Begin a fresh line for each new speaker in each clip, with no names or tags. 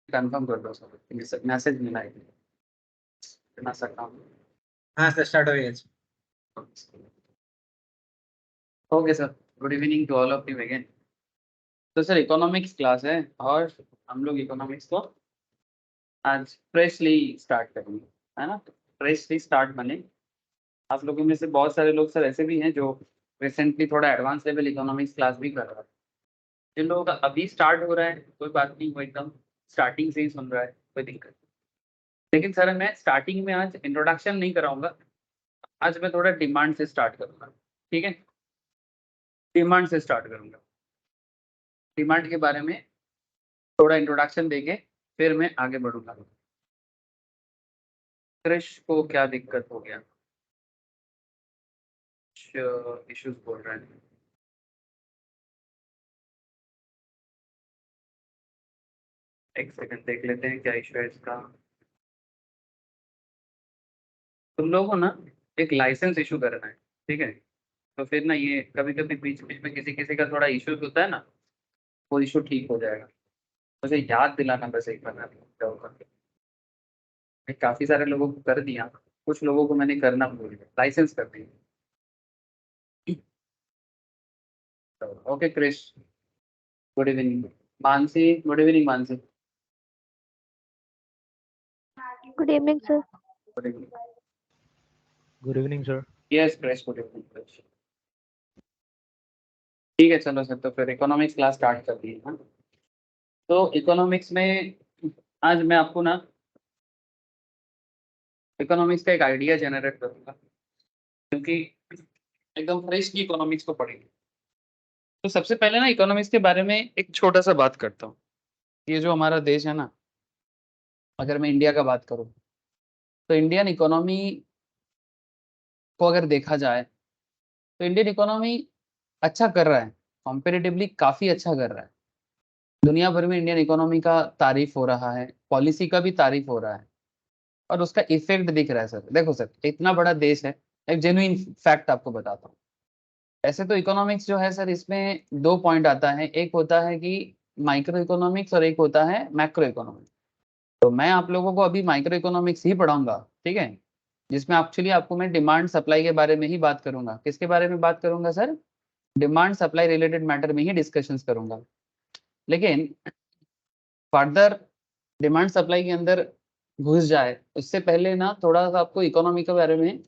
Confirm कर दो sir, message मिला है इतना सा काम।
हाँ सर, स्टार्ट हो गया।
Okay sir, good evening to all of you again. तो सर इकोनॉमिक्स क्लास है और हम लोग इकोनॉमिक्स को आज फ्रेशली स्टार्ट करेंगे, है ना। फ्रेशली स्टार्ट बने। आप लोगों में से बहुत सारे लोग सर ऐसे भी हैं जो रिसेंटली थोड़ा एडवांस लेवल इकोनॉमिक्स क्लास भी कर रहा है। जिन लोगों का अभी स्टार्ट हो रहा है कोई बात नहीं, वो एकदम स्टार्टिंग से ही सुन रहा है, कोई दिक्कत नहीं। लेकिन सर मैं स्टार्टिंग में आज इंट्रोडक्शन नहीं कराऊंगा, आज मैं थोड़ा डिमांड से स्टार्ट करूंगा। ठीक है, डिमांड से स्टार्ट करूंगा। डिमांड के बारे में थोड़ा इंट्रोडक्शन देके फिर मैं आगे बढ़ूंगा। क्रिश को क्या दिक्कत हो गया, इश्यूज बोल रहे हैं। एक सेकंड देख लेते हैं क्या इशू है इसका। तुम लोगों को ना एक लाइसेंस इशू करना है, ठीक है। तो फिर ना ये कभी कभी बीच बीच में किसी किसी का थोड़ा इशू होता है ना, वो इशू ठीक हो जाएगा। मुझे याद दिलाना बस एक बार, काफी सारे लोगों को कर दिया, कुछ लोगों को मैंने करना भूल गया, लाइसेंस कर दिया। Okay Krish, good evening. Mansi, good evening Mansi.
Good evening, sir.
Good evening.
Good evening, sir.
Yes Krish, good evening Krish. ठीक है चलो सर, तो फिर इकोनॉमिक्स क्लास स्टार्ट कर दी है। तो इकोनॉमिक्स में आज मैं आपको ना इकोनॉमिक्स का एक आइडिया जनरेट करूंगा, क्योंकि एकदम फ्रेश की इकोनॉमिक्स को पढ़ेंगे। तो सबसे पहले ना इकोनॉमिक्स के बारे में एक छोटा सा बात करता हूँ। ये जो हमारा देश है ना, अगर मैं इंडिया का बात करूँ तो इंडियन इकोनॉमी को अगर देखा जाए तो इंडियन इकोनॉमी अच्छा कर रहा है, कंपैरेटिवली काफ़ी अच्छा कर रहा है। दुनिया भर में इंडियन इकोनॉमी का तारीफ हो रहा है, पॉलिसी का भी तारीफ हो रहा है और उसका इफेक्ट दिख रहा है। सर देखो सर, इतना बड़ा देश है, एक जेन्युइन फैक्ट आपको बताता हूँ। ऐसे तो इकोनॉमिक्स जो है सर, इसमें दो पॉइंट आता है, एक होता है कि माइक्रो इकोनॉमिक्स और एक होता है मैक्रो इकोनॉमिक्स। तो मैं आप लोगों को अभी माइक्रो इकोनॉमिक्स ही पढ़ाऊंगा, ठीक है, जिसमें एक्चुअली आपको मैं डिमांड सप्लाई के बारे में ही बात करूंगा। किसके बारे में बात करूंगा sir? Demand supply related matter में ही डिस्कशंस करूंगा। लेकिन फर्दर डिमांड सप्लाई के अंदर घुस जाए उससे पहले ना थोड़ा सा आपको इकोनॉमी के बारे में,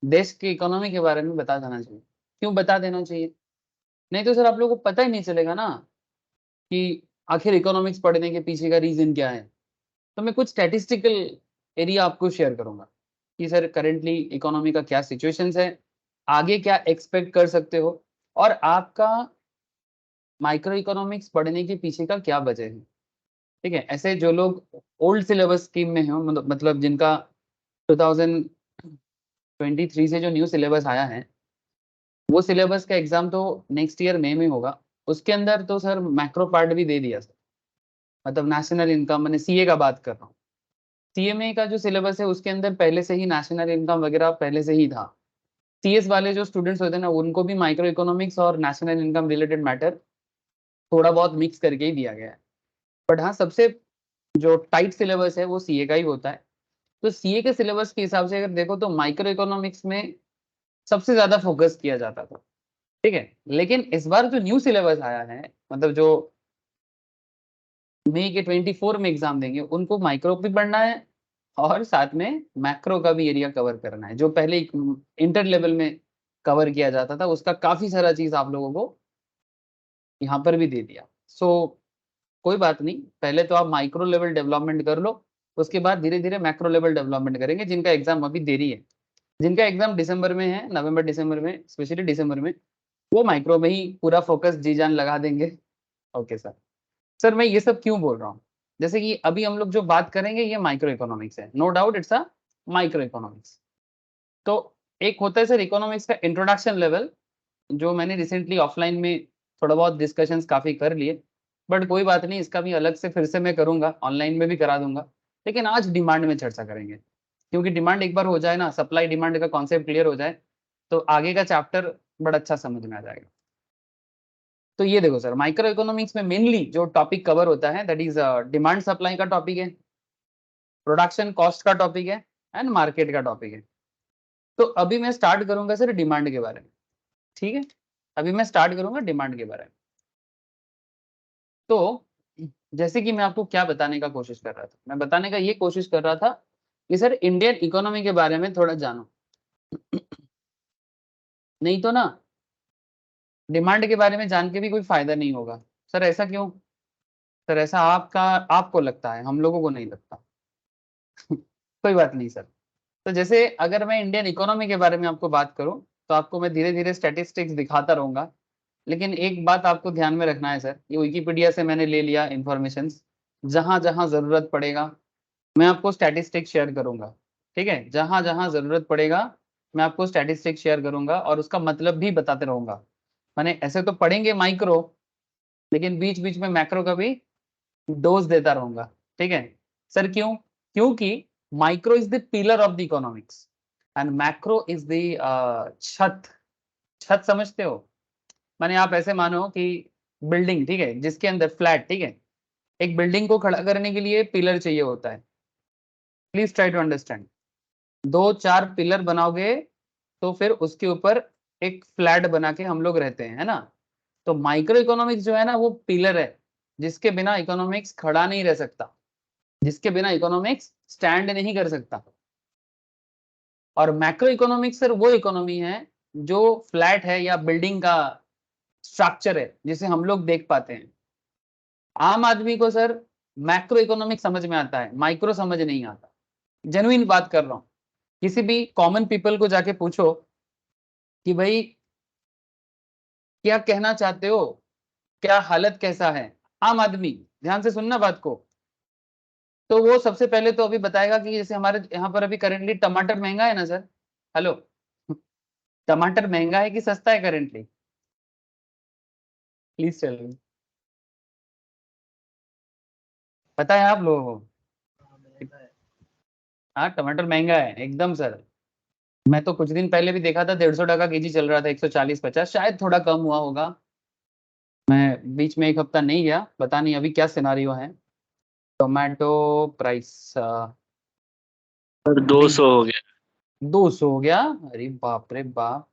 देश की इकोनॉमी के बारे में बता देना चाहिए। क्यों बता देना चाहिए? नहीं तो सर आप लोगों को पता ही नहीं चलेगा ना कि आखिर इकोनॉमिक्स पढ़ने के पीछे का रीजन क्या है। तो मैं कुछ स्टैटिस्टिकल एरिया आपको शेयर करूंगा कि सर करेंटली इकोनॉमी का क्या सिचुएशंस है, आगे क्या एक्सपेक्ट कर सकते हो, और आपका माइक्रो इकोनॉमिक्स पढ़ने के पीछे का क्या वजह है। ठीक है, ऐसे जो लोग ओल्ड सिलेबस स्कीम में हो, मतलब जिनका 2023 से जो न्यू सिलेबस आया है, वो सिलेबस का एग्जाम तो नेक्स्ट ईयर मई में होगा। उसके अंदर तो सर मैक्रो पार्ट भी दे दिया सर, मतलब नेशनल इनकम, मैंने सीए का बात कर रहा हूँ। सीएमए का जो सिलेबस है उसके अंदर पहले से ही नेशनल इनकम वगैरह पहले से ही था। सीएस वाले जो स्टूडेंट्स होते हैं ना, उनको भी माइक्रो इकोनॉमिक्स और नेशनल इनकम रिलेटेड मैटर थोड़ा बहुत मिक्स करके ही दिया गया है। बट हाँ, सबसे जो टाइट सिलेबस है वो सीए का ही होता है। तो सीए के सिलेबस के हिसाब से अगर देखो तो माइक्रो इकोनॉमिक्स में सबसे ज्यादा फोकस किया जाता था, ठीक है। लेकिन इस बार जो न्यू सिलेबस आया है, मतलब जो मई के 24 में एग्जाम देंगे, उनको माइक्रो भी पढ़ना है और साथ में मैक्रो का भी एरिया कवर करना है। जो पहले इंटर लेवल में कवर किया जाता था उसका काफी सारा चीज आप लोगों को यहाँ पर भी दे दिया। कोई बात नहीं, पहले तो आप माइक्रो लेवल डेवलपमेंट कर लो, उसके बाद धीरे धीरे मैक्रो लेवल डेवलपमेंट करेंगे। जिनका एग्जाम अभी देरी है, जिनका एग्जाम दिसंबर में है, नवंबर दिसंबर में, स्पेशली दिसंबर में, वो माइक्रो में ही पूरा फोकस जी जान लगा देंगे। Okay sir. सर मैं ये सब क्यों बोल रहा हूँ, जैसे कि अभी हम लोग जो बात करेंगे ये माइक्रो इकोनॉमिक्स है, no doubt it's a micro economics. तो एक होता है सर इकोनॉमिक्स का इंट्रोडक्शन लेवल, जो मैंने रिसेंटली ऑफलाइन में थोड़ा बहुत डिस्कशंस काफी कर लिए, बट कोई बात नहीं, इसका भी अलग से फिर से मैं करूंगा, ऑनलाइन में भी करा दूंगा। लेकिन आज डिमांड में चर्चा करेंगे, क्योंकि डिमांड एक बार हो जाए ना, सप्लाई डिमांड का कॉन्सेप्ट क्लियर हो जाए, तो आगे का चैप्टर बड़ा अच्छा समझ में आ जाएगा। तो ये देखो सर, माइक्रो इकोनॉमिक्स में मेनली जो टॉपिक कवर होता है दैट इज डिमांड सप्लाई का टॉपिक है, प्रोडक्शन कॉस्ट का टॉपिक है एंड मार्केट का टॉपिक है। तो अभी मैं स्टार्ट करूंगा सर डिमांड के बारे में, ठीक है। अभी मैं स्टार्ट करूंगा डिमांड के बारे में। तो जैसे कि मैं आपको क्या बताने का कोशिश कर रहा था, मैं बताने का ये कोशिश कर रहा था कि सर इंडियन इकोनॉमी के बारे में थोड़ा जानो। नहीं तो ना डिमांड के बारे में जान के भी कोई फायदा नहीं होगा। सर ऐसा क्यों? सर ऐसा आपको लगता है, हम लोगों को नहीं लगता। कोई बात नहीं सर। तो जैसे अगर मैं इंडियन इकोनॉमी के बारे में आपको बात करूं तो आपको मैं धीरे धीरे स्टैटिस्टिक्स दिखाता रहूंगा, लेकिन एक बात आपको ध्यान में रखना है सर, ये विकिपीडिया से मैंने ले लिया इन्फॉर्मेशन। जहां जहां जरूरत पड़ेगा मैं आपको स्टैटिस्टिक्स शेयर करूंगा, ठीक है। जहां जहां जरूरत पड़ेगा मैं आपको स्टैटिस्टिक्स शेयर करूंगा और उसका मतलब भी बताते रहूंगा। मैंने ऐसे तो पढ़ेंगे माइक्रो, लेकिन बीच बीच में मैक्रो का भी डोज देता रहूंगा, ठीक है। सर क्यों? क्योंकि micro is the pillar of the economics and macro is the छत। छत समझते हो? माने आप ऐसे मानो कि बिल्डिंग, ठीक है, जिसके अंदर फ्लैट, ठीक है, एक बिल्डिंग को खड़ा करने के लिए पिलर चाहिए होता है। Please try to understand. 2-4 pillar बनाओगे तो फिर उसके ऊपर एक फ्लैट बना के हम लोग रहते हैं, है ना। तो माइक्रो इकोनॉमिक्स जो है ना वो पिलर है, जिसके बिना इकोनॉमिक्स खड़ा नहीं रह सकता, जिसके बिना इकोनॉमिक्स स्टैंड नहीं कर सकता। और मैक्रो इकोनॉमिक्स सर वो इकोनॉमी है जो फ्लैट है या बिल्डिंग का स्ट्रक्चर है जिसे हम लोग देख पाते हैं। आम आदमी को सर मैक्रो इकोनॉमिक्स समझ में आता है, माइक्रो समझ नहीं आता। जेन्युइन बात कर रहा हूं। किसी भी कॉमन पीपल को जाके पूछो कि भाई क्या कहना चाहते हो, क्या हालत कैसा है, आम आदमी, ध्यान से सुनना बात को, तो वो सबसे पहले तो अभी बताएगा कि जैसे हमारे यहाँ पर अभी करेंटली टमाटर महंगा है ना सर। हेलो, टमाटर महंगा है कि सस्ता है करेंटली? प्लीज टेल मी। पता है आप लोगों को? हाँ टमाटर महंगा है एकदम सर। मैं तो कुछ दिन पहले भी देखा था 150 टका केजी चल रहा था, 140-150, शायद थोड़ा कम हुआ होगा। मैं बीच में एक हफ्ता नहीं गया, पता नहीं अभी क्या सिनारियो है। टोमेटो प्राइस
सर 200 हो गया।
200 हो गया? अरे बाप रे बाप।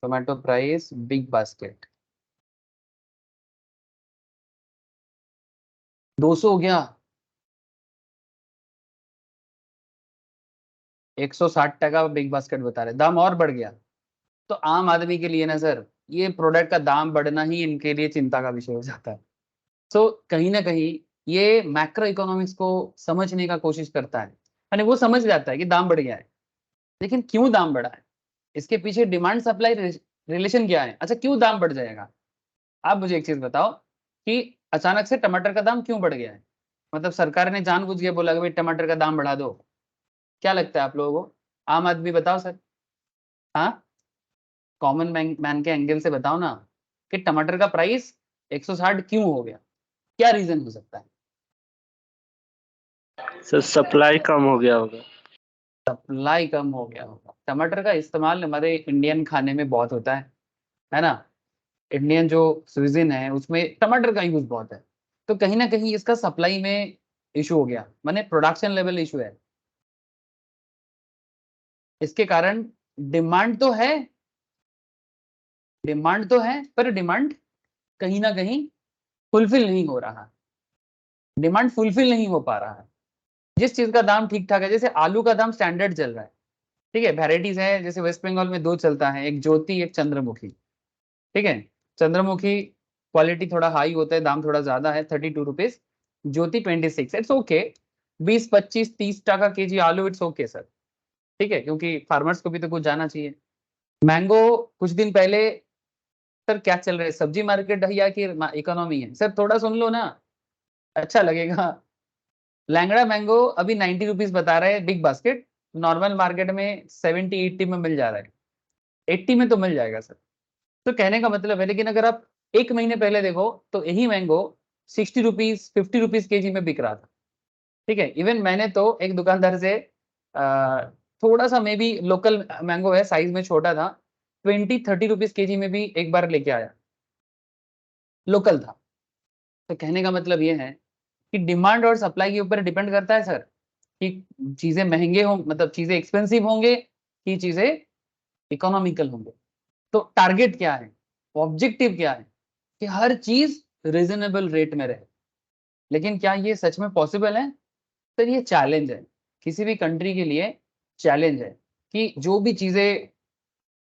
टोमेटो प्राइस बिग बास्केट 200 हो गया। 160 टका बिग बास्केट बता रहे, दाम और बढ़ गया। तो आम आदमी के लिए ना सर ये प्रोडक्ट का दाम बढ़ना ही इनके लिए चिंता का विषय हो जाता है। सो कहीं ना कहीं ये मैक्रो इकोनॉमिक्स को समझने का कोशिश करता है, यानी वो समझ जाता है कि दाम बढ़ गया है, लेकिन क्यों दाम बढ़ा है, इसके पीछे डिमांड सप्लाई रिलेशन क्या है। अच्छा क्यों दाम बढ़ जाएगा? आप मुझे एक चीज बताओ कि अचानक से टमाटर का दाम क्यों बढ़ गया है? मतलब सरकार ने जानबूझ के बोला कि भाई टमाटर का दाम बढ़ा दो? क्या लगता है आप लोगों को? आम आदमी बताओ सर। हाँ, कॉमन मैन के एंगल से बताओ ना कि टमाटर का प्राइस 160 क्यों हो गया, क्या रीजन हो सकता है?
सर सप्लाई कम हो गया होगा।
सप्लाई कम हो गया होगा। टमाटर का इस्तेमाल हमारे इंडियन खाने में बहुत होता है ना। इंडियन जो क्विज़िन है उसमें टमाटर का यूज बहुत है। तो कहीं ना कहीं इसका सप्लाई में इशू हो गया, माने प्रोडक्शन लेवल इशू है। इसके कारण डिमांड तो है, डिमांड तो है, पर डिमांड कहीं ना कहीं फुलफिल नहीं हो रहा, डिमांड फुलफिल नहीं हो पा रहा है। जिस चीज का दाम ठीक ठाक है, जैसे आलू का दाम स्टैंडर्ड चल रहा है, ठीक है, वेराइटीज है, जैसे वेस्ट बंगाल में 2 चलता है, एक ज्योति एक चंद्रमुखी, ठीक है। चंद्रमुखी क्वालिटी थोड़ा हाई होता है, दाम थोड़ा ज्यादा है, 32 रुपीज। Jyoti 26, it's okay. 20, 25, 30 टका केजी आलू, इट्स ओके सर, ठीक है, क्योंकि फार्मर्स को भी तो कुछ जाना चाहिए। मैंगो कुछ दिन पहले, सर क्या चल रहा है, सब्जी मार्केट है या कि इकोनॉमी है सर, थोड़ा सुन लो ना, अच्छा लगेगा। लैंगड़ा मैंगो अभी 90 रुपीज बता रहे हैं बिग बास्केट, नॉर्मल मार्केट में 70-80 में मिल जा रहा है। 80 में तो मिल जाएगा सर। तो कहने का मतलब है, लेकिन अगर आप एक महीने पहले देखो तो यही मैंगो 60 रुपीज 50 रुपीज केजी में बिक रहा था, ठीक है। इवन मैंने तो एक दुकानदार से थोड़ा सा मे बी लोकल मैंगो है, साइज में छोटा था, 20-30 रुपीज केजी में भी एक बार लेके आया। लोकल था। तो कहने का मतलब ये है कि डिमांड और सप्लाई के ऊपर डिपेंड करता है सर कि चीजें महंगे हों, मतलब चीजें एक्सपेंसिव होंगे कि चीजें इकोनॉमिकल होंगे। तो टारगेट क्या है, ऑब्जेक्टिव क्या है कि हर चीज रीजनेबल रेट में रहे। लेकिन क्या ये सच में पॉसिबल है सर? ये चैलेंज है, किसी भी कंट्री के लिए चैलेंज है कि जो भी चीजें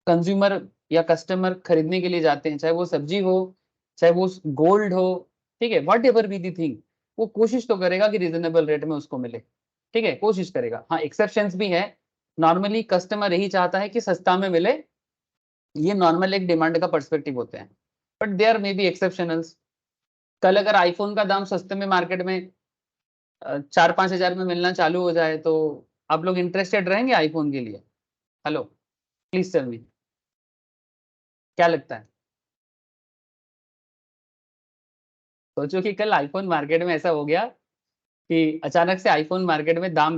कंज्यूमर या कस्टमर खरीदने के लिए जाते हैं, चाहे वो सब्जी हो, चाहे वो गोल्ड हो, ठीक है, what ever be the thing, वो कोशिश तो करेगा कि रिजनेबल रेट में उसको मिले। ठीक है, कोशिश करेगा। हाँ, एक्सेप्शंस भी है। नॉर्मली कस्टमर यही चाहता है कि सस्ता में मिले, ये नॉर्मल एक डिमांड का पर्सपेक्टिव होते हैं, but there may be exceptionals. कल अगर आईफोन का दाम सस्ते में मार्केट में 4-5 हजार में मिलना चालू हो जाए तो आप लोग इंटरेस्टेड रहेंगे आईफोन के लिए? हेलो, प्लीज टेल मी, क्या लगता है? सोचो कि कल आईफोन मार्केट में ऐसा हो गया कि अचानक से आईफोन मार्केट में दाम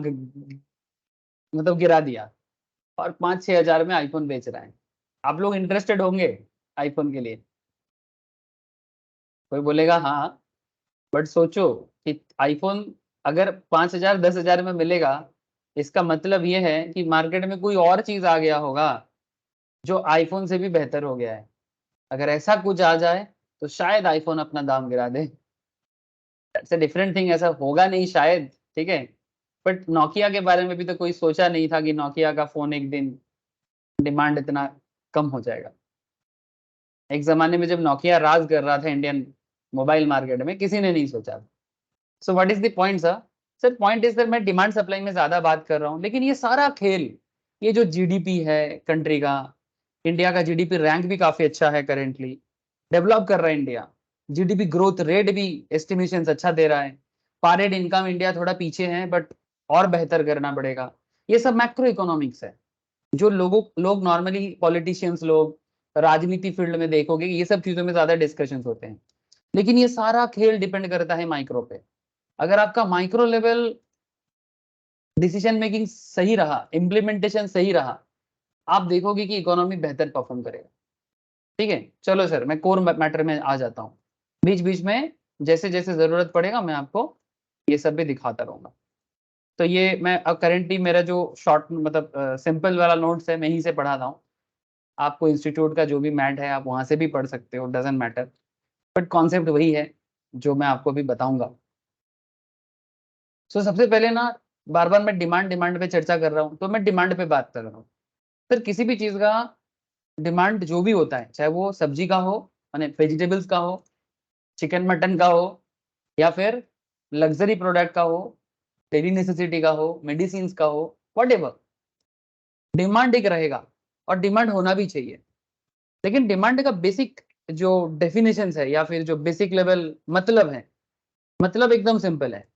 मतलब गिरा दिया और 5-6 हजार में आईफोन बेच रहा है, आप लोग इंटरेस्टेड होंगे आईफोन के लिए? कोई बोलेगा हाँ, बट सोचो कि आईफोन अगर 5 हजार 10 हजार में मिलेगा, इसका मतलब ये है कि मार्केट में कोई और चीज आ गया होगा जो आईफोन से भी बेहतर हो गया है। अगर ऐसा कुछ आ जाए तो शायद आईफोन अपना दाम गिरा दे। दैट्स अ डिफरेंट थिंग, ऐसा होगा नहीं शायद, ठीक है। बट नोकिया के बारे में भी तो कोई सोचा नहीं था कि नोकिया का फोन एक दिन डिमांड इतना कम हो जाएगा। एक जमाने में जब नोकिया राज कर रहा था इंडियन मोबाइल मार्केट में, किसी ने नहीं सोचा। So what is the point sir? Sir point is sir, मैं डिमांड सप्लाई में ज्यादा बात कर रहा हूँ, लेकिन ये सारा खेल, ये जो जीडीपी है कंट्री का, इंडिया का जीडीपी रैंक भी काफी अच्छा है करेंटली, डेवलप कर रहा है इंडिया, जीडीपी ग्रोथ रेट भी एस्टिमेशन अच्छा दे रहा है, पर हेड इनकम इंडिया थोड़ा पीछे है, बट और बेहतर करना पड़ेगा। ये सब मैक्रो इकोनॉमिक्स है, जो लोग नॉर्मली पॉलिटिशियंस लोग राजनीति फील्ड में देखोगे ये सब चीजों में ज्यादा डिस्कशन होते हैं, लेकिन ये सारा खेल डिपेंड करता है माइक्रो पे। अगर आपका माइक्रो लेवल डिसीजन मेकिंग सही रहा, इम्प्लीमेंटेशन सही रहा, आप देखोगे कि इकोनॉमी बेहतर परफॉर्म करेगा। ठीक है, चलो सर मैं कोर मैटर में आ जाता हूँ, बीच बीच में जैसे जैसे जरूरत पड़ेगा मैं आपको ये सब भी दिखाता रहूंगा। तो ये मैं अब करेंटली मेरा जो शॉर्ट मतलब सिंपल वाला नोट्स है मैं यहीं से पढ़ा रहा हूँ। आपको इंस्टीट्यूट का जो भी मैट है आप वहां से भी पढ़ सकते हो, डजेंट मैटर, बट कॉन्सेप्ट वही है जो मैं आपको भी बताऊंगा। सो सबसे पहले ना, बार बार मैं डिमांड डिमांड पे चर्चा कर रहा हूँ तो मैं डिमांड पे बात कर रहा हूँ। सर किसी भी चीज का डिमांड जो भी होता है, चाहे वो सब्जी का हो, माने वेजिटेबल्स का हो, चिकन मटन का हो, या फिर लग्जरी प्रोडक्ट का हो, डेली नेसेसिटी का हो, मेडिसिन का हो, वट एवर, डिमांड एक रहेगा और डिमांड होना भी चाहिए। लेकिन डिमांड का बेसिक जो डेफिनेशन है या फिर जो बेसिक लेवल मतलब है, मतलब एकदम सिंपल है।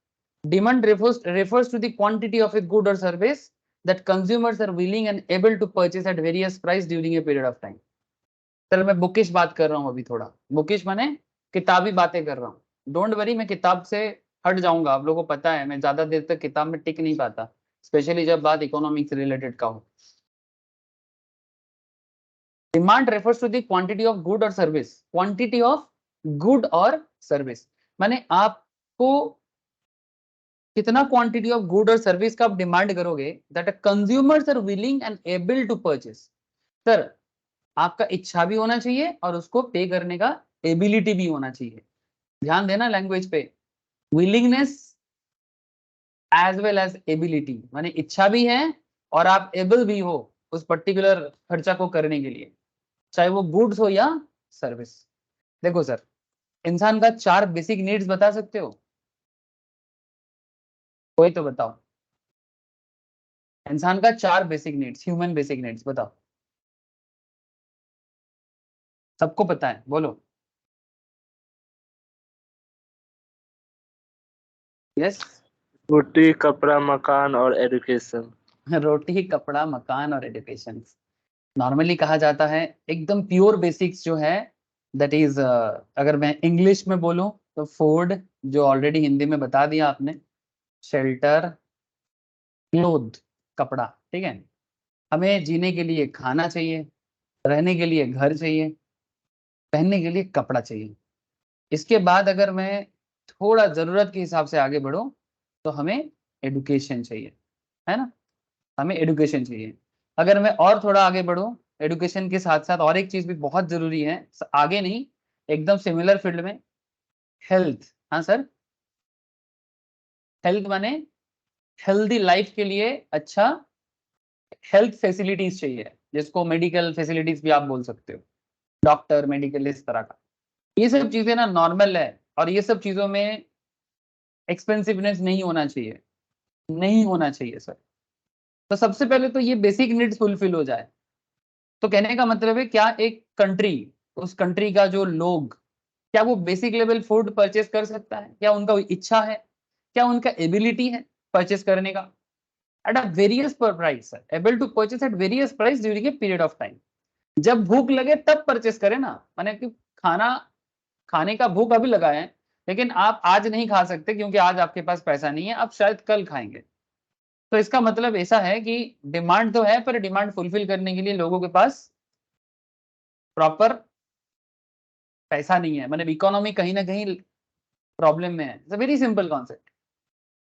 Demand refers to the quantity of a good or service that consumers are willing and able to purchase at various price during a period of time। Sir मैं बुकिश बात कर रहा हूँ अभी, थोड़ा बुकिश माने किताबी बातें कर रहा हूँ। डोंट वरी, मैं किताब से हट जाऊंगा, आप लोगों को पता है मैं ज्यादा देर तक किताब में टिक नहीं पाता, स्पेशली जब बात इकोनॉमिक्स रिलेटेड का हो। Demand refers to the quantity of good और सर्विस, क्वांटिटी ऑफ गुड और सर्विस माने आपको कितना क्वांटिटी ऑफ गुड और सर्विस का आप डिमांड करोगे that consumers are willing and able to purchase. Sir आपका इच्छा भी होना चाहिए और उसको पे करने का एबिलिटी भी होना चाहिए। ध्यान देना लैंग्वेज पे, willingness as well as ability, माने इच्छा भी है और आप एबल भी हो उस पर्टिकुलर खर्चा को करने के लिए, चाहे वो गुड्स हो या सर्विस। देखो सर, इंसान का 4 बेसिक नीड्स बता सकते हो? कोई तो बताओ, इंसान का 4 basic needs, human basic needs बताओ। सबको पता है, बोलो। यस।
रोटी, कपड़ा, मकान और एजुकेशन।
रोटी, कपड़ा, मकान और एजुकेशन। नॉर्मली कहा जाता है एकदम प्योर बेसिक्स जो है, दैट इज अगर मैं इंग्लिश में बोलूं तो फूड, जो ऑलरेडी हिंदी में बता दिया आपने, शेल्टर, क्लोथ, कपड़ा, ठीक है। हमें जीने के लिए खाना चाहिए, रहने के लिए घर चाहिए, पहनने के लिए कपड़ा चाहिए। इसके बाद अगर मैं थोड़ा जरूरत के हिसाब से आगे बढ़ूं तो हमें एडुकेशन चाहिए, है ना, हमें एडुकेशन चाहिए। अगर मैं और थोड़ा आगे बढ़ूं, एडुकेशन के साथ साथ और एक चीज भी बहुत जरूरी है, आगे नहीं एकदम सिमिलर फील्ड में, हेल्थ। हाँ सर, हेल्थ माने हेल्दी लाइफ के लिए अच्छा हेल्थ फैसिलिटीज चाहिए, जिसको मेडिकल फैसिलिटीज भी आप बोल सकते हो, डॉक्टर, मेडिकल, इस तरह का। ये सब चीजें ना नॉर्मल है, और ये सब चीजों में एक्सपेंसिवनेस नहीं होना चाहिए, नहीं होना चाहिए सर। तो सबसे पहले तो ये बेसिक नीड्स फुलफिल हो जाए। तो कहने का मतलब है, क्या एक कंट्री, उस कंट्री का जो लोग, क्या वो बेसिक लेवल फूड परचेस कर सकता है? क्या उनका इच्छा है? क्या उनका एबिलिटी है परचेस करने का? At a various price, able to purchase at various price during a period of time. जब भूख लगे तब परचेस करें ना, माने कि खाना खाने का भूख अभी लगा है, लेकिन आप आज नहीं खा सकते क्योंकि आज आपके पास पैसा नहीं है, आप शायद कल खाएंगे। तो इसका मतलब ऐसा है कि डिमांड तो है, पर डिमांड फुलफिल करने के लिए लोगों के पास प्रॉपर पैसा नहीं है, मतलब इकोनॉमी कहीं ना कहीं प्रॉब्लम में है। It's a very simple concept.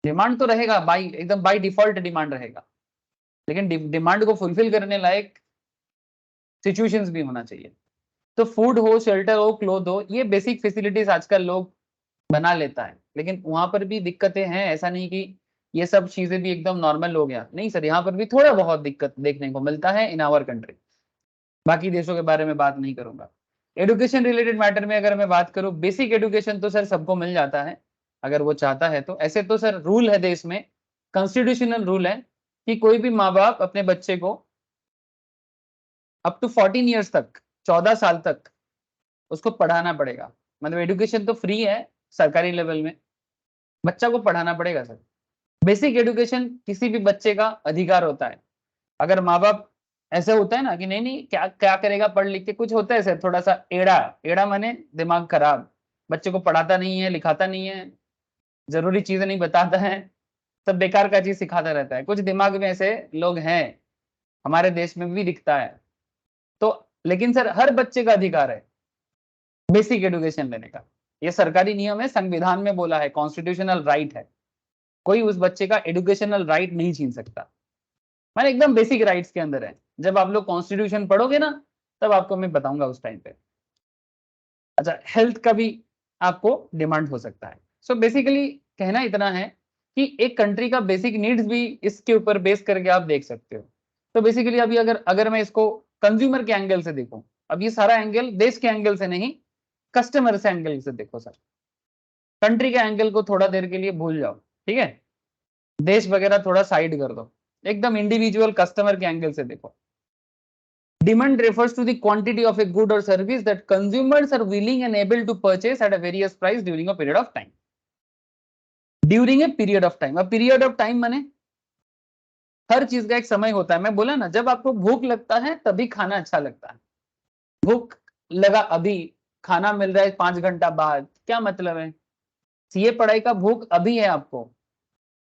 Demand तो रहेगा, बाई एकदम बाई डिफॉल्ट डिमांड रहेगा, लेकिन डिमांड को फुलफिल करने लायक सिचुएशंस भी होना चाहिए। तो फूड हो, शेल्टर हो, क्लोथ हो, ये बेसिक फैसिलिटीज आजकल लोग बना लेता है, लेकिन वहां पर भी दिक्कतें हैं। ऐसा नहीं कि ये सब चीजें भी एकदम नॉर्मल हो गया, नहीं सर, यहाँ पर भी थोड़ा बहुत दिक्कत देखने को मिलता है इन आवर कंट्री। बाकी देशों के बारे में बात नहीं करूंगा। एडुकेशन रिलेटेड मैटर में अगर मैं बात करूं, बेसिक एडुकेशन तो सर सबको मिल जाता है अगर वो चाहता है तो। ऐसे तो सर रूल है देश में, कॉन्स्टिट्यूशनल रूल है कि कोई भी माँ बाप अपने बच्चे को अप टू 14 ईयर्स तक, 14 साल तक उसको पढ़ाना पड़ेगा। मतलब एडुकेशन तो फ्री है सरकारी लेवल में, बच्चा को पढ़ाना पड़ेगा सर। बेसिक एडुकेशन किसी भी बच्चे का अधिकार होता है। अगर माँ बाप, ऐसे होता है ना कि नहीं नहीं क्या क्या करेगा पढ़ लिख के, कुछ होता है सर थोड़ा सा एड़ा एड़ा माने दिमाग खराब, बच्चे को पढ़ाता नहीं है, लिखाता नहीं है, जरूरी चीजें नहीं बताता है, सब बेकार का चीज सिखाता रहता है। कुछ दिमाग में ऐसे लोग हैं, हमारे देश में भी दिखता है। तो लेकिन सर हर बच्चे का अधिकार है बेसिक एडुकेशन लेने का, ये सरकारी नियम है, संविधान में बोला है, कॉन्स्टिट्यूशनल राइट है। कोई उस बच्चे का एडुकेशनल राइट नहीं छीन सकता, मैंने एकदम बेसिक राइट्स के अंदर है। जब आप लोग कॉन्स्टिट्यूशन पढ़ोगे ना, तब आपको मैं बताऊंगा उस टाइम पे। अच्छा, हेल्थ का भी आपको डिमांड हो सकता है। सो बेसिकली कहना इतना है कि एक कंट्री का बेसिक नीड्स भी इसके ऊपर बेस करके आप देख सकते हो। तो बेसिकली अभी अगर अगर मैं इसको कंज्यूमर के एंगल से देखूं, अब ये सारा एंगल देश के एंगल से नहीं, कस्टमर से एंगल से देखो सर। कंट्री के एंगल को थोड़ा देर के लिए भूल जाओ, ठीक है, देश वगैरह थोड़ा साइड कर दो, एकदम इंडिविजुअल कस्टमर के एंगल से देखो। Demand refers to the quantity of a good or service that consumers are willing and able to purchase at a various price during a period of time. During a period of time. अब period of time माने हर चीज का एक समय होता है। मैं बोला ना, जब आपको भूख लगता है तभी खाना अच्छा लगता है। भूख लगा अभी, खाना मिल रहा है 5 घंटा बाद, क्या मतलब है? सीए पढ़ाई का भूख अभी है आपको,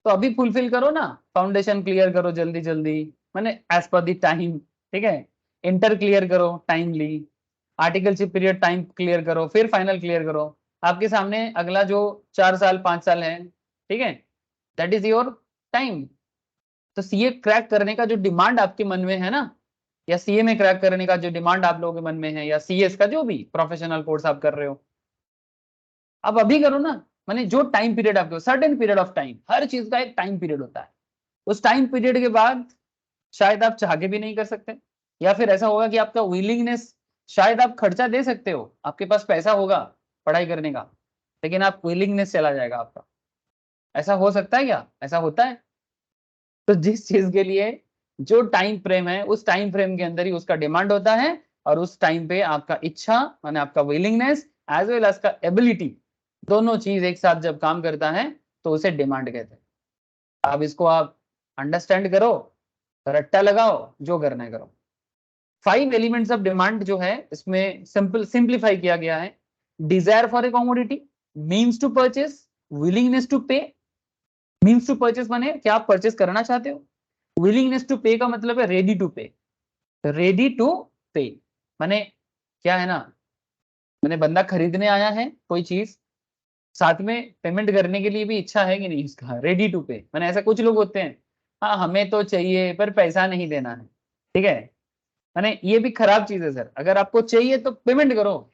तो अभी फुलफिल करो ना, फाउंडेशन क्लियर करो जल्दी जल्दी, माने एज पर दी टाइम, ठीक है, इंटर क्लियर करो timely, articleship period time clear करो, फिर फाइनल क्लियर करो। आपके सामने अगला जो 4 साल 5 साल है, ठीक है, दैट इज योर टाइम। तो सीए क्रैक करने का जो डिमांड आपके मन में है ना, या सीए में क्रैक करने का जो डिमांड आप लोगों के मन में है, या सीएस का जो भी प्रोफेशनल कोर्स आप कर रहे हो, अब अभी करो ना। माने जो टाइम पीरियड आपके, सर्टेन पीरियड ऑफ टाइम, हर चीज का एक टाइम पीरियड होता है। उस टाइम पीरियड के बाद शायद आप चाह के भी नहीं कर सकते, या फिर ऐसा होगा कि आपका विलिंगनेस, शायद आप खर्चा दे सकते हो, आपके पास पैसा होगा पढ़ाई करने का, लेकिन आप विलिंगनेस चला जाएगा आपका। ऐसा हो सकता है क्या? ऐसा होता है। तो जिस चीज के लिए जो टाइम फ्रेम है, उस टाइम फ्रेम के अंदर ही उसका डिमांड होता है, और उस टाइम पे आपका इच्छा माने आपका विलिंगनेस एज वेल एज का एबिलिटी, दोनों चीज एक साथ जब काम करता है तो उसे डिमांड कहते हैं। अब इसको आप अंडरस्टैंड करो, रट्टा लगाओ, जो करना है करो। 5 एलिमेंट्स ऑफ डिमांड जो है इसमें सिंप्लीफाई किया गया है। Desire for a commodity, means to purchase, willingness to pay. Means to purchase माने क्या आप परचेस करना चाहते हो, विलिंगनेस टू पे का मतलब है रेडी टू पे। रेडी टू पे माने क्या है ना, मैंने बंदा खरीदने आया है कोई चीज, साथ में पेमेंट करने के लिए भी इच्छा है कि नहीं इसका, रेडी टू पे। मैंने ऐसा कुछ लोग होते हैं, हाँ हमें तो चाहिए पर पैसा नहीं देना है, ठीक है। मैंने ये भी खराब चीज है सर। अगर आपको चाहिए तो पेमेंट करो,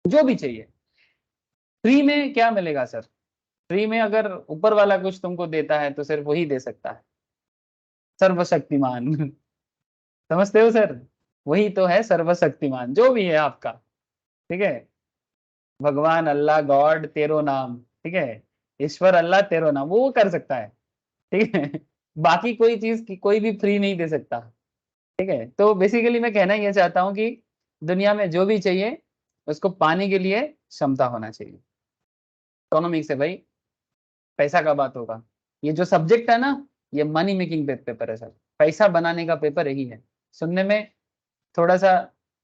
जो भी चाहिए। फ्री में क्या मिलेगा सर? फ्री में अगर ऊपर वाला कुछ तुमको देता है तो सिर्फ वही दे सकता है, सर्वशक्तिमान। समझते हो सर? वही तो है सर्वशक्तिमान, जो भी है आपका, ठीक है। भगवान, अल्लाह, गॉड, तेरो नाम, ठीक है। ईश्वर, अल्लाह, तेरो नाम, वो कर सकता है, ठीक है। बाकी कोई चीज की कोई भी फ्री नहीं दे सकता, ठीक है। तो बेसिकली मैं कहना ये चाहता हूँ कि दुनिया में जो भी चाहिए उसको पाने के लिए क्षमता होना चाहिए। इकोनॉमिक्स है भाई, पैसा का बात होगा। ये जो सब्जेक्ट है ना, ये मनी मेकिंग पेपर है सर, पैसा बनाने का पेपर यही है। सुनने में थोड़ा सा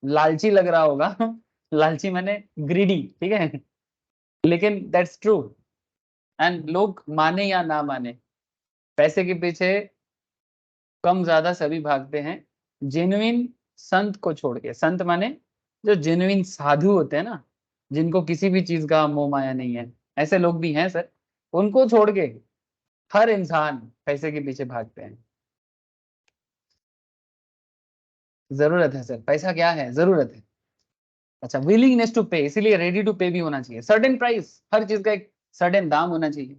लालची लग रहा होगा, लालची माने ग्रीडी, ठीक है, लेकिन दैट्स ट्रू। एंड लोग माने या ना माने, पैसे के पीछे कम ज्यादा सभी भागते हैं, जेन्युइन संत को छोड़ के। संत माने जो जेन्युइन साधु होते हैं ना, जिनको किसी भी चीज का मोह माया नहीं है, ऐसे लोग भी हैं सर। उनको छोड़ के हर इंसान पैसे के पीछे भागते हैं। जरूरत है सर, पैसा क्या है? जरूरत है। अच्छा, विलिंगनेस टू पे, इसीलिए रेडी टू पे भी होना चाहिए। सर्टेन प्राइस, हर चीज का एक सर्टेन दाम होना चाहिए।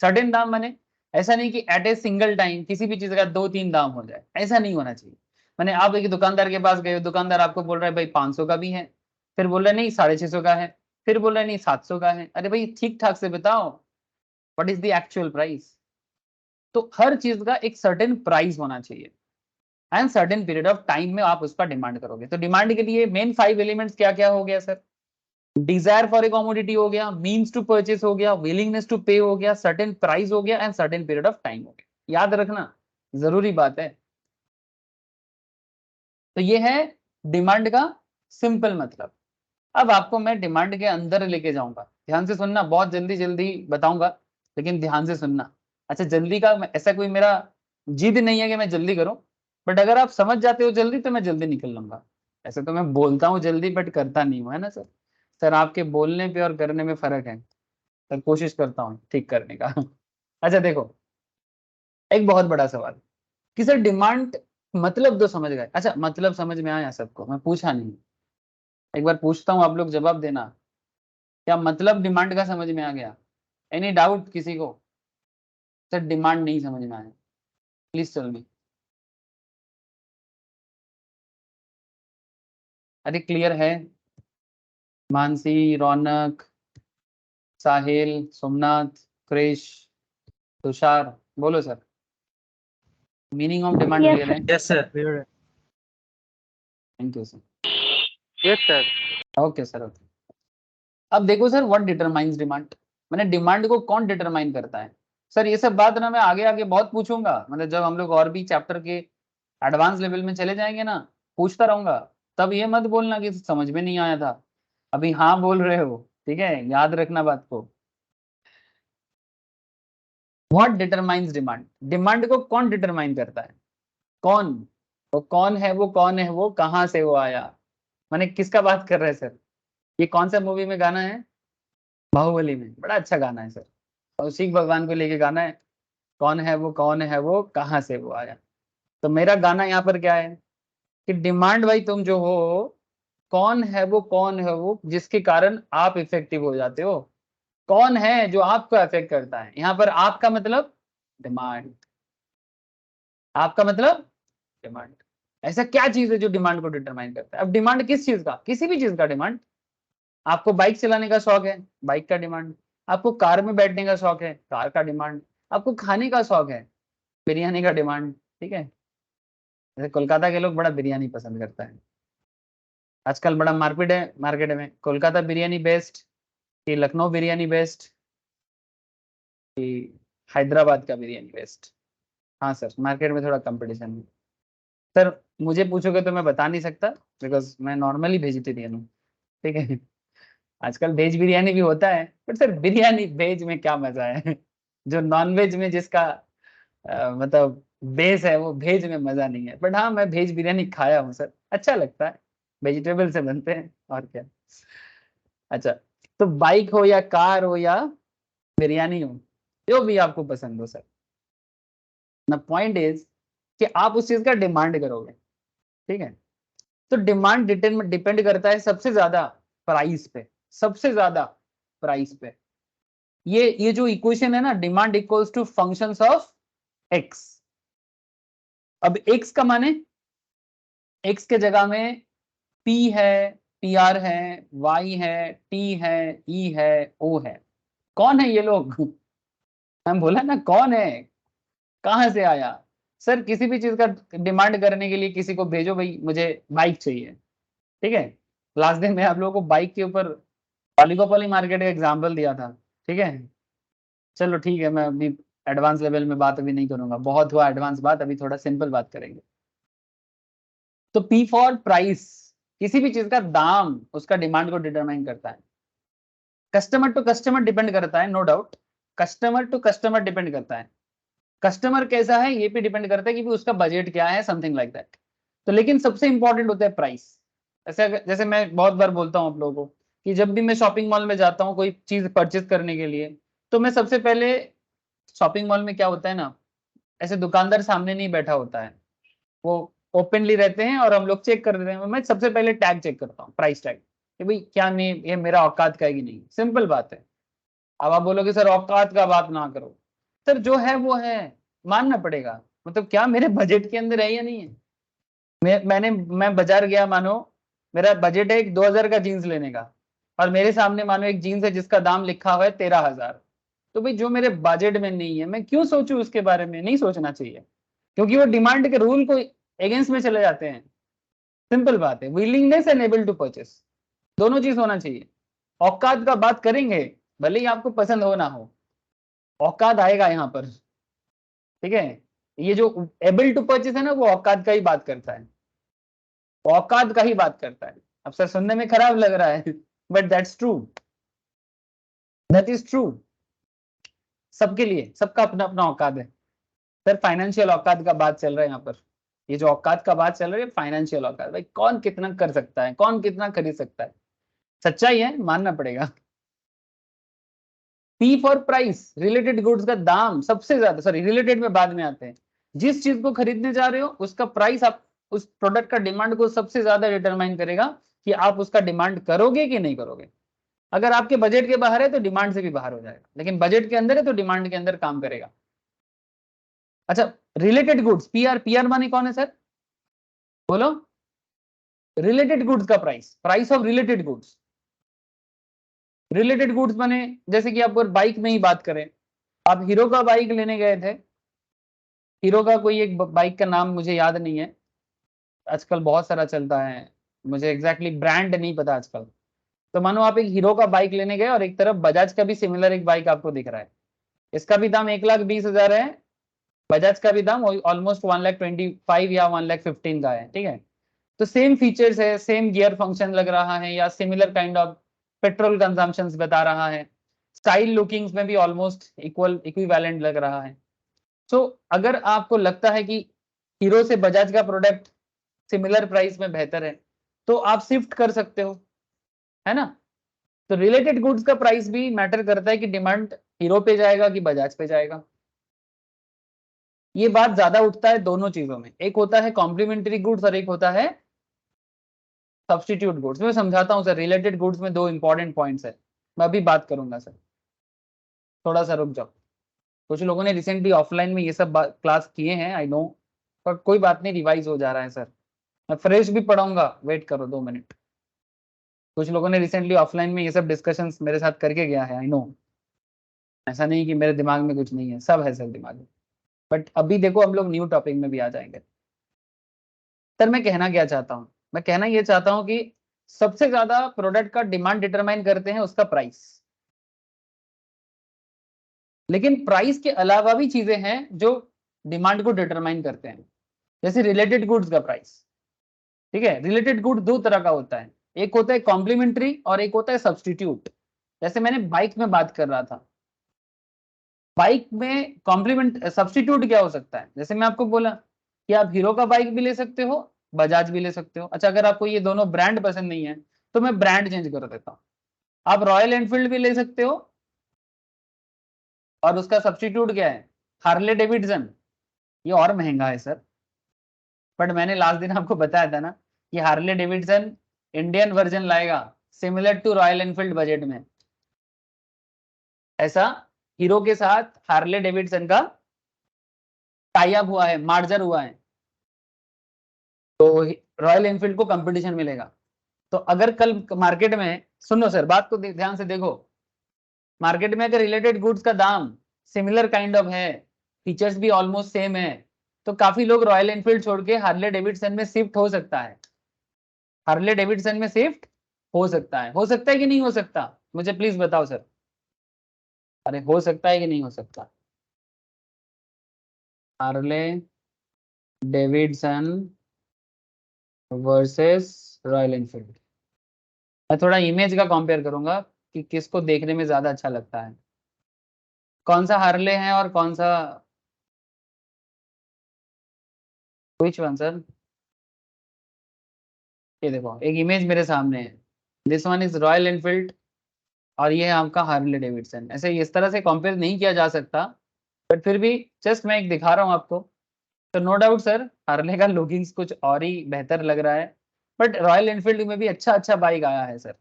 सर्टेन दाम माने ऐसा नहीं कि एट ए सिंगल टाइम किसी भी चीज का 2-3 दाम हो जाए, ऐसा नहीं होना चाहिए। मैंने आप एक दुकानदार के पास गए, दुकानदार आपको बोल रहा है भाई 500 का भी है, फिर बोल रहा है नहीं 650 का है, फिर बोल रहा है नहीं 700 का है। अरे भाई ठीक ठाक से बताओ, what is the actual price? तो हर चीज का एक सर्टेन प्राइस होना चाहिए and certain period of time में आप उसका डिमांड करोगे। तो डिमांड के लिए मेन 5 एलिमेंट्स क्या क्या हो गया sir? Dzire for a commodity हो गया, मीन्स टू परचेस हो गया, विलिंगनेस टू पे हो गया, सर्टेन प्राइस हो गया and certain period of time हो गया। याद रखना, जरूरी बात है। तो ये है डिमांड का सिंपल मतलब। अब आपको मैं डिमांड के अंदर लेके जाऊंगा, ध्यान से सुनना, बहुत जल्दी जल्दी बताऊंगा, लेकिन ध्यान से सुनना। अच्छा, जल्दी का ऐसा कोई मेरा जिद नहीं है कि मैं जल्दी करूं, बट अगर आप समझ जाते हो जल्दी तो मैं जल्दी निकल लूंगा। ऐसे तो मैं बोलता हूँ जल्दी बट करता नहीं हूँ, है ना सर? सर आपके बोलने पे और करने में फर्क है सर, कोशिश करता हूँ ठीक करने का। अच्छा देखो, एक बहुत बड़ा सवाल कि सर डिमांड मतलब तो समझ गए। अच्छा, मतलब समझ में आया सबको? मैं पूछा नहीं, एक बार पूछता हूँ, आप लोग जवाब देना। क्या मतलब डिमांड का समझ में आ गया? एनी डाउट किसी को? सर डिमांड नहीं समझ में आया, प्लीज टेल मी। अरे क्लियर है? मानसी, रौनक, साहिल, सोमनाथ, क्रिश, तुषार, बोलो sir. Meaning of demand
Yes,
clear है?
Yes, sir.
Clear है।
Thank you sir.
Yes, sir.
Okay sir, okay. अब देखो सर, व्हाट डिटरमाइंस डिमांड, मैंने डिमांड को कौन डिटरमाइन करता है? सर ये सब बात ना मैं आगे आगे बहुत पूछूंगा, मतलब जब हम लोग और भी चैप्टर के एडवांस लेवल में चले जाएंगे ना, पूछता रहूंगा। तब ये मत बोलना कि समझ में नहीं आया था, अभी हाँ बोल रहे हो, ठीक है, याद रखना बात को। व्हाट डिटरमाइंस डिमांड, डिमांड को कौन डिटरमाइन करता है? कौन? वो कौन है, वो कौन है, वो कहाँ से वो आया? मैंने किसका बात कर रहे हैं सर? ये कौन सा मूवी में गाना है? बाहुबली में, बड़ा अच्छा गाना है सर, कौशिक भगवान को लेके गाना है। कौन है वो, कौन है वो, कहाँ से वो आया? तो मेरा गाना यहाँ पर क्या है कि डिमांड भाई तुम जो हो, कौन है वो, कौन है वो जिसके कारण आप इफेक्टिव हो जाते हो? कौन है जो आपको अफेक्ट करता है? यहाँ पर आपका मतलब डिमांड, आपका मतलब डिमांड। ऐसा क्या चीज है जो डिमांड को डिटरमाइन करता है? अब डिमांड किस चीज का? किसी भी चीज का डिमांड। आपको बाइक चलाने का शौक है, बाइक का डिमांड। आपको कार में बैठने का शौक है, कार का डिमांड। आपको खाने का शौक है, बिरयानी का डिमांड, ठीक है। जैसे कोलकाता के लोग बड़ा बिरयानी पसंद करता है, आजकल बड़ा मार्केट है, मार्केट में कोलकाता बिरयानी बेस्ट कि लखनऊ बिरयानी बेस्ट कि हैदराबाद का बिरयानी बेस्ट? हाँ सर, मार्केट में थोड़ा कंपटीशन है सर। मुझे पूछोगे तो मैं बता नहीं सकता, बिकॉज मैं नॉर्मली वेजिटेरियन हूँ, ठीक है। आजकल वेज बिरयानी भी होता है, बट सर बिरयानी वेज में क्या मजा है? जो नॉन वेज में जिसका मतलब बेस है, वो वेज में मजा नहीं है। बट हाँ, मैं वेज बिरयानी खाया हूँ सर, अच्छा लगता है, वेजिटेबल से बनते हैं और क्या। अच्छा, तो बाइक हो या कार हो या बिरयानी हो, जो भी आपको पसंद हो सर, द पॉइंट इज कि आप उस चीज का डिमांड करोगे, ठीक है। तो डिमांड डिपेंड करता है सबसे ज्यादा प्राइस पे, सबसे ज्यादा प्राइस पे। ये जो इक्वेशन है ना, demand equals to functions of X. अब एक्स का माने, एक्स के जगह में पी है, पी आर है, वाई है, टी है, ई है, ओ है। कौन है ये लोग? हम बोला ना कौन है, कहां से आया? सर किसी भी चीज का डिमांड करने के लिए किसी को भेजो, भाई मुझे बाइक चाहिए, ठीक है। लास्ट दिन मैं आप लोगों को बाइक के ऊपर पॉलीगोपॉली मार्केट का एग्जाम्पल दिया था, ठीक है। चलो ठीक है, मैं अभी एडवांस लेवल में बात अभी नहीं करूंगा, बहुत हुआ एडवांस बात, अभी थोड़ा सिंपल बात करेंगे। तो पी फॉर प्राइस, किसी भी चीज का दाम उसका डिमांड को डिटरमाइन करता है। कस्टमर टू कस्टमर डिपेंड करता है, no doubt, customer to customer depend करता है। कस्टमर कैसा है ये भी डिपेंड करता है कि उसका बजट क्या है, समथिंग लाइक दैट। तो लेकिन सबसे इंपॉर्टेंट होता है प्राइस। ऐसे जैसे मैं बहुत बार बोलता हूँ आप लोगों को कि जब भी मैं शॉपिंग मॉल में जाता हूँ कोई चीज परचेज करने के लिए, तो मैं सबसे पहले, शॉपिंग मॉल में क्या होता है ना, ऐसे दुकानदार सामने नहीं बैठा होता है, वो ओपनली रहते हैं और हम लोग चेक कर देते हैं। मैं सबसे पहले टैग चेक करता हूँ, प्राइस टैग, कि भाई क्या नहीं ये मेरा औकात का है कि नहीं, सिंपल बात है। अब आप बोलोगे सर औकात का बात ना करो, सर जो है वो है, मानना पड़ेगा। मतलब क्या मेरे बजट के अंदर है या नहीं है? मैं बाजार गया, मानो मेरा बजट है एक 2000 का जीन्स लेने का, और मेरे सामने मानो एक जीन्स है जिसका दाम लिखा हुआ है 13,000। तो भाई जो मेरे बजट में नहीं है, मैं क्यों सोचूं उसके बारे में? नहीं सोचना चाहिए, क्योंकि वो डिमांड के रूल को अगेंस्ट में चले जाते हैं। सिंपल बात है, willingness and able to purchase, दोनों चीज होना चाहिए। औकात का बात करेंगे, भले ही आपको पसंद हो ना हो, औकात आएगा यहाँ पर, ठीक है। ये जो एबल टू परचेस है ना, वो औकात का ही बात करता है, औकात का ही बात करता है। अब सर सुनने में खराब लग रहा है, but that's true, that is true. सबके लिए, सबका अपना अपना औकात है। सर फाइनेंशियल औकात का बात चल रहा है यहाँ पर, ये जो औकात का बात चल रही है फाइनेंशियल औकात, भाई कौन कितना कर सकता है, कौन कितना खरीद सकता है, सच्चाई है, मानना पड़ेगा। P for price, related goods का दाम सबसे ज्यादा, सॉरी रिलेटेड में बाद में आते हैं। जिस चीज को खरीदने जा रहे हो उसका प्राइस, आप उस प्रोडक्ट का डिमांड को सबसे ज्यादा डिटरमाइन करेगा कि आप उसका डिमांड करोगे कि नहीं करोगे। अगर आपके बजट के बाहर है तो डिमांड से भी बाहर हो जाएगा, लेकिन बजट के अंदर है तो डिमांड के अंदर काम करेगा। अच्छा, रिलेटेड गुड्स, पीआर, पीआर माने कौन है सर? बोलो। रिलेटेड गुड्स का price, price of related goods. Related goods माने, जैसे कि आप बाइक में ही बात करें, आप हीरो का बाइक लेने गए थे, हीरो का कोई एक बाइक का नाम मुझे याद नहीं है, आजकल बहुत सारा चलता है, मुझे एग्जैक्टली ब्रांड नहीं पता आजकल। तो मानो आप एक हीरो का बाइक लेने गए और एक तरफ बजाज का भी सिमिलर एक बाइक आपको दिख रहा है, इसका भी दाम 1,20,000 है, बजाज का भी दाम ऑलमोस्ट 1,25,000 या 1,15,000 का है, ठीक है। तो सेम फीचर्स है, सेम गियर फंक्शन लग रहा है, या similar kind of petrol consumption बता रहा है, स्टाइल लुकिंग्स में भी ऑलमोस्ट इक्विवेलेंट लग रहा है। सो अगर आपको लगता है कि हीरो से बजाज का प्रोडक्ट सिमिलर प्राइस में बेहतर है, तो आप शिफ्ट कर सकते हो, है ना। तो रिलेटेड गुड्स का प्राइस भी मैटर करता है कि डिमांड हीरो पे जाएगा कि बजाज पे जाएगा। ये बात ज्यादा उठता है दोनों चीजों में, एक होता है कॉम्प्लीमेंट्री गुड्स और एक होता है सब्स्टिट्यूट गुड्स। मैं समझाता हूँ सर, रिलेटेड गुड्स में दो इंपॉर्टेंट पॉइंट्स है, मैं अभी बात करूंगा सर, थोड़ा सा रुक जाओ। कुछ लोगों ने रिसेंटली ऑफलाइन में ये सब क्लास किए हैं, आई नो, पर कोई बात नहीं, रिवाइज हो जा रहा है सर, मैं फ्रेश भी पढ़ाऊंगा, वेट करो 2 मिनट। कुछ लोगों ने रिसेंटली ऑफलाइन में ये सब डिस्कशंस मेरे साथ करके गया है, आई नो, ऐसा नहीं कि मेरे दिमाग में कुछ नहीं है, सब है सर दिमाग में। बट अभी देखो हम लोग न्यू टॉपिक में भी आ जाएंगे। सर मैं कहना क्या चाहता हूँ, मैं कहना ये चाहता हूँ कि सबसे ज्यादा प्रोडक्ट का डिमांड डिटरमाइन करते हैं उसका प्राइस, लेकिन प्राइस के अलावा भी चीजें हैं जो डिमांड को डिटरमाइन करते हैं, जैसे रिलेटेड गुड्स का प्राइस, ठीक है। रिलेटेड गुड दो तरह का होता है, एक होता है कॉम्प्लीमेंट्री और एक होता है सब्स्टिट्यूट। जैसे मैंने बाइक में बात कर रहा था, बाइक में कॉम्प्लीमेंट सब्स्टिट्यूट क्या हो सकता है, जैसे मैं आपको बोला कि आप हीरो का बाइक भी ले सकते हो, बजाज भी ले सकते हो। अच्छा, अगर आपको ये दोनों ब्रांड पसंद नहीं है तो मैं ब्रांड चेंज कर देता हूँ, आप रॉयल एनफील्ड भी ले सकते हो और उसका सब्स्टिट्यूट क्या है, हार्ले डेविडसन। ये और महंगा है सर, बट मैंने लास्ट दिन आपको बताया था ना कि हार्ले डेविडसन इंडियन वर्जन लाएगा similar to Royal Enfield budget में। ऐसा हीरो के साथ हार्ले डेविडसन का टाई अप हुआ है, मार्जर हुआ है, तो रॉयल एनफील्ड को कंपटीशन मिलेगा। तो अगर कल मार्केट में, सुनो सर बात को ध्यान से देखो, मार्केट में अगर रिलेटेड गुड्स का दाम सिमिलर काइंड ऑफ है, फीचर्स भी ऑलमोस्ट सेम है, तो काफी लोग रॉयल एनफील्ड छोड़ के हार्ले डेविडसन में शिफ्ट हो सकता है। हार्ले डेविडसन में शिफ्ट हो सकता है कि नहीं हो सकता, मुझे प्लीज बताओ सर। अरे हो सकता है कि नहीं हो सकता? Harley Davidson versus royal Enfield, मैं थोड़ा इमेज का कंपेयर करूंगा कि किसको देखने में ज्यादा अच्छा लगता है, कौन सा हार्ले है और कौन सा, व्हिच वन सर। ये देखो एक इमेज मेरे सामने है, this one is royal Enfield और ये है आपका हार्ले डेविडसन। ऐसे इस तरह से कंपेयर नहीं किया जा सकता, बट फिर भी जस्ट मैं एक दिखा रहा हूँ आपको। तो नो डाउट सर हार्ले का लुकिंग्स कुछ और ही बेहतर लग रहा है, बट रॉयल एनफील्ड में भी अच्छा अच्छा बाइक आया है सर,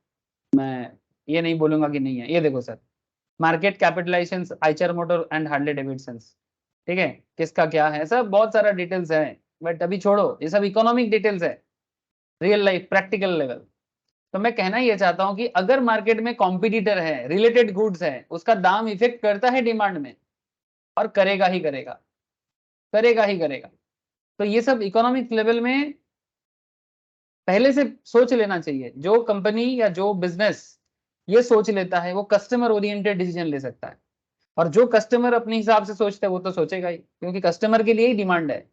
मैं ये नहीं बोलूंगा कि नहीं है। ये देखो sir, market capitalization Eicher Motor and Harley Davidson, ठीक है, किसका क्या है, सब बहुत सारा डिटेल्स है, बट अभी छोड़ो, ये सब इकोनॉमिक डिटेल्स है, रियल लाइफ प्रैक्टिकल लेवल। तो मैं कहना ये चाहता हूं कि अगर मार्केट में कॉम्पिटिटर है, रिलेटेड गुड्स है, उसका दाम इफेक्ट करता है डिमांड में, और करेगा ही करेगा, करेगा ही करेगा। तो ये सब इकोनॉमिक लेवल में पहले से सोच लेना चाहिए। जो कंपनी या जो बिजनेस ये सोच लेता है वो कस्टमर ओरिएंटेड डिसीजन ले सकता है, और जो कस्टमर अपने हिसाब से सोचता है वो तो सोचेगा ही, क्योंकि कस्टमर के लिए ही डिमांड है।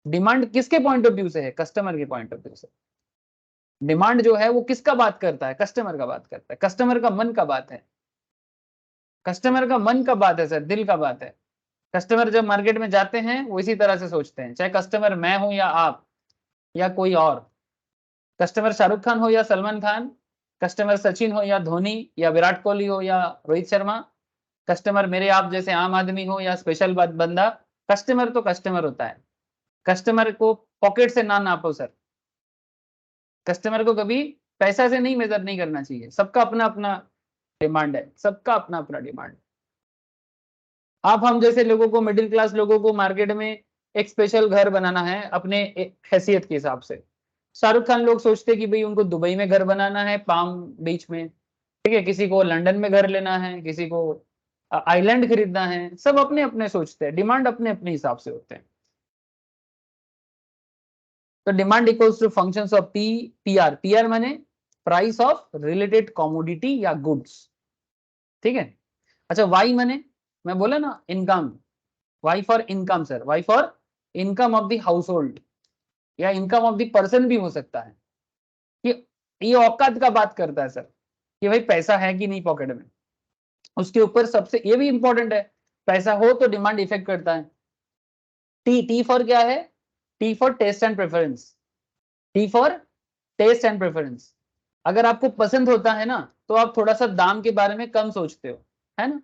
डिमांड किसके पॉइंट ऑफ व्यू से है, कस्टमर के पॉइंट ऑफ व्यू से। डिमांड जो है वो किसका बात करता है, कस्टमर का बात करता है, कस्टमर का मन का बात है, कस्टमर का मन का बात है सर, दिल का बात है। कस्टमर जब मार्केट में जाते हैं वो इसी तरह से सोचते हैं, चाहे कस्टमर मैं हूं या आप या कोई और, कस्टमर शाहरुख खान हो या सलमान खान, कस्टमर सचिन हो या धोनी या विराट कोहली हो या रोहित शर्मा, कस्टमर मेरे आप जैसे आम आदमी हो या स्पेशल बंदा, कस्टमर तो कस्टमर होता है। कस्टमर को पॉकेट से ना नापो सर, कस्टमर को कभी पैसा से नहीं मेजर नहीं करना चाहिए, सबका अपना अपना डिमांड है, सबका अपना अपना डिमांड। आप हम जैसे लोगों को, मिडिल क्लास लोगों को मार्केट में एक स्पेशल घर बनाना है अपने हैसियत के हिसाब से। शाहरुख खान लोग सोचते कि भाई उनको दुबई में घर बनाना है, पाम बीच में, ठीक है, किसी को लंदन में घर लेना है, किसी को आइलैंड खरीदना है, सब अपने अपने सोचते हैं, डिमांड अपने अपने हिसाब से होते हैं। तो demand equals to functions of PR, PR माने प्राइस ऑफ रिलेटेड कमोडिटी या गुड्स, ठीक है। अच्छा वाई माने, मैं बोला ना income, Y for income sir, Y for income of the household या इनकम ऑफ द पर्सन भी हो सकता है, कि ये औकात का बात करता है सर, कि भाई पैसा है कि नहीं पॉकेट में। उसके ऊपर सबसे ये भी इंपॉर्टेंट है, पैसा हो तो डिमांड इफेक्ट करता है। टी, टी फॉर क्या है, T for taste and preference, T for taste and preference. अगर आपको पसंद होता है ना तो आप थोड़ा सा दाम के बारे में कम सोचते हो, है ना,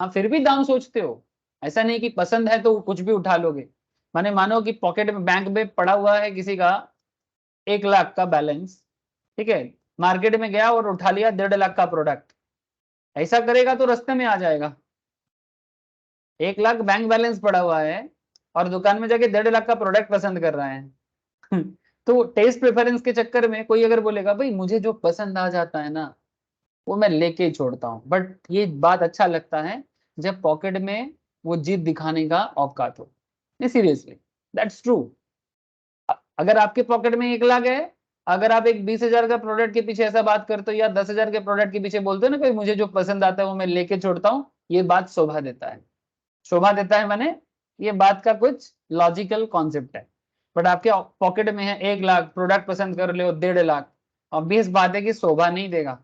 आप फिर भी दाम सोचते हो, ऐसा नहीं कि पसंद है तो कुछ भी उठा लोगे। माने मानो कि पॉकेट में बैंक में पड़ा हुआ है किसी का 1 लाख का बैलेंस, ठीक है, मार्केट में गया और उठा लिया 1.5 लाख का प्रोडक्ट, ऐसा करेगा तो रास्ते में आ जाएगा। 1 लाख बैंक बैलेंस पड़ा हुआ है और दुकान में जाके 1.5 लाख का प्रोडक्ट पसंद कर रहा है तो टेस्ट प्रेफरेंस के चक्कर में कोई अगर बोलेगा भाई मुझे जो पसंद आ जाता है ना वो मैं लेके ही छोड़ता हूँ, बट ये बात अच्छा लगता है जब पॉकेट में वो जिद दिखाने का औकात हो। नहीं सीरियसली, दैट्स ट्रू। अगर आपके पॉकेट में 1 लाख है, अगर आप एक 20,000 का प्रोडक्ट के पीछे ऐसा बात करते हो या 10,000 के प्रोडक्ट के पीछे बोलते हो ना कि मुझे जो पसंद आता है वो मैं लेके छोड़ता हूँ, ये बात शोभा देता है। शोभा देता है माने ये बात का कुछ लॉजिकल कॉन्सेप्ट है। बट आपके पॉकेट में है 1 लाख, प्रोडक्ट पसंद कर ले 1.5 लाख, ऑब्वियस बात है कि शोभा नहीं देगा,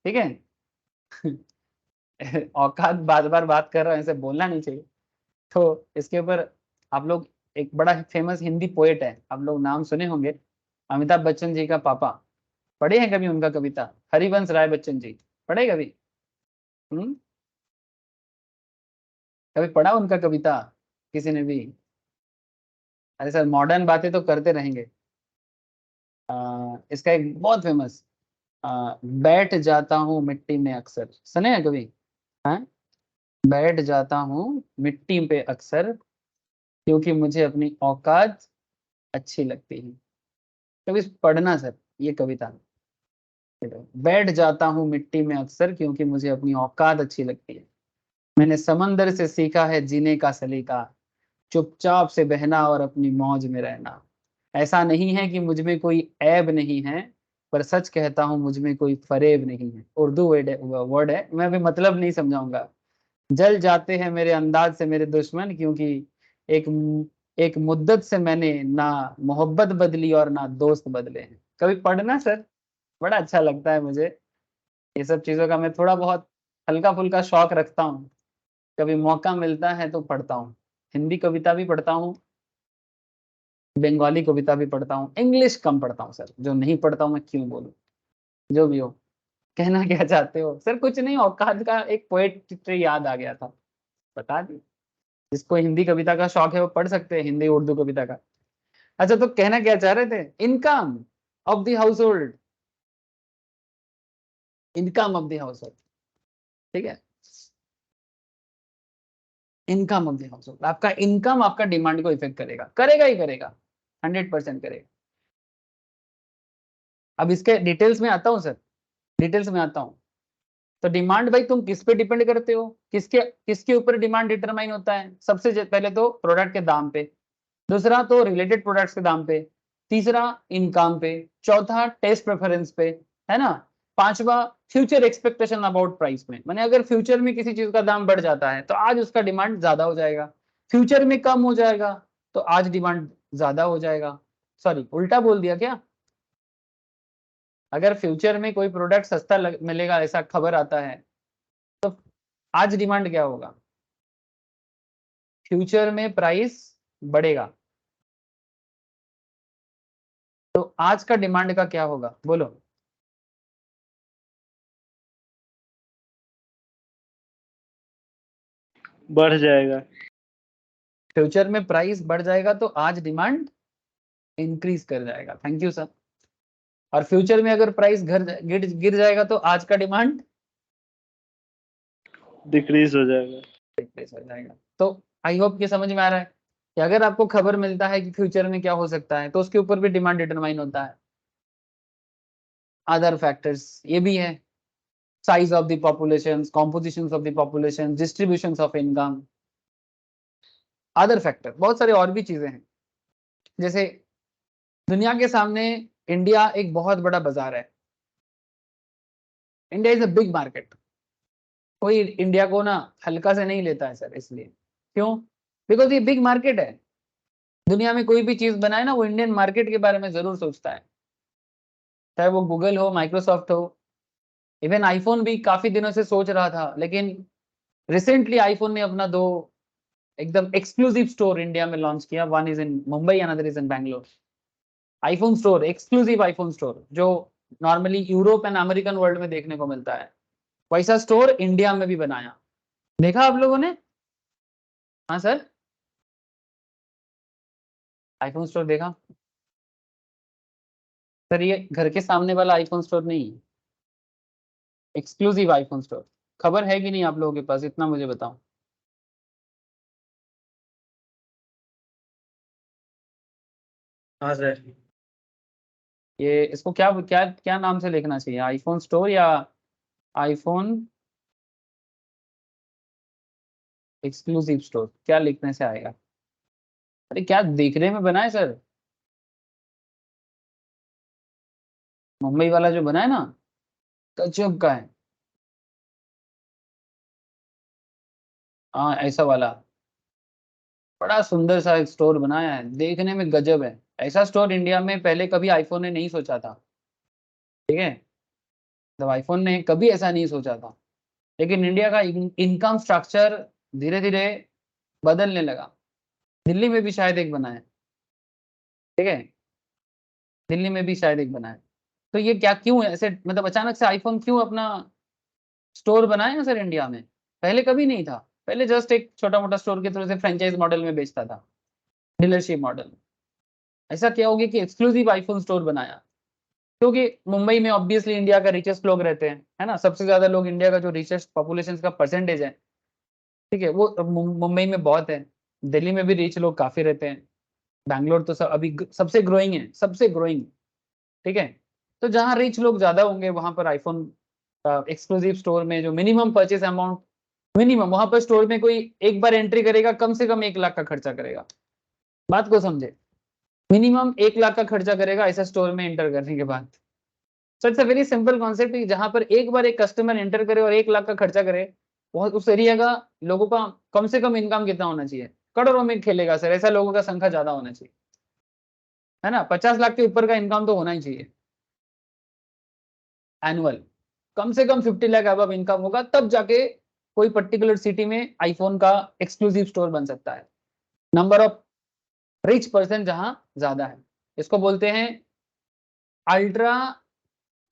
ठीक है औकात बार बार बात कर रहा हूं, ऐसे बोलना नहीं चाहिए। तो इसके ऊपर आप लोग, एक बड़ा फेमस हिंदी पोएट है, आप लोग नाम सुने होंगे, अमिताभ बच्चन जी का पापा, पढ़े हैं कभी उनका कविता, हरिवंश राय बच्चन जी, पढ़े कभी? कभी पढ़ा उनका कविता किसी ने भी? अरे सर मॉडर्न बातें तो करते रहेंगे। इसका एक बहुत फेमस, बैठ जाता हूँ मिट्टी में अक्सर, सुने हैं कभी? हाँ, बैठ जाता हूँ मिट्टी पे अक्सर क्योंकि मुझे अपनी औकात अच्छी लगती है। कभी पढ़ना सर ये कविता। बैठ जाता हूँ मिट्टी में अक्सर क्योंकि मुझे अपनी औकात अच्छी लगती है। मैंने समंदर से सीखा है जीने का सलीका, चुपचाप से बहना और अपनी मौज में रहना। ऐसा नहीं है कि मुझ में कोई ऐब नहीं है, पर सच कहता हूँ मुझ में कोई फरेब नहीं है। उर्दू वर्ड है, मैं अभी मतलब नहीं समझाऊंगा। जल जाते हैं मेरे अंदाज से मेरे दुश्मन क्योंकि एक एक मुद्दत से मैंने ना मोहब्बत बदली और ना दोस्त बदले हैं। कभी पढ़ना सर, बड़ा अच्छा लगता है मुझे ये सब चीजों का। मैं थोड़ा बहुत हल्का फुल्का शौक रखता हूँ, कभी मौका मिलता है तो पढ़ता हूँ। हिंदी कविता भी पढ़ता हूँ, बंगाली कविता भी पढ़ता हूँ, इंग्लिश कम पढ़ता हूँ सर। जो नहीं पढ़ता हूँ मैं क्यों बोलूँ, जो भी हो। कहना क्या चाहते हो सर? कुछ नहीं, औकात का एक पोएट्री याद आ गया था, बता दी। जिसको हिंदी कविता का शौक है वो पढ़ सकते हैं, हिंदी उर्दू कविता का। अच्छा तो कहना क्या चाह रहे थे? Income of the house hold, income of the house hold, ठीक है। Income of the house hold, आपका इनकम आपका डिमांड को इफेक्ट करेगा, करेगा ही करेगा, 100% करेगा। अब इसके डिटेल्स में आता हूँ सर, डिटेल्स में आता हूँ। तो डिमांड भाई तुम किस पे डिपेंड करते हो, किसके किसके ऊपर डिमांड डिटरमाइन होता है? सबसे पहले तो प्रोडक्ट के दाम पे, दूसरा तो रिलेटेड प्रोडक्ट्स के दाम पे, तीसरा इनकम पे, चौथा टेस्ट प्रेफरेंस पे, है ना, पांचवा फ्यूचर एक्सपेक्टेशन अबाउट प्राइस में। माने अगर फ्यूचर में किसी चीज का दाम बढ़ जाता है तो आज उसका डिमांड ज्यादा हो जाएगा, फ्यूचर में कम हो जाएगा तो आज डिमांड ज्यादा हो जाएगा। सॉरी उल्टा बोल दिया क्या? अगर फ्यूचर में कोई प्रोडक्ट सस्ता मिलेगा ऐसा खबर आता है तो आज डिमांड क्या होगा? फ्यूचर में प्राइस बढ़ेगा तो आज का डिमांड का क्या होगा बोलो?
बढ़ जाएगा।
फ्यूचर में प्राइस बढ़ जाएगा तो आज डिमांड इंक्रीज कर जाएगा। Thank you sir. और फ्यूचर में अगर प्राइस गिर जाएगा तो आज का डिमांड
डिक्रीज हो जाएगा।
डिक्रीज हो जाएगा। तो आई होप ये समझ में आ रहा है कि अगर आपको खबर मिलता है कि फ्यूचर में क्या हो सकता है तो उसके ऊपर भी डिमांड डिटरमाइन होता है। अदर फैक्टर्स ये भी है, size of the population, composition of the population, distribution of income, other factor बहुत सारे और भी चीजें हैं। जैसे दुनिया के सामने इंडिया एक बहुत बड़ा बाजार है, India is a big market. कोई इंडिया को ना हल्का से नहीं लेता है सर, इसलिए क्यों? बिकॉज ये बिग मार्केट है। दुनिया में कोई भी चीज बनाए ना वो इंडियन मार्केट के बारे में जरूर सोचता है, चाहे वो गूगल हो, माइक्रोसॉफ्ट हो, इवन आईफोन भी काफी दिनों से सोच रहा था, लेकिन रिसेंटली आईफोन ने अपना दो एकदम एक्सक्लूसिव स्टोर इंडिया में लॉन्च किया। One is in Mumbai, another is in Bangalore. IPhone store, exclusive iPhone store, जो normally Europe and American world में देखने को मिलता है, वैसा स्टोर इंडिया में भी बनाया। देखा आप लोगों ने? हाँ सर, आईफोन स्टोर देखा सर? ये घर के सामने वाला आईफोन स्टोर नहीं, एक्सक्लूसिव आईफोन स्टोर। खबर है कि नहीं आप लोगों के पास, इतना मुझे बताओ।
हाँ सर।
ये इसको क्या क्या क्या नाम से लिखना चाहिए, आईफोन स्टोर या आईफोन एक्सक्लूसिव स्टोर? क्या लिखने से आएगा? अरे क्या देखने में बना है सर, मुंबई वाला जो बना है ना, गजब का है। हाँ ऐसा वाला बड़ा सुंदर सा एक स्टोर बनाया है, देखने में गजब है। ऐसा स्टोर इंडिया में पहले कभी आईफोन ने नहीं सोचा था, ठीक है। तो आईफोन ने कभी ऐसा नहीं सोचा था, लेकिन इंडिया का इनकम स्ट्रक्चर धीरे धीरे बदलने लगा। दिल्ली में भी शायद एक बना है, ठीक है, दिल्ली में भी शायद एक बना है। तो ये क्या क्यों है ऐसे, मतलब अचानक से आईफोन क्यों अपना स्टोर बनाए हैं सर इंडिया में? पहले कभी नहीं था, पहले जस्ट एक छोटा मोटा स्टोर के थ्रू से फ्रेंचाइज मॉडल में बेचता था, डीलरशिप मॉडल। ऐसा क्या हो गया कि एक्सक्लूसिव आईफोन स्टोर बनाया? क्योंकि मुंबई में ऑब्वियसली इंडिया का रिचेस्ट लोग रहते हैं, है ना, सबसे ज्यादा लोग, इंडिया का जो रिचेस्ट पॉपुलेशन का परसेंटेज है, ठीक है, वो मुंबई में बहुत है। दिल्ली में भी रिच लोग काफी रहते हैं। बैंगलोर तो सब अभी सबसे ग्रोइंग है, सबसे ग्रोइंग, ठीक है। तो जहाँ रिच लोग ज्यादा होंगे वहां पर आईफोन एक्सक्लूसिव स्टोर में जो मिनिमम परचेज अमाउंट, मिनिमम वहां पर स्टोर में कोई एक बार एंट्री करेगा कम से कम 1 लाख का खर्चा करेगा। बात को समझे, मिनिमम 1 लाख का खर्चा करेगा ऐसा स्टोर में एंटर करने के बाद। So it's a very simple concept, जहां पर एक बार एक कस्टमर एंटर करे और 1 लाख का खर्चा करे, बहुत उस एरिया का लोगों का कम से कम इनकम कितना होना चाहिए? करोड़ों में खेलेगा सर, ऐसा लोगों का संख्या ज्यादा होना चाहिए, है ना, 50 लाख के ऊपर का इनकम तो होना ही चाहिए एनुअल। कम से कम 50 लाख अब इनकम होगा, तब जाके कोई पर्टिकुलर सिटी में आईफोन का एक्सक्लूसिव स्टोर बन सकता है। नंबर ऑफ रिच पर्सन जहां ज्यादा है, इसको बोलते हैं ultra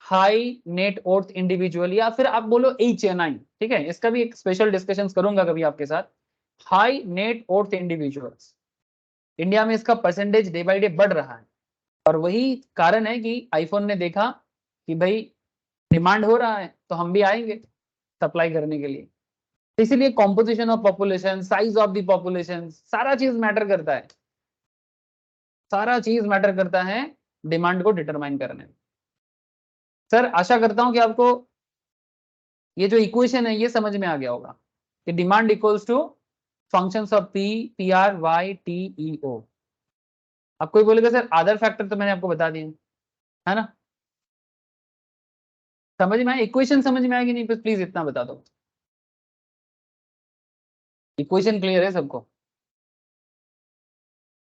high net worth individual, या फिर आप बोलो HNI, ठीक है, इसका भी एक स्पेशल डिस्कशन करूंगा कभी आपके साथ। High net worth individuals, India में इसका परसेंटेज डे बाई डे बढ़ रहा है, और वही कारण है कि आईफोन ने देखा कि भाई डिमांड हो रहा है तो हम भी आएंगे सप्लाई करने के लिए। इसीलिए composition of population, size of the population, सारा चीज मैटर करता है, सारा चीज मैटर करता है डिमांड को डिटरमाइन करने में। सर आशा करता हूं कि आपको ये जो इक्वेशन है ये समझ में आ गया होगा कि demand equals to functions of PRYTEO। अब कोई बोलेगा सर अदर फैक्टर तो मैंने आपको बता दिए, है ना, समझ में आया? इक्वेशन समझ में आएगी नहीं, प्लीज इतना बता दो, इक्वेशन क्लियर है सबको?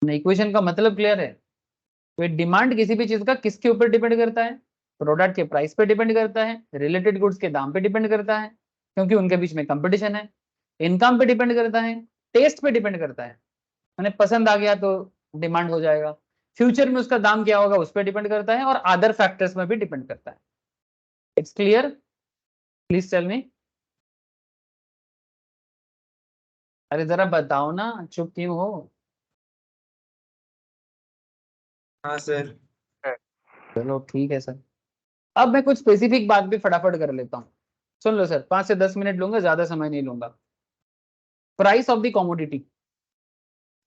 इक्वेशन का मतलब क्लियर है? तो डिमांड किसी भी चीज का किसके ऊपर डिपेंड करता है? प्रोडक्ट के प्राइस पे डिपेंड करता है, रिलेटेड गुड्स के दाम पे डिपेंड करता है, क्योंकि उनके बीच में कंपटीशन है, इनकम पे डिपेंड करता है, टेस्ट पे डिपेंड करता है, मैंने पसंद आ गया तो डिमांड हो जाएगा, फ्यूचर में उसका दाम क्या होगा उस पर डिपेंड करता है, और अदर फैक्टर्स में भी डिपेंड करता है। It's clear? Please tell me. अरे जरा बताओ ना, चुप क्यों हो?
हाँ सर।
चलो ठीक है सर। अब मैं कुछ स्पेसिफिक बात भी फटाफट कर लेता हूँ, सुन लो सर, 5 से 10 मिनट लूंगा, ज्यादा समय नहीं लूंगा। Price of the commodity,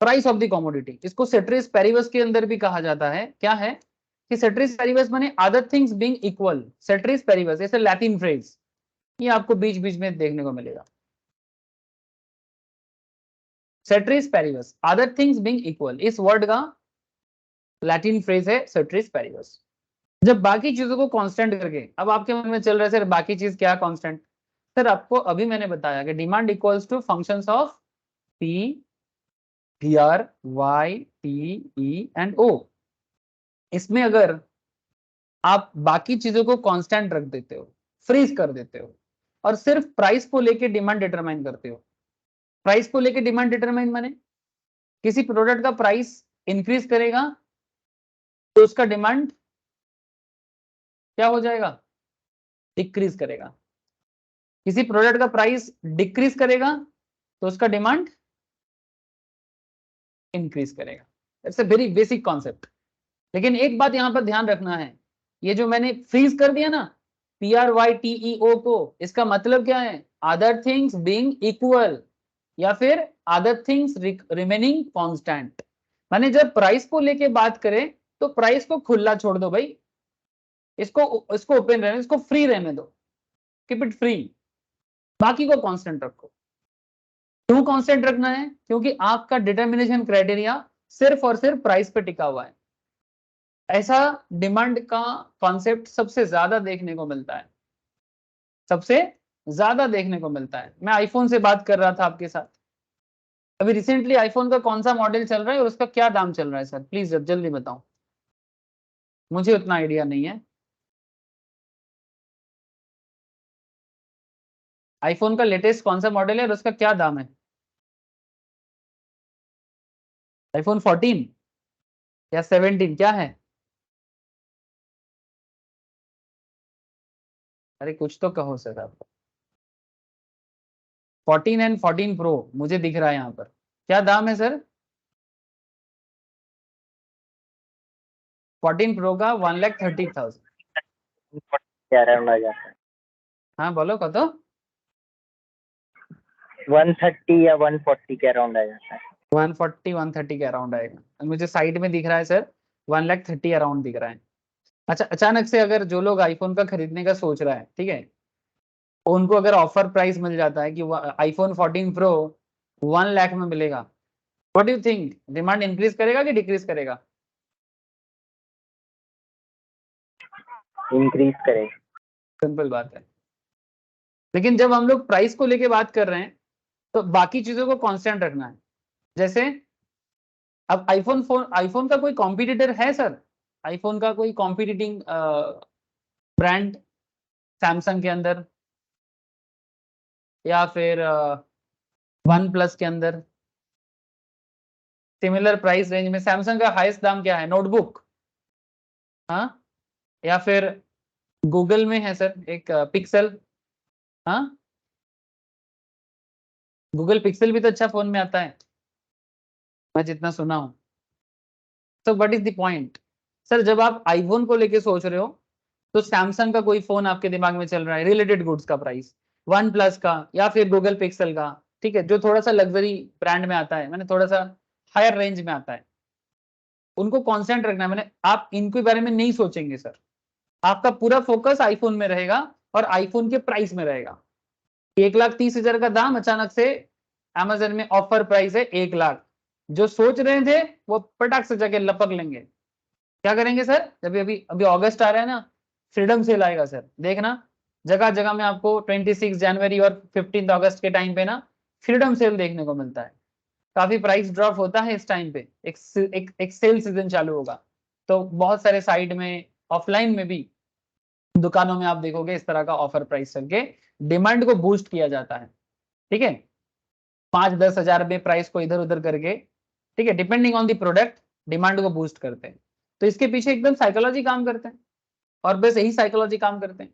price of the commodity, इसको सेट्रिस पेरिवस के अंदर भी कहा जाता है। क्या है कि सेट्रिस पेरिवस माने अदर थिंग्स बीइंग इक्वल, सेट्रिस पेरिवस ऐसे लैटिन फ्रेज, ये आपको बीच बीच में देखने को मिलेगा। सेट्रिस पेरिवस, अदर थिंग्स बीइंग इक्वल, इस वर्ड का लैटिन फ्रेज है सेट्रिस पेरिवस। जब बाकी चीजों को कांस्टेंट करके, अब आपके मन में चल रहा है सर बाकी चीज क्या कांस्टेंट? सर आपको अभी मैंने बताया कि demand equals to functions of PRYTE&O। इसमें अगर आप बाकी चीजों को कांस्टेंट रख देते हो, फ्रीज कर देते हो, और सिर्फ प्राइस को लेके डिमांड डिटरमाइन करते हो, प्राइस को लेके डिमांड डिटरमाइन माने किसी प्रोडक्ट का प्राइस इंक्रीज करेगा तो उसका डिमांड क्या हो जाएगा? डिक्रीज करेगा। किसी प्रोडक्ट का प्राइस डिक्रीज करेगा तो उसका डिमांड इंक्रीज करेगा। It's a very basic concept. लेकिन एक बात यहां पर ध्यान रखना है, ये जो मैंने फ्रीज कर दिया ना PRYTEO को, इसका मतलब क्या है? अदर थिंग्स बीइंग इक्वल, या फिर अदर थिंग्स रिमेनिंग कांस्टेंट। माने जब प्राइस को लेके बात करें तो प्राइस को खुला छोड़ दो भाई, इसको इसको ओपन रहने, इसको फ्री रहने दो, कीप इट फ्री, बाकी को कांस्टेंट रखो। क्यों कांस्टेंट रखना है? क्योंकि आपका डिटर्मिनेशन क्राइटेरिया सिर्फ और सिर्फ प्राइस पे टिका हुआ है। ऐसा डिमांड का कॉन्सेप्ट सबसे ज्यादा देखने को मिलता है, सबसे ज्यादा देखने को मिलता है। मैं आईफोन से बात कर रहा था आपके साथ, अभी रिसेंटली आईफोन का कौन सा मॉडल चल रहा है और उसका क्या दाम चल रहा है सर, प्लीज जल्दी बताओ, मुझे उतना आइडिया नहीं है। आईफोन का लेटेस्ट कौन सा मॉडल है और उसका क्या दाम है? आईफोन 14 या 17 क्या है? अरे कुछ तो कहो सर आप। 14 एंड 14 प्रो मुझे दिख रहा है यहाँ पर, क्या दाम है सर? 14 प्रो का 1,30,000।
अराउंड आ जाता है।
हाँ बोलो कतो
130 या 140 के अराउंड आ जाता है।
140 130 के अराउंड आएगा। मुझे साइड में दिख रहा है सर 1,30,000 अराउंड दिख रहा है। अच्छा, अचानक से अगर जो लोग आईफोन का खरीदने का सोच रहा है, ठीक है, उनको अगर ऑफर प्राइस मिल जाता है कि आईफोन 14 प्रो 1 लाख में मिलेगा, what do you think, demand increase करेगा कि डिक्रीज करेगा?
इंक्रीज करेगा।
सिंपल बात है। लेकिन जब हम लोग प्राइस को लेके बात कर रहे हैं तो बाकी चीजों को कांस्टेंट रखना है। जैसे अब आईफोन का कोई कॉम्पिटिटर है सर? आईफोन का कोई कॉम्पिटिटिंग ब्रांड सैमसंग के अंदर या फिर वन प्लस के अंदर सिमिलर प्राइस रेंज में? सैमसंग का हाईएस्ट दाम क्या है? नोटबुक, हाँ, या फिर गूगल में है सर एक पिक्सल, हाँ, गूगल पिक्सल भी तो अच्छा फोन में आता है, मैं जितना सुना हूं। तो what is the point sir, जब आप आईफोन को लेके सोच रहे हो तो सैमसंग का कोई फोन आपके दिमाग में चल रहा है, रिलेटेड गुड्स का प्राइस, वन प्लस का या फिर गूगल पिक्सल का, ठीक है, जो थोड़ा सा लग्जरी ब्रांड में आता है, मैंने थोड़ा सा हायर रेंज में आता है, उनको कांस्टेंट रखना है। मैंने आप इनके बारे में नहीं सोचेंगे सर, आपका पूरा फोकस आईफोन में रहेगा और आईफोन के प्राइस में रहेगा। 1,30,000 का दाम, अचानक से अमेजन में ऑफर प्राइस है 1 लाख, जो सोच रहे थे वो पटाख से जाके लपक लेंगे। क्या करेंगे सर? जब अभी अभी अगस्त आ रहा है ना, फ्रीडम सेल आएगा सर, देखना जगह जगह में आपको 26 जनवरी और 15 अगस्त के टाइम पे ना फ्रीडम सेल देखने को मिलता है। काफी प्राइस ड्रॉप होता है इस टाइम पे, एक सेल सीजन चालू होगा, तो बहुत सारे साइड में ऑफलाइन में भी दुकानों में आप देखोगे इस तरह का ऑफर प्राइस करके डिमांड को बूस्ट किया जाता है, ठीक है, 5-10 हजार में प्राइस को इधर उधर करके, ठीक है, depending on the product demand को बूस्ट करते हैं। तो इसके पीछे एकदम साइकोलॉजी काम करते हैं और बस यही साइकोलॉजी काम करते हैं।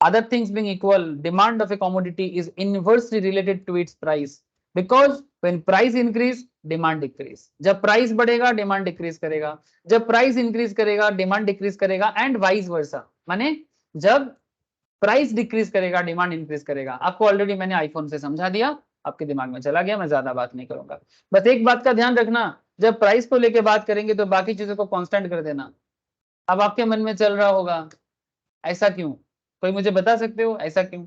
Other things being equal, demand of a commodity is inversely related to its price because when price increase, demand decrease. जब प्राइस बढ़ेगा डिमांड डिक्रीज करेगा, जब प्राइस इंक्रीज करेगा डिमांड डिक्रीज करेगा, एंड वाइस वर्सा, माने जब प्राइस डिक्रीज करेगा demand increase करेगा। आपको ऑलरेडी मैंने आईफोन से समझा दिया, आपके दिमाग में चला गया, मैं ज्यादा बात नहीं करूंगा। बस एक बात का ध्यान रखना, जब प्राइस को लेके बात करेंगे तो बाकी चीजों को कांस्टेंट कर देना। अब आपके मन में चल रहा होगा ऐसा क्यों, कोई मुझे बता सकते हो ऐसा क्यों?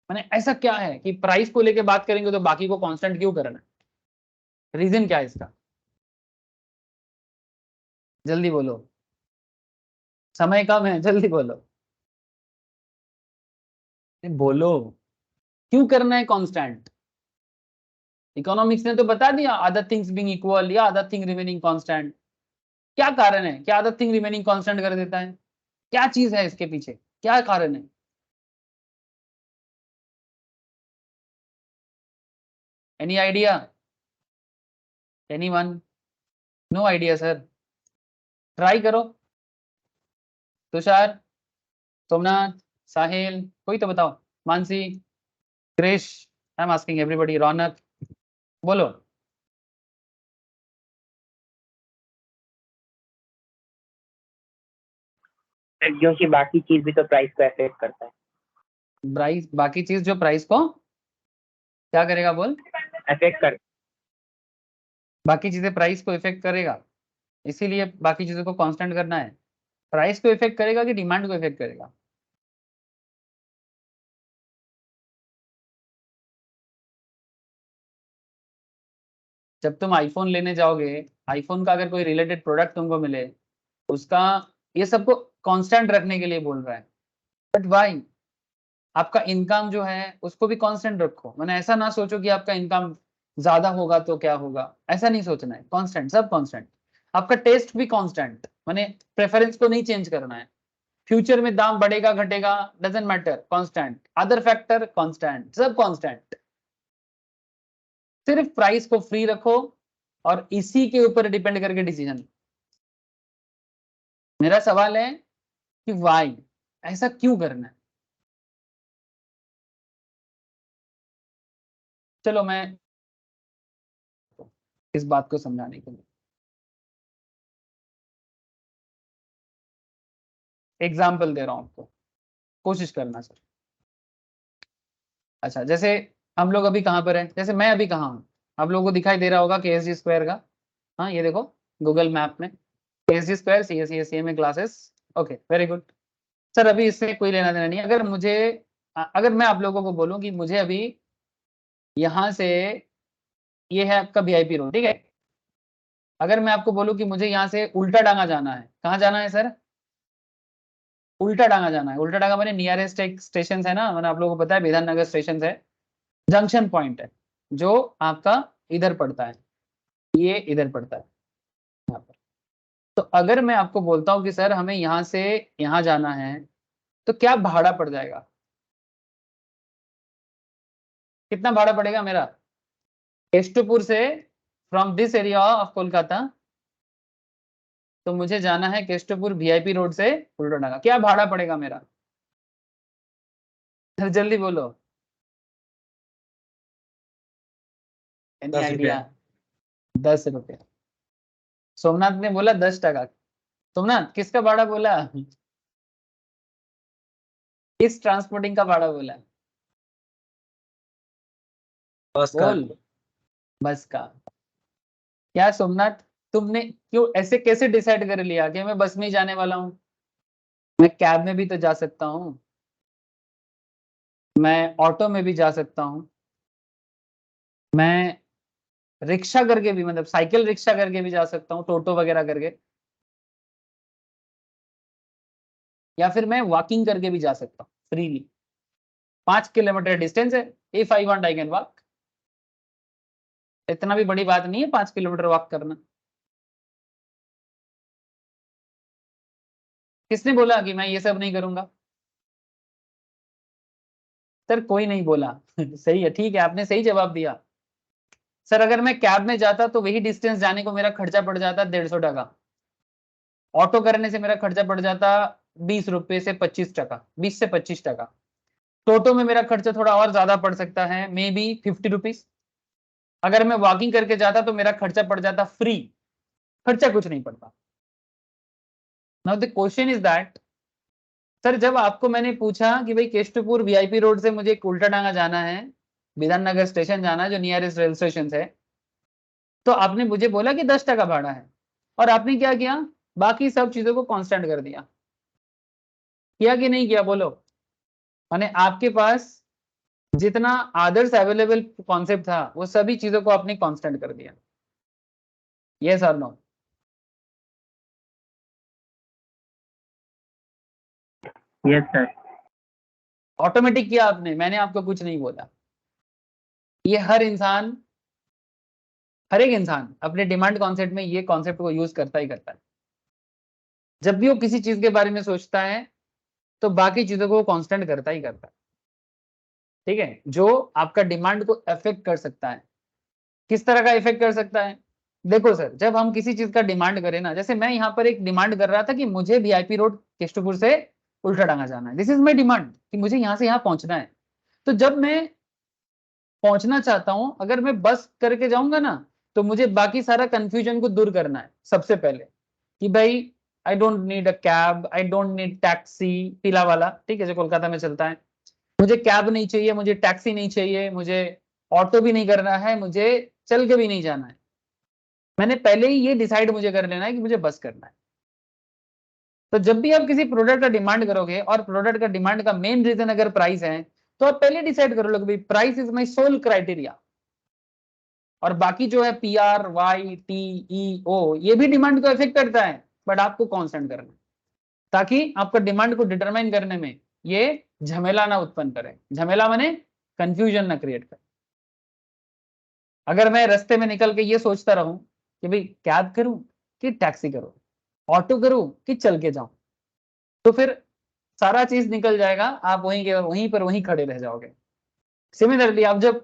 माने ऐसा क्या है कि प्राइस को लेके बात करेंगे तो बाकी को कांस्टेंट क्यों करना है? रीजन क्या है इसका? जल्दी बोलो, समय कम है, जल्दी बोलो, बोलो क्यों करना है कांस्टेंट? इकोनॉमिक्स ने तो बता दिया, अदर थिंग्स बीइंग इक्वल या अदर थिंग रिमेनिंग कांस्टेंट। क्या कारण है, क्या अदर थिंग रिमेनिंग कांस्टेंट कर देता है? क्या चीज है इसके पीछे, क्या कारण है? Any idea? Anyone? No idea sir, try करो। तुषार, सोमनाथ, साहिल, कोई तो बताओ, Mansi, Krish, I am asking everybody, Raunak, बोलो।
क्योंकि बाकी चीज भी तो प्राइस को अफेक्ट करता है।
प्राइस, बाकी चीज जो प्राइस को क्या करेगा बोल?
अफेक्ट कर।
बाकी चीजें प्राइस को इफेक्ट करेगा, इसीलिए बाकी चीजों को कांस्टेंट करना है। प्राइस को इफेक्ट करेगा कि डिमांड को इफेक्ट करेगा? जब तुम आईफोन लेने जाओगे, आईफोन का अगर कोई रिलेटेड प्रोडक्ट तुमको मिले, उसका ये सबको कांस्टेंट रखने के लिए बोल रहा है। But why? आपका इनकम जो है उसको भी कांस्टेंट रखो। मैंने ऐसा ना सोचो कि आपका इनकम ज्यादा होगा तो क्या होगा, ऐसा नहीं सोचना है। कांस्टेंट, सब कांस्टेंट। आपका टेस्ट भी कांस्टेंट, मैंने प्रेफरेंस को नहीं चेंज करना है। फ्यूचर में दाम बढ़ेगा घटेगा doesn't matter, constant. Other factor constant, सब कांस्टेंट। सिर्फ प्राइस को फ्री रखो और इसी के ऊपर डिपेंड करके डिसीजन। मेरा सवाल है कि वाई? ऐसा क्यों करना है? चलो मैं इस बात को समझाने के लिए एग्जाम्पल दे रहा हूं आपको, कोशिश करना सर। अच्छा, जैसे हम लोग अभी कहाँ पर हैं, जैसे मैं अभी कहाँ हूँ, आप लोगों को दिखाई दे रहा होगा KSG स्क्वायर का। हाँ ये देखो गूगल मैप में KSG स्क्वायर CSE में classes. Okay very good sir, अभी इससे कोई लेना देना नहीं है। अगर मुझे अगर मैं आप लोगों को बोलूं कि मुझे अभी यहाँ से, ये है आपका VIP रोड, ठीक है। अगर मैं आपको बोलूं कि मुझे यहाँ से उल्टा डांगा जाना है, कहाँ जाना है सर? उल्टा डांगा जाना है। उल्टा डांगा मैंने नियरेस्ट एक स्टेशन है ना, मैंने आप लोगों को पता है विधान नगर स्टेशन है, जंक्शन पॉइंट है जो आपका इधर पड़ता है, ये इधर पड़ता है यहाँ पर। तो अगर मैं आपको बोलता हूँ कि सर हमें यहाँ से यहाँ जाना है, तो क्या भाड़ा पड़ जाएगा? कितना भाड़ा पड़ेगा मेरा? केष्टपुर से from this area of Kolkata, तो मुझे जाना है केष्टपुर VIP रोड से उल्टा डांगा, क्या भाड़ा पड़ेगा मेरा? जल्दी बोलो, एनी
10 रुपया।
आइडिया? 10 रुपया। सोमनाथ ने बोला 10 टका। सोमनाथ किसका भाड़ा बोला? किस ट्रांसपोर्टिंग का भाड़ा बोला?
बस का।
बोल। बस का। क्या सोमनाथ, तुमने क्यों ऐसे कैसे डिसाइड कर लिया कि मैं बस में ही जाने वाला हूँ? मैं कैब में भी तो जा सकता हूँ, मैं ऑटो में भी जा सकता हूँ, मैं रिक्शा करके भी, मतलब साइकिल रिक्शा करके भी जा सकता हूँ, टोटो वगैरह करके, या फिर मैं वॉकिंग करके भी जा सकता हूँ फ्रीली। 5 किलोमीटर डिस्टेंस है, if I want I can walk. इतना भी बड़ी बात नहीं है 5 किलोमीटर वॉक करना। किसने बोला कि मैं ये सब नहीं करूंगा? सर कोई नहीं बोला। सही है, ठीक है, आपने सही जवाब दिया। सर अगर मैं कैब में जाता तो वही डिस्टेंस जाने को मेरा खर्चा पड़ जाता 150 टका, ऑटो करने से मेरा खर्चा पड़ जाता 20 रुपए से 25 टका, 20 से 25 टका। टोटो में मेरा खर्चा थोड़ा और ज्यादा पड़ सकता है, मे बी 50 रुपीज। अगर मैं वॉकिंग करके जाता तो मेरा खर्चा पड़ जाता फ्री, खर्चा कुछ नहीं पड़ता। Now the question is that, sir जब आपको मैंने पूछा कि भाई केष्टपुर VIP रोड से मुझे उल्टा डांगा जाना है, विधान नगर स्टेशन जाना है जो नियरेस्ट रेल स्टेशन है, तो आपने मुझे बोला कि 10 टका भाड़ा है, और आपने क्या किया, बाकी सब चीजों को कांस्टेंट कर दिया। किया कि नहीं किया बोलो? माने आपके पास जितना आदर्स अवेलेबल कॉन्सेप्ट था वो सभी चीजों को आपने कांस्टेंट कर दिया। यस और नो?
Yes sir.
ऑटोमेटिक किया आपने, मैंने आपको कुछ नहीं बोला। ये हर इंसान, हर एक इंसान अपने डिमांड कॉन्सेप्ट में ये कॉन्सेप्ट को यूज करता ही करता है। जब भी वो किसी चीज के बारे में सोचता है तो बाकी चीजों को कांस्टेंट करता ही करता है, ठीक है, जो आपका डिमांड को अफेक्ट कर सकता है। किस तरह का इफेक्ट कर सकता है? देखो सर, जब हम किसी चीज का डिमांड करें ना, जैसे मैं यहाँ पर एक डिमांड कर रहा था कि मुझे VIP रोड केष्टपुर से उल्टा डांगा जाना है, दिस इज माई डिमांड कि मुझे यहाँ से यहाँ पहुंचना है। तो जब मैं पहुंचना चाहता हूं, अगर मैं बस करके जाऊंगा ना, तो मुझे बाकी सारा कंफ्यूजन को दूर करना है सबसे पहले, कि भाई I don't need a cab, I don't need taxi, पीला वाला, ठीक है, जो कोलकाता में चलता है। मुझे कैब नहीं चाहिए, मुझे टैक्सी नहीं चाहिए, मुझे ऑटो भी नहीं करना है, मुझे चल के भी नहीं जाना है। मैंने पहले ही ये डिसाइड मुझे कर लेना है कि मुझे बस करना है। तो जब भी आप किसी प्रोडक्ट का डिमांड करोगे और प्रोडक्ट का डिमांड का मेन रीजन अगर प्राइस है, तो आप पहले डिसाइड करो लो कि भाई price is my sole criteria, और बाकी जो है PRYTEO ये भी डिमांड को इफेक्ट करता है, बट आपको कांस्टेंट करना है, ताकि आपका डिमांड को डिटरमाइन करने में ये झमेला ना उत्पन्न करे। झमेला माने कंफ्यूजन ना क्रिएट करे। अगर मैं रास्ते में निकल के ये सोचता रहूं कि भाई कैब करूं कि टैक्सी करूं, ऑटो करूं कि चल के जाऊं, तो फिर सारा चीज निकल जाएगा, आप वहीं के वहीं पर वहीं खड़े रह जाओगे। सिमिलरली आप जब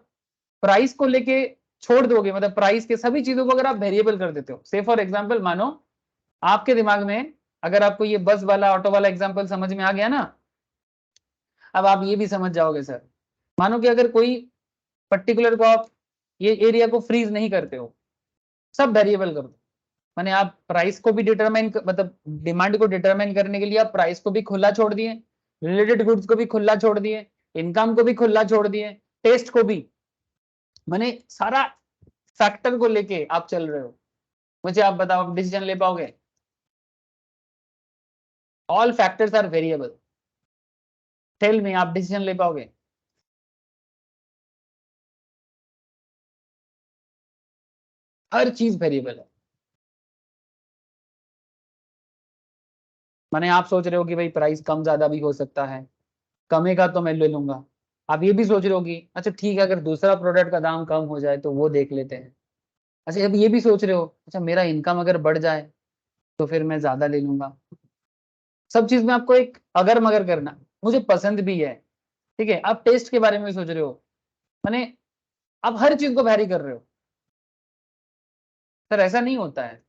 प्राइस को लेके छोड़ दोगे, मतलब प्राइस के सभी चीजों को अगर आप वेरिएबल कर देते हो, से फॉर एग्जांपल मानो आपके दिमाग में, अगर आपको ये बस वाला ऑटो वाला एग्जांपल समझ में आ गया ना, अब आप ये भी समझ जाओगे सर, मानो कि अगर कोई पर्टिकुलर को आप ये एरिया को फ्रीज नहीं करते हो, सब वेरिएबल कर दो, माने आप प्राइस को भी डिटरमाइन मतलब डिमांड को डिटरमाइन करने के लिए आप प्राइस को भी खुला छोड़ दिए, रिलेटेड गुड्स को भी खुला छोड़ दिए, इनकम को भी खुला छोड़ दिए, टेस्ट को भी, माने सारा फैक्टर को लेके आप चल रहे हो। मुझे आप बताओ, आप डिसीजन ले पाओगे? All factors are variable, tell me, आप डिसीजन ले पाओगे? हर चीज वेरिएबल है। माने आप सोच रहे हो कि भाई प्राइस कम ज्यादा भी हो सकता है, कमेगा तो मैं ले लूंगा। आप ये भी सोच रहे हो कि अच्छा ठीक है, अगर दूसरा प्रोडक्ट का दाम कम हो जाए तो वो देख लेते हैं। अच्छा अब ये भी सोच रहे हो अच्छा मेरा इनकम अगर बढ़ जाए तो फिर मैं ज्यादा ले लूंगा। सब चीज में आपको एक अगर मगर करना, मुझे पसंद भी है, ठीक है। आप टेस्ट के बारे में भी सोच रहे हो, माने आप हर चीज को वैरी कर रहे हो। सर ऐसा नहीं होता है,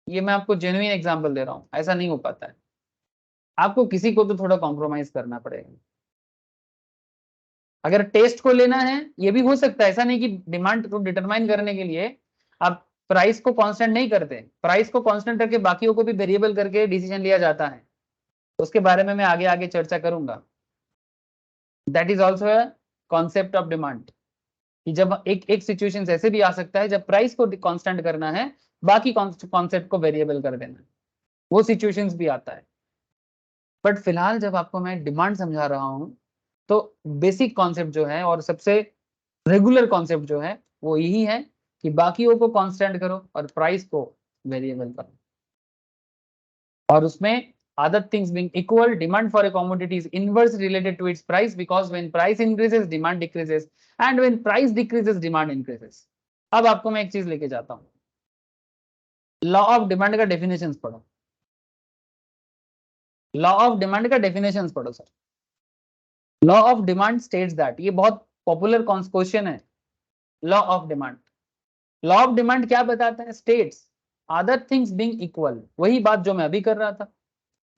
ये मैं आपको जेन्युइन एग्जांपल दे रहा हूँ, ऐसा नहीं हो पाता है। आपको किसी को तो थोड़ा कॉम्प्रोमाइज करना पड़ेगा। अगर टेस्ट को लेना है, ये भी हो सकता है, ऐसा नहीं कि डिमांड को डिटरमाइन करने के लिए आप प्राइस को कांस्टेंट नहीं करते, प्राइस को कांस्टेंट करके बाकियों को भी वेरिएबल करके डिसीजन लिया जाता है, उसके बारे में मैं आगे आगे चर्चा करूंगा। That is also a concept of demand, कि जब एक सिचुएशन ऐसे भी आ सकता है जब प्राइस को कांस्टेंट करना है, बाकी कॉन्सेप्ट को वेरिएबल कर देना है, वो सिचुएशंस भी आता है। बट फिलहाल जब आपको मैं डिमांड समझा रहा हूं, तो बेसिक कॉन्सेप्ट जो है और सबसे रेगुलर कॉन्सेप्ट जो है वो यही है कि बाकियों को कांस्टेंट करो और प्राइस को वेरिएबल करो। और उसमें other things being equal, demand for a commodity is inversely related to its price, because when price increases demand decreases, and when price decreases demand increases। अब आपको मैं एक चीज लेके जाता हूं, लॉ ऑफ डिमांड का डेफिनेशंस पढ़ो, लॉ ऑफ डिमांड का डेफिनेशंस पढ़ो sir. Law of demand states that, ये बहुत पॉपुलर क्वेश्चन है, law of demand. Law of demand क्या बताता है? States other things being equal, वही बात जो मैं अभी कर रहा था।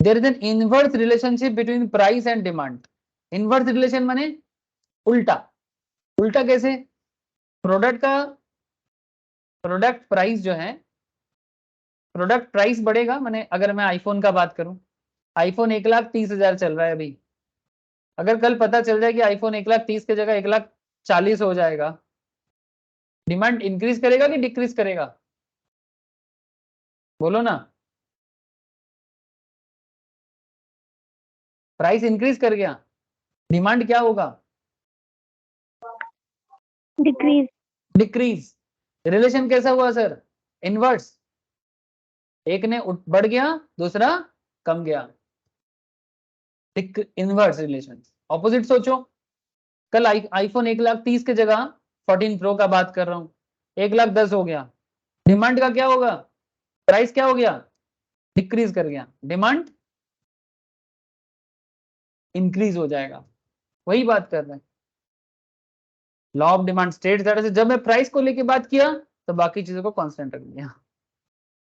There is an inverse relationship between price and demand. Inverse relation माने उल्टा। उल्टा कैसे? प्रोडक्ट का प्रोडक्ट प्राइस जो है, प्रोडक्ट प्राइस बढ़ेगा, माने अगर मैं आईफोन का बात करूं, आईफोन 1,30,000 चल रहा है अभी, अगर कल पता चल जाए कि आईफोन 1,30,000 की जगह 1,40,000 हो जाएगा, डिमांड इंक्रीज करेगा कि डिक्रीज करेगा? बोलो ना। प्राइस इंक्रीज कर गया, डिमांड क्या होगा?
डिक्रीज।
डिक्रीज। रिलेशन कैसा हुआ सर? इनवर्स, एक ने बढ़ गया, दूसरा कम गया। Inverse relation. ऑपोजिट सोचो, कल आईफोन 1,30,000 की जगह 14 प्रो का बात कर रहा हूं, 1,10,000 हो गया, डिमांड का क्या होगा? प्राइस क्या हो गया? डिक्रीज कर गया, डिमांड इंक्रीज हो जाएगा। वही बात कर रहे हैं। Law of demand states that, जब मैं प्राइस को लेके बात किया तो बाकी चीजों को कांस्टेंट रख दिया।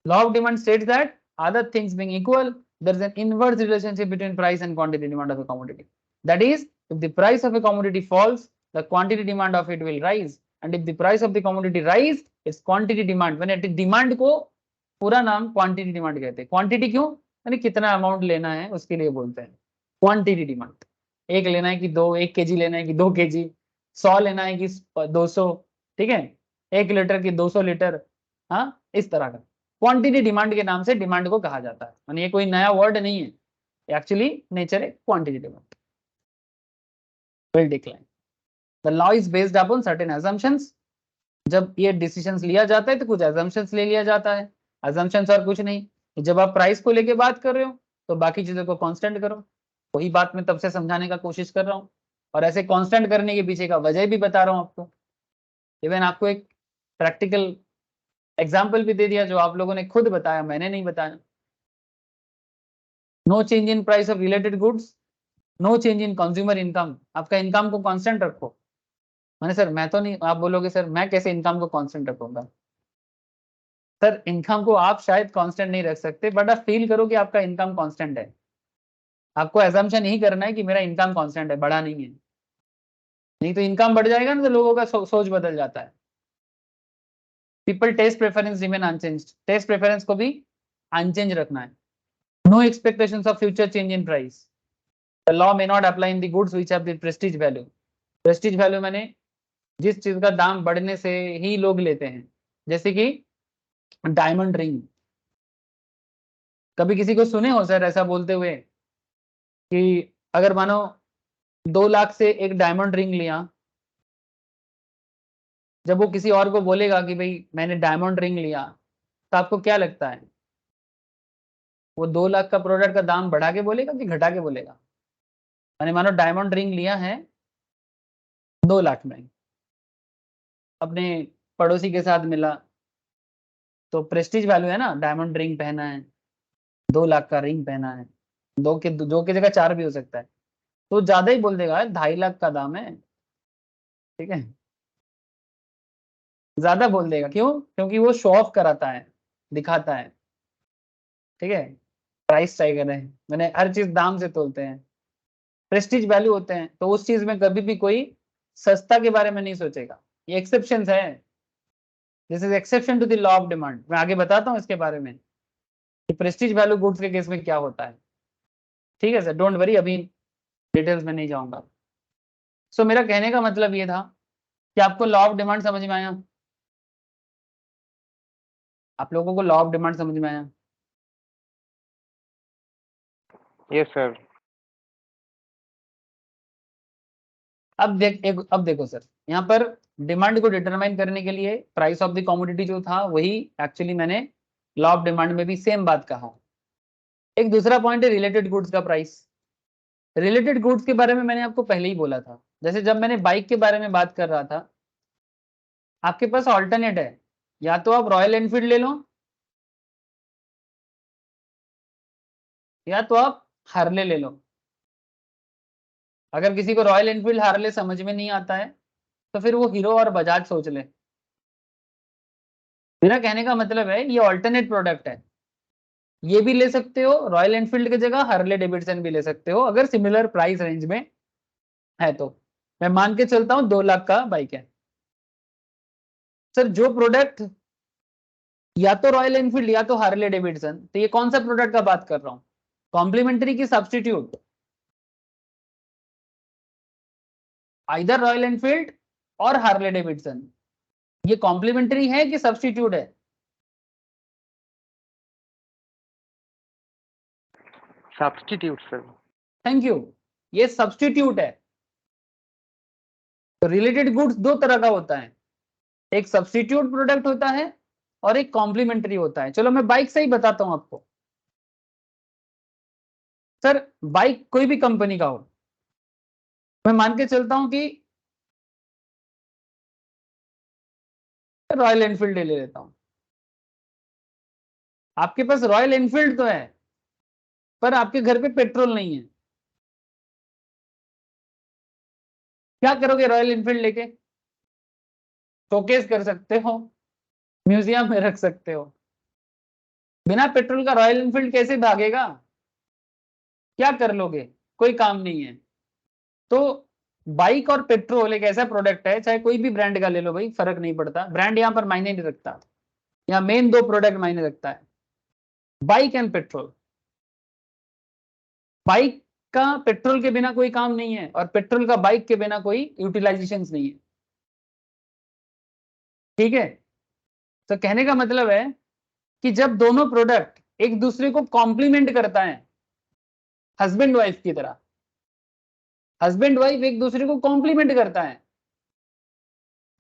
Law of demand states that other things being equal, there is an inverse relationship between price and quantity demand of a commodity. That is, if the price of a commodity falls, the quantity demand of it will rise, and if the price of the commodity rise, its quantity demand, when it demand को पूरा नाम quantity demand कहते हैं। Quantity क्यों? यानी कितना amount लेना है उसके लिए बोलते हैं क्वांटिटी डिमांड। एक लेना है कि दो, 1 kg लेना है कि 2 kg, 100 लेना है कि 200, ठीक है, 1 लीटर की 200 लीटर, हाँ, इस तरह का क्वांटिटी डिमांड के नाम से डिमांड को कहा जाता है। यानी ये कोई नया वर्ड नहीं है, एक्चुअली नेचर है quantity demand. Will decline, the law is based upon certain assumptions. जब ये डिसीजंस लिया जाता है तो कुछ असम्पशंस ले लिया जाता है। असम्पशंस और कुछ नहीं, जब आप प्राइस को लेके बात कर रहे हो तो बाकी चीजों को कांस्टेंट करो। वही बात मैं तब से समझाने का कोशिश कर रहा हूँ, और ऐसे कांस्टेंट करने के पीछे का वजह भी बता रहा हूँ आपको। इवन आपको एक प्रैक्टिकल एग्जाम्पल भी दे दिया जो आप लोगों ने खुद बताया, मैंने नहीं बताया। No change in price of related goods, no change in consumer income. आपका इनकम को कांस्टेंट रखो। मैंने सर मैं तो नहीं, आप बोलोगे सर मैं कैसे इनकम को कांस्टेंट रखूंगा? सर इनकम को आप शायद कांस्टेंट नहीं रख सकते, बट आप फील करो कि आपका इनकम कांस्टेंट है। आपको एजम्पशन यही करना है कि मेरा इनकम कांस्टेंट है, बढ़ा नहीं है। नहीं तो इनकम बढ़ जाएगा ना तो लोगों का सोच बदल जाता है। People taste preference remain unchanged, taste preference को भी अनचेंज रखना है। No expectations of future change in price, the law may not apply in the goods which have the prestige value. Prestige value माने जिस चीज का दाम बढ़ने से ही लोग लेते हैं, जैसे कि डायमंड रिंग। कभी किसी को सुने हो सर ऐसा बोलते हुए कि अगर मानो 2 लाख से एक डायमंड रिंग लिया, जब वो किसी और को बोलेगा कि भाई मैंने डायमंड रिंग लिया, तो आपको क्या लगता है वो 2 लाख का प्रोडक्ट का दाम बढ़ा के बोलेगा कि घटा के बोलेगा? मैंने मानो डायमंड रिंग लिया है 2 लाख में, अपने पड़ोसी के साथ मिला, तो प्रेस्टीज वैल्यू है ना, डायमंड रिंग पहना है, 2 लाख का रिंग पहना है, दो की जगह 4 भी हो सकता है, तो ज्यादा ही बोल देगा 2.5 लाख का दाम है, ठीक है, ज्यादा बोल देगा। क्यों? क्योंकि वो शो ऑफ कराता है, दिखाता है, ठीक है, प्राइस टाइगर है, मैंने हर चीज दाम से तोलते हैं, प्रेस्टीज वैल्यू होते हैं, तो उस चीज में कभी भी कोई सस्ता के बारे में नहीं सोचेगा। ये एक्सेप्शन है, this is exception to the law of demand. मैं आगे बताता हूँ इसके बारे में कि प्रेस्टीज वैल्यू गुड्स के केस में क्या होता है। ठीक है सर, डोंट वरी, अभी डिटेल्स में नहीं जाऊंगा। सो मेरा कहने का मतलब ये था कि आपको लॉ ऑफ डिमांड समझ में आया? आप लोगों को लॉ ऑफ डिमांड समझ में आया?
Yes sir.
अब देखो सर, यहाँ पर डिमांड को डिटरमाइन करने के लिए प्राइस ऑफ द कमोडिटी जो था वही एक्चुअली मैंने लॉ ऑफ डिमांड में भी सेम बात कहा। एक दूसरा पॉइंट है रिलेटेड गुड्स का प्राइस। रिलेटेड गुड्स के बारे में मैंने आपको पहले ही बोला था, जैसे जब मैंने बाइक के बारे में बात कर रहा था, आपके पास ऑल्टरनेट है, या तो आप रॉयल एनफील्ड ले लो या तो आप हार्ले ले लो। अगर किसी को रॉयल एनफील्ड हार्ले समझ में नहीं आता है तो फिर वो हीरो और बजाज सोच ले। मेरा कहने का मतलब है ये ऑल्टरनेट प्रोडक्ट है, ये भी ले सकते हो, रॉयल एनफील्ड की जगह हार्ले डेविडसन भी ले सकते हो अगर सिमिलर प्राइस रेंज में है तो। मैं मान के चलता हूं 2 लाख का बाइक है सर, जो प्रोडक्ट या तो रॉयल एनफील्ड या तो हार्ले डेविडसन, तो ये कौन सा प्रोडक्ट का बात कर रहा हूं, कॉम्प्लीमेंट्री की सब्सटीट्यूट? आइदर रॉयल एनफील्ड और हार्ले डेविडसन, ये कॉम्प्लीमेंट्री है कि सब्सटीट्यूट है?
Substitute sir.
थैंक यू, ये सब्सटीट्यूट है। तो रिलेटेड गुड्स 2 तरह का होता है, एक सब्सटीट्यूट प्रोडक्ट होता है और एक कॉम्प्लीमेंट्री होता है। चलो मैं बाइक से ही बताता हूं आपको। सर बाइक कोई भी कंपनी का हो, मैं मान के चलता हूं कि रॉयल एनफील्ड ले लेता हूं। आपके पास रॉयल एनफील्ड तो है पर आपके घर पे पेट्रोल नहीं है, क्या करोगे रॉयल एनफील्ड लेके? शोकेस कर सकते हो, म्यूजियम में रख सकते हो। बिना पेट्रोल का रॉयल एनफील्ड कैसे भागेगा? क्या कर लोगे? कोई काम नहीं है। तो बाइक और पेट्रोल एक ऐसा प्रोडक्ट है, चाहे कोई भी ब्रांड का ले लो भाई, फर्क नहीं पड़ता, ब्रांड यहाँ पर मायने नहीं रखता, यहाँ मेन 2 प्रोडक्ट मायने रखता है, बाइक एंड पेट्रोल। बाइक का पेट्रोल के बिना कोई काम नहीं है और पेट्रोल का बाइक के बिना कोई यूटिलाइजेशन नहीं है। ठीक है, तो कहने का मतलब है कि जब दोनों प्रोडक्ट एक दूसरे को कॉम्प्लीमेंट करता है, हस्बैंड वाइफ की तरह, हस्बैंड वाइफ एक दूसरे को कॉम्प्लीमेंट करता है,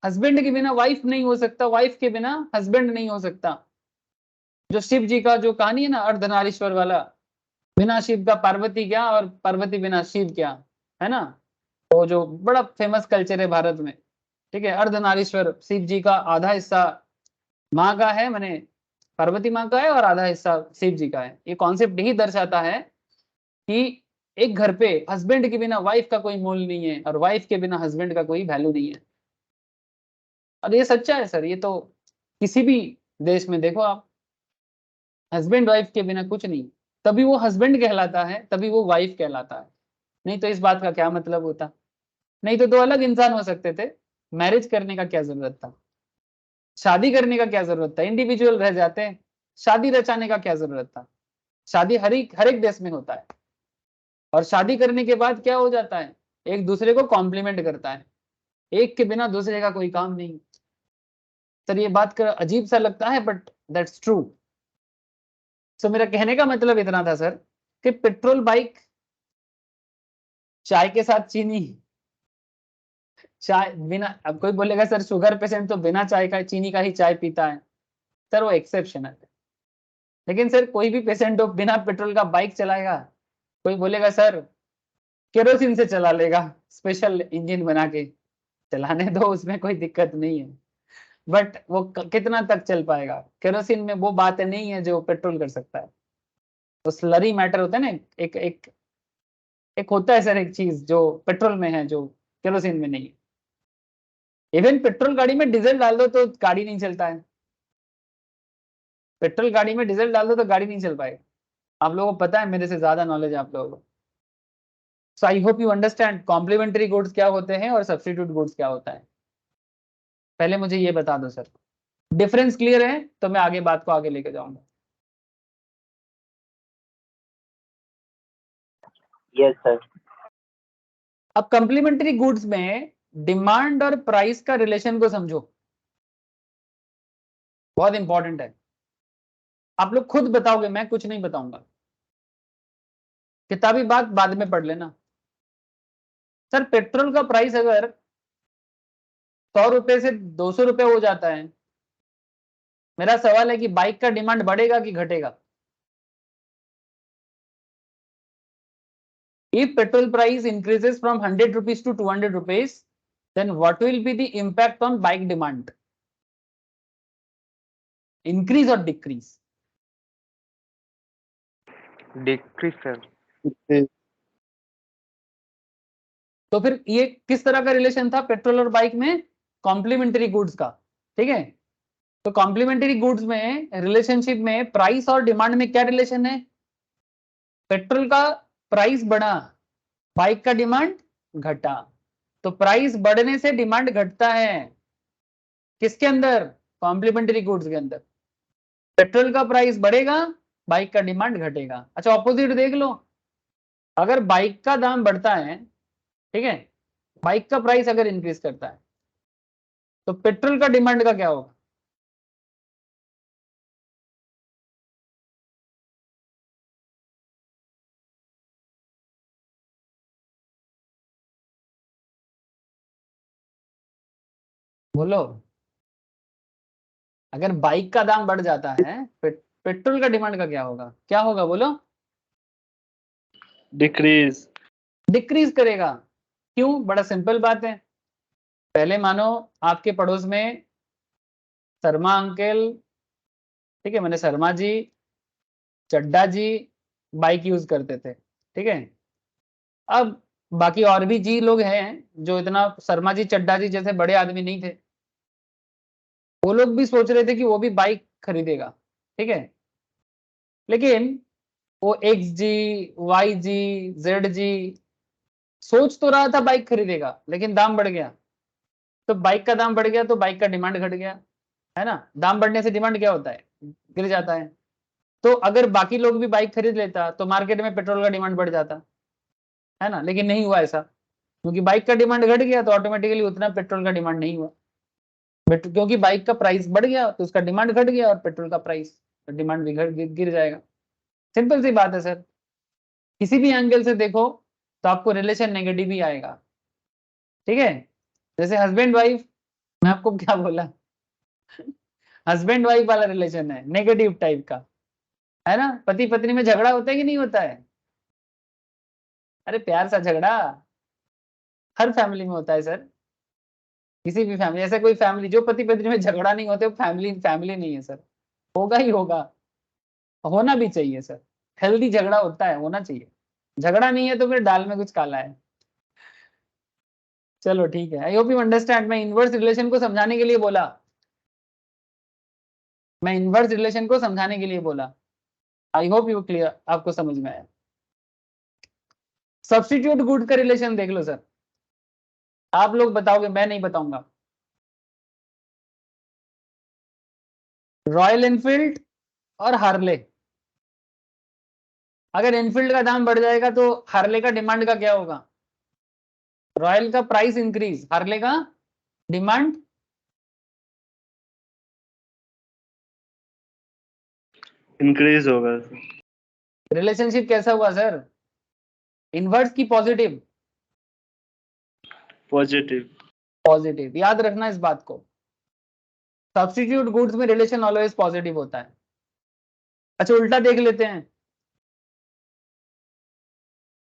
हस्बैंड के बिना वाइफ नहीं हो सकता, वाइफ के बिना हस्बैंड नहीं हो सकता। जो शिव जी का जो कहानी है ना अर्धनारीश्वर वाला, बिना शिव का पार्वती क्या और पार्वती बिना शिव क्या, है ना, वो जो बड़ा फेमस कल्चर है भारत में। ठीक है, अर्धनारीश्वर, शिव जी का आधा हिस्सा माँ का है, मैंने पार्वती माँ का है, और आधा हिस्सा शिव जी का है। ये कॉन्सेप्ट ही दर्शाता है कि एक घर पे हस्बैंड के बिना वाइफ का कोई मोल नहीं है और वाइफ के बिना हस्बैंड का कोई वैल्यू नहीं है। और ये सच्चा है सर, ये तो किसी भी देश में देखो आप, हस्बैंड वाइफ के बिना कुछ नहीं, तभी वो हस्बैंड कहलाता है, तभी वो वाइफ कहलाता है। नहीं तो इस बात का क्या मतलब होता? नहीं तो दो अलग इंसान हो सकते थे। मैरिज करने का क्या जरूरत था? शादी करने का क्या जरूरत था? इंडिविजुअल रह जाते हैं। शादी रचाने का क्या जरूरत था? शादी हर एक देश में होता है। और शादी करने के बाद क्या हो जाता है? एक दूसरे को कॉम्प्लीमेंट करता है। एक के बिना दूसरे का कोई काम नहीं। सर ये बात कर अजीब सा लगता है, बट दैट्स ट्रू। सो मेरा कहने का मतलब इतना था सर कि पेट्रोल बाइक, चाय के साथ चीनी, चाय बिना, अब कोई बोलेगा सर शुगर पेशेंट तो बिना चाय का चीनी का ही चाय पीता है। सर वो एक्सेप्शनल है। लेकिन सर कोई भी पेशेंट हो बिना पेट्रोल का बाइक चलाएगा? कोई बोलेगा सर केरोसिन से चला लेगा, स्पेशल इंजन बना के चलाने दो, उसमें कोई दिक्कत नहीं है। बट वो कितना तक चल पाएगा? केरोसिन में वो बात नहीं है जो पेट्रोल कर सकता है। तो स्लरी मैटर होता है ना, एक एक एक होता है सर, एक चीज जो पेट्रोल में है जो केरोसिन में नहीं है। इवन पेट्रोल गाड़ी में डीजल डाल दो तो गाड़ी नहीं चलता है। पेट्रोल गाड़ी में डीजल डाल दो तो गाड़ी नहीं चल पाएगा। आप लोगों को पता है, मेरे से ज्यादा नॉलेज है आप लोगों को। So I hope you understand complementary goods क्या होते हैं और सब्स्टिट्यूट गुड्स क्या होता है। पहले मुझे ये बता दो सर, डिफरेंस क्लियर है तो मैं आगे बात को आगे लेके जाऊंगा।
Yes sir.
अब कॉम्प्लीमेंट्री गुड्स में डिमांड और प्राइस का रिलेशन को समझो, बहुत इंपॉर्टेंट है। आप लोग खुद बताओगे, मैं कुछ नहीं बताऊंगा। किताबी बात बाद में पढ़ लेना। सर पेट्रोल का प्राइस अगर 100 रुपए से 200 रुपए हो जाता है, मेरा सवाल है कि बाइक का डिमांड बढ़ेगा कि घटेगा? If petrol price increases from 100 rupees to 200 rupees, then what will be the impact on bike demand? Increase or decrease?
Decrease sir.
तो फिर ये किस तरह का रिलेशन था पेट्रोल और बाइक में? कॉम्प्लीमेंट्री गुड्स का। ठीक है, तो कॉम्प्लीमेंट्री गुड्स में रिलेशनशिप में प्राइस और डिमांड में क्या रिलेशन है? पेट्रोल का प्राइस बढ़ा, बाइक का डिमांड घटा। तो प्राइस बढ़ने से डिमांड घटता है, किसके अंदर? कॉम्प्लीमेंट्री गुड्स के अंदर। पेट्रोल का प्राइस बढ़ेगा, बाइक का डिमांड घटेगा। अच्छा ऑपोजिट देख लो, अगर बाइक का दाम बढ़ता है, ठीक है, बाइक का प्राइस अगर इंक्रीज करता है, तो पेट्रोल का डिमांड का क्या होगा? बोलो। अगर बाइक का दाम बढ़ जाता है, पेट्रोल का डिमांड का क्या होगा? क्या होगा बोलो?
Decrease.
डिक्रीज करेगा। क्यों? बड़ा सिंपल बात है। पहले मानो आपके पड़ोस में शर्मा अंकल, ठीक है, मैंने शर्मा जी, चड्डा जी बाइक यूज करते थे, ठीक है। अब बाकी और भी जी लोग हैं जो इतना शर्मा जी चड्डा जी जैसे बड़े आदमी नहीं थे, वो लोग भी सोच रहे थे कि वो भी बाइक खरीदेगा, ठीक है। लेकिन वो एक्स जी, वाई जी, जेड जी सोच तो रहा था बाइक खरीदेगा, लेकिन दाम बढ़ गया। तो बाइक का दाम बढ़ गया तो बाइक का डिमांड घट गया, है ना। दाम बढ़ने से डिमांड क्या होता है? गिर जाता है। तो अगर बाकी लोग भी बाइक खरीद लेता तो मार्केट में पेट्रोल का डिमांड बढ़ जाता, है ना। लेकिन नहीं हुआ ऐसा, क्योंकि बाइक का डिमांड घट गया तो ऑटोमेटिकली उतना पेट्रोल का डिमांड नहीं हुआ। बट क्योंकि बाइक का प्राइस बढ़ गया तो उसका डिमांड घट गया और पेट्रोल का प्राइस, डिमांड भी गिर जाएगा। सिंपल सी बात है सर, किसी भी एंगल से देखो तो आपको रिलेशन नेगेटिव ही आएगा, ठीक है। जैसे हस्बैंड वाइफ, मैं आपको क्या बोला, हस्बैंड वाइफ वाला रिलेशन है, नेगेटिव टाइप का, है ना। पति पत्नी में झगड़ा होता है कि नहीं होता है? अरे प्यार सा झगड़ा हर फैमिली में होता है सर। किसी भी फैमिली, ऐसा कोई फैमिली जो पति पत्नी में झगड़ा नहीं होते वो फैमिली नहीं है सर। होगा ही होगा, होना भी चाहिए सर। हेल्दी झगड़ा होता है, होना चाहिए। झगड़ा नहीं है तो फिर दाल में कुछ काला है। चलो ठीक है, आई होप यू अंडरस्टैंड। मैं इनवर्स रिलेशन को समझाने के लिए बोला, मैं इनवर्स रिलेशन को समझाने के लिए बोला। आई होप यू क्लियर, आपको समझ में आया। सब्स्टिट्यूट गुड का रिलेशन देख लो सर, आप लोग बताओगे, मैं नहीं बताऊंगा। रॉयल एनफील्ड और हार्ले, अगर एनफील्ड का दाम बढ़ जाएगा तो हार्ले का डिमांड का क्या होगा? रॉयल का प्राइस इंक्रीज, हार्ले का डिमांड
इंक्रीज होगा।
रिलेशनशिप कैसा हुआ सर? इनवर्स की पॉजिटिव?
पॉजिटिव।
पॉजिटिव, याद रखना इस बात को। सब्स्टिट्यूट गुड्स में रिलेशन ऑलवेज पॉजिटिव होता है। अच्छा उल्टा देख लेते हैं,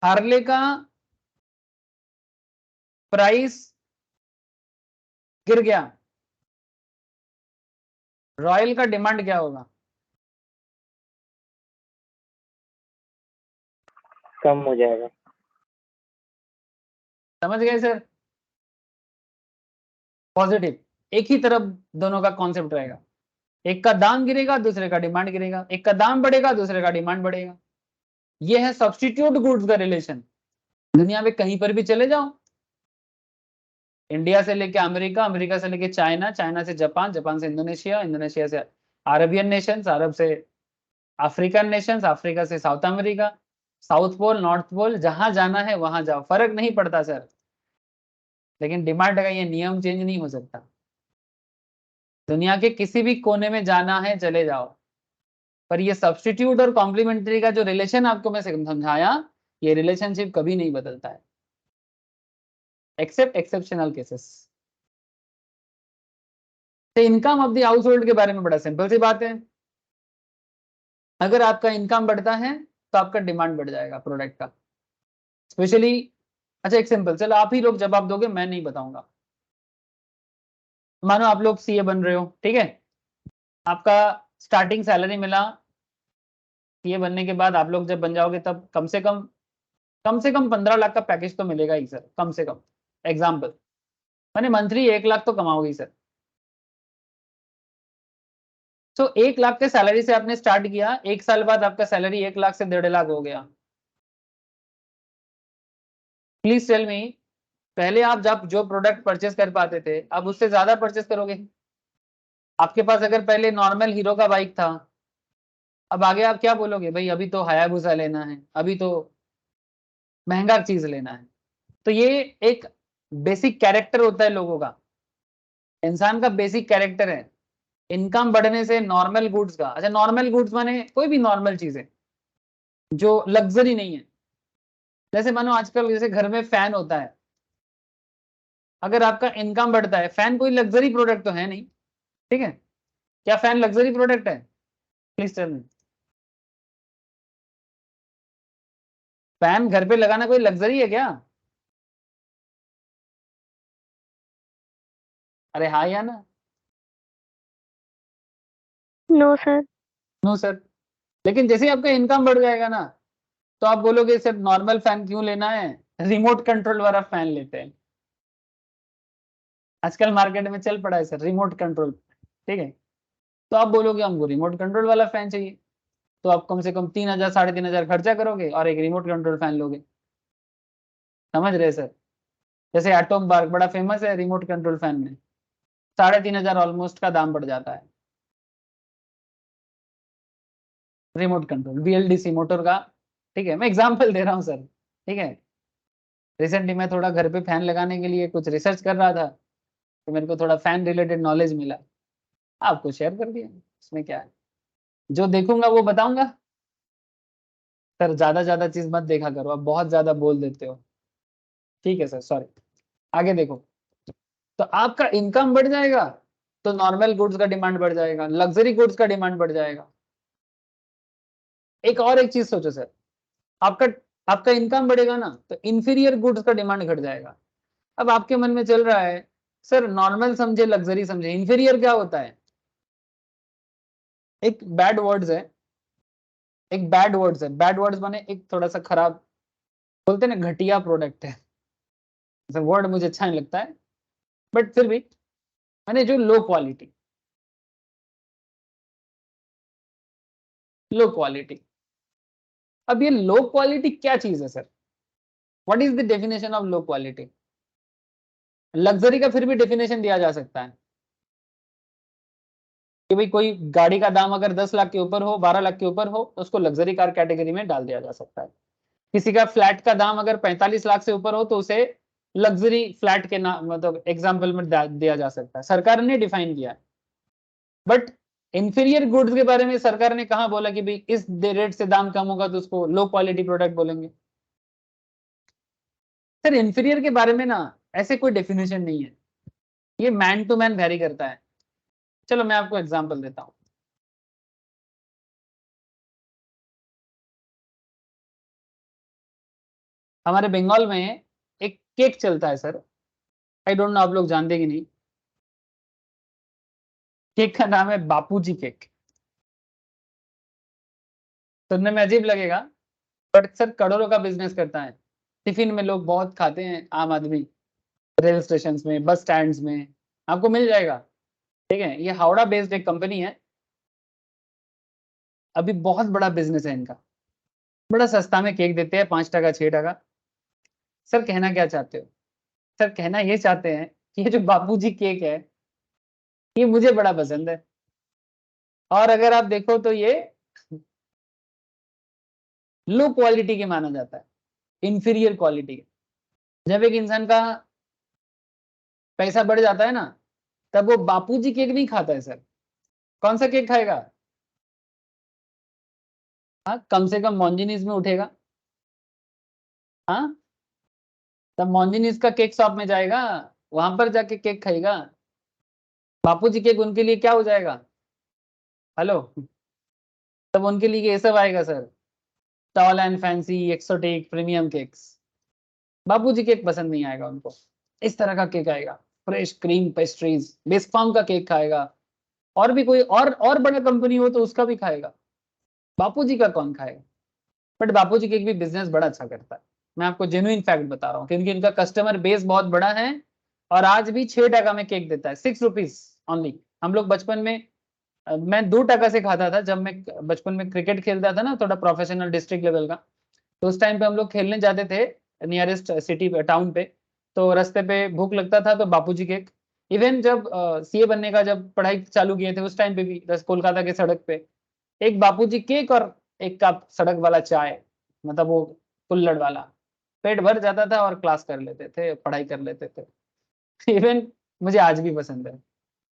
हार्ले का प्राइस गिर गया, रॉयल का डिमांड क्या होगा?
कम हो जाएगा।
समझ गए सर? पॉजिटिव, एक ही तरफ दोनों का कॉन्सेप्ट रहेगा, एक का दाम गिरेगा दूसरे का डिमांड गिरेगा, एक का दाम बढ़ेगा दूसरे का डिमांड बढ़ेगा। ये है सब्स्टिट्यूट गुड्स का रिलेशन। दुनिया में कहीं पर भी चले जाओ, इंडिया से लेके अमेरिका, अमेरिका से लेके चाइना, चाइना से जापान, जापान से इंडोनेशिया, इंडोनेशिया से अरबियन नेशंस, अरब से अफ्रीकन नेशंस, अफ्रीका से South America, South Pole, North Pole, जहां जाना है वहां जाओ, फर्क नहीं पड़ता सर। लेकिन डिमांड का ये नियम चेंज नहीं हो सकता। दुनिया के किसी भी कोने में जाना है चले जाओ, पर ये सब्स्टिट्यूट और कॉम्प्लीमेंट्री का जो रिलेशन आपको मैं समझाया, ये रिलेशनशिप कभी नहीं बदलता है, एक्सेप्ट एक्सेप्शनल केसेस। तो income of the house hold के बारे में बड़ा सिंपल सी बात है, अगर आपका इनकम बढ़ता है तो आपका डिमांड बढ़ जाएगा प्रोडक्ट का, स्पेशली। अच्छा एक सिंपल, चलो आप ही लोग जवाब दोगे, मैं नहीं बताऊंगा। मानो आप लोग सीए बन रहे हो, ठीक है, आपका स्टार्टिंग सैलरी मिला, सीए बनने के बाद आप लोग जब बन जाओगे तब कम से कम 15 लाख का पैकेज तो मिलेगा ही सर, कम से कम। एग्जाम्पल मैंने मंथली 1 लाख तो कमाओगे सर। तो 1 लाख के सैलरी से आपने स्टार्ट किया, 1 साल बाद आपका सैलरी 1 लाख से 1.5 लाख हो गया। प्लीज टेल मी, पहले आप जब जो प्रोडक्ट परचेस कर पाते थे अब उससे ज्यादा परचेस करोगे? आपके पास अगर पहले नॉर्मल हीरो का बाइक था, अब आगे आप क्या बोलोगे? भाई अभी तो हायाबुसा लेना है, अभी तो महंगा चीज लेना है। तो ये एक बेसिक कैरेक्टर होता है लोगों का, इंसान का बेसिक कैरेक्टर है। इनकम बढ़ने से नॉर्मल गुड्स का, अच्छा नॉर्मल गुड्स माने कोई भी नॉर्मल चीज है जो लग्जरी नहीं है। जैसे मानो आजकल जैसे घर में फैन होता है, अगर आपका इनकम बढ़ता है, फैन कोई लग्जरी प्रोडक्ट तो है नहीं, ठीक है? क्या फैन लग्जरी प्रोडक्ट है? प्लीज टेल मी, फैन घर पे लगाना कोई लग्जरी है क्या? अरे हाँ या ना?
No sir.
No sir. लेकिन जैसे ही आपका इनकम बढ़ जाएगा ना, तो आप बोलोगे सिर्फ नॉर्मल फैन क्यों लेना है, रिमोट कंट्रोल वाला फैन लेते हैं। आजकल मार्केट में चल पड़ा है सर रिमोट कंट्रोल, ठीक है? तो आप बोलोगे हमको रिमोट कंट्रोल वाला फैन चाहिए, तो आप कम से कम 3,000 3,500 खर्चा करोगे और एक रिमोट कंट्रोल फैन लोगे। समझ रहे सर? जैसे एटॉम बार्क बड़ा फेमस है रिमोट कंट्रोल फैन में, 3,500 ऑलमोस्ट का दाम बढ़ जाता है रिमोट कंट्रोल बीएलडीसी मोटर का, ठीक है? मैं एग्जांपल दे रहा हूँ सर, ठीक है? रिसेंटली मैं थोड़ा घर पे फैन लगाने के लिए कुछ रिसर्च कर रहा था, तो मेरे को थोड़ा फैन रिलेटेड नॉलेज मिला, आपको शेयर कर दिया, इसमें क्या है? जो देखूंगा वो बताऊंगा। सर ज्यादा चीज मत देखा करो, आप बहुत ज्यादा बोल देते हो, ठीक है सर, सॉरी। आगे देखो, तो आपका इनकम बढ़ जाएगा तो नॉर्मल गुड्स का डिमांड बढ़ जाएगा, लग्जरी गुड्स का डिमांड बढ़ जाएगा। एक चीज सोचो सर, आपका आपका इनकम बढ़ेगा ना तो इंफीरियर गुड्स का डिमांड घट जाएगा। अब आपके मन में चल रहा है सर नॉर्मल समझे लग्जरी समझे, इंफीरियर क्या होता है? एक बैड वर्ड्स है, बैड वर्ड्स माने एक थोड़ा सा खराब, बोलते हैं ना घटिया प्रोडक्ट है, वर्ड मुझे अच्छा नहीं लगता है, बट फिर भी माने जो लो क्वालिटी, अब ये लो क्वालिटी क्या चीज है sir? What is the definition of low quality? Luxury का फिर भी डेफिनेशन दिया जा सकता है कि भाई कोई गाड़ी का दाम अगर 10 लाख के ऊपर हो, 12 लाख के ऊपर हो, तो उसको लग्जरी कार कैटेगरी में डाल दिया जा सकता है। किसी का फ्लैट का दाम अगर 45 लाख से ऊपर हो तो उसे लग्जरी फ्लैट के नाम मतलब एग्जाम्पल में दिया जा सकता है। सरकार ने डिफाइन किया है। बट इंफीरियर गुड्स के बारे में सरकार ने कहा बोला कि भाई इस रेट से दाम कम होगा तो उसको लो क्वालिटी प्रोडक्ट बोलेंगे? सर इंफीरियर के बारे में ना ऐसे कोई डेफिनेशन नहीं है, ये मैन टू मैन वेरी करता है। चलो मैं आपको एग्जांपल देता हूं। हमारे बंगाल में एक केक चलता है सर, आई डोंट नो आप लोग जानते कि नहीं। केक का नाम है बापूजी केक। सुनने में अजीब लगेगा बट सर करोड़ों का बिजनेस करता है। टिफिन में लोग बहुत खाते हैं, आम आदमी, रेल स्टेशन में, बस स्टैंड में आपको मिल जाएगा। ठीक है, ये हावड़ा बेस्ड एक कंपनी है, अभी बहुत बड़ा बिजनेस है इनका। बड़ा सस्ता में केक देते हैं, 5 टका 6 टका। सर कहना क्या चाहते हो? सर कहना ये चाहते हैं कि ये जो बापूजी केक है ये मुझे बड़ा पसंद है, और अगर आप देखो तो ये लो क्वालिटी के माना जाता है, इंफीरियर क्वालिटी के। जब एक इंसान का पैसा बढ़ जाता है ना, तब वो बापूजी केक नहीं खाता है सर। कौन सा केक खाएगा? हाँ, कम से कम मॉन्जिनीज में उठेगा। हाँ, तब मॉन्जिनीज का केक शॉप में जाएगा, वहां पर जाके केक खाएगा। बापूजी केक उनके लिए क्या हो जाएगा? हेलो, तब उनके लिए ये सब आएगा sir, tall and fancy, exotic, premium cakes. Bapuji cake पसंद नहीं आएगा उनको। इस तरह का केक आएगा, फ्रेश क्रीम पेस्ट्रीज, बिस्कॉम का केक खाएगा, और भी कोई और बड़ा कंपनी हो तो उसका भी खाएगा। बापूजी का कौन खाएगा? बट बापूजी केक भी बिजनेस बड़ा अच्छा करता है। मैं आपको जेन्युइन फैक्ट बता रहा हूँ, क्योंकि इनका कस्टमर बेस बहुत बड़ा है, और आज भी 6 टका में केक देता है, 6 रुपीज ओनली। हम लोग बचपन में मैं 2 टका से खाता था जब मैं बचपन में क्रिकेट खेलता था ना, थोड़ा प्रोफेशनल डिस्ट्रिक्ट लेवल का। तो उस टाइम पे हम लोग खेलने जाते थे नियरेस्ट सिटी टाउन पे, तो रास्ते पे भूख लगता था तो बापूजी केक। इवन जब सीए बनने का जब पढ़ाई चालू किए थे उस टाइम पे भी कोलकाता के सड़क पे एक बापूजी केक और एक कप सड़क वाला चाय, मतलब वो कुल्हड़ वाला, पेट भर जाता था और क्लास कर लेते थे, पढ़ाई कर लेते थे। इवन मुझे आज भी पसंद है,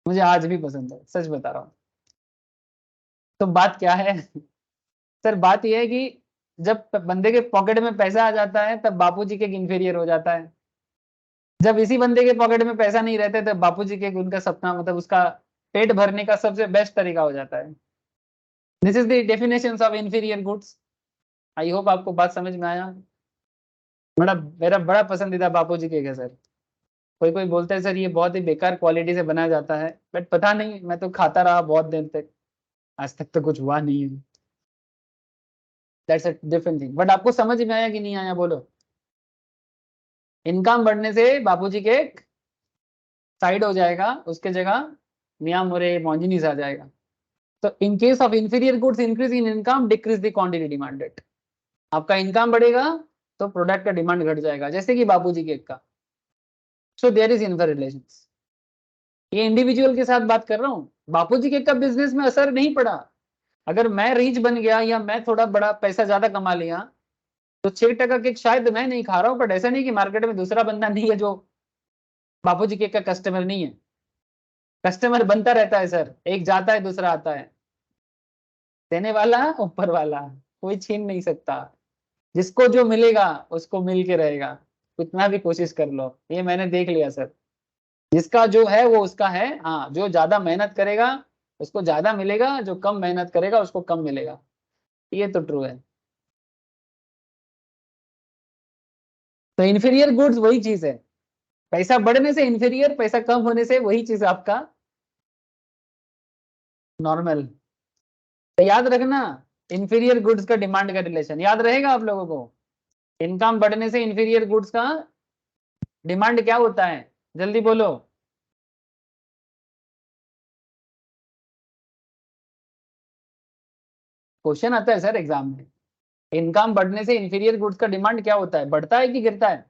मुझे आज भी पसंद है, सच बता रहा हूँ। तो बात क्या है? सर बात यह है कि जब बंदे के पॉकेट में पैसा आ जाता है तब बापूजी केक इंफीरियर हो जाता है। जब इसी बंदे के पॉकेट में पैसा नहीं रहता तब बापूजी केक उनका सपना, मतलब उसका पेट भरने का सबसे बेस्ट तरीका हो जाता है। This is the definition of inferior goods. I hope आपको बात समझ में आया। मेरा बड़ा पसंदीदा बापूजी केक है सर। कोई कोई बोलता है सर ये बहुत ही बेकार क्वालिटी से बनाया जाता है, बट पता नहीं, मैं तो खाता रहा बहुत दिन तक, आज तक तो कुछ हुआ नहीं है। That's a different thing. But आपको समझ में आया कि नहीं आया बोलो? इनकम बढ़ने से बापूजी केक साइड हो जाएगा, उसके जगह मियां मोरे मॉन्जिनीस आ जाएगा। तो in case of inferior goods, increase in income decrease the quantity demanded. आपका इनकम बढ़ेगा तो प्रोडक्ट का डिमांड घट जाएगा, जैसे कि बापूजी केक का। So there is inverse relation. ये इंडिविजुअल के साथ बात कर रहा हूँ, बापूजी केक का बिजनेस में असर नहीं पड़ा। अगर मैं रिच बन गया या मैं थोड़ा बड़ा पैसा ज्यादा कमा लिया तो 6 टका केक शायद मैं नहीं खा रहा हूँ, बट ऐसा नहीं कि मार्केट में दूसरा बंदा नहीं है जो बापूजी केक का कस्टमर नहीं है। कस्टमर बनता रहता है सर, एक जाता है दूसरा आता है। देने वाला ऊपर वाला, कोई छीन नहीं सकता। जिसको जो मिलेगा उसको मिल के रहेगा, कितना भी कोशिश कर लो, ये मैंने देख लिया सर। जिसका जो है वो उसका है। हाँ, जो ज्यादा मेहनत करेगा उसको ज्यादा मिलेगा, जो कम मेहनत करेगा उसको कम मिलेगा। ये तो ट्रू है। तो इंफीरियर गुड्स वही चीज है, पैसा बढ़ने से इंफीरियर, पैसा कम होने से वही चीज आपका नॉर्मल। तो याद रखना, इंफीरियर गुड्स का डिमांड का रिलेशन याद रहेगा आप लोगों को। इनकम बढ़ने से इंफीरियर गुड्स का डिमांड क्या होता है? जल्दी बोलो। क्वेश्चन आता है सर एग्जाम में, इनकम बढ़ने से इंफीरियर गुड्स का डिमांड क्या होता है, बढ़ता है कि गिरता है?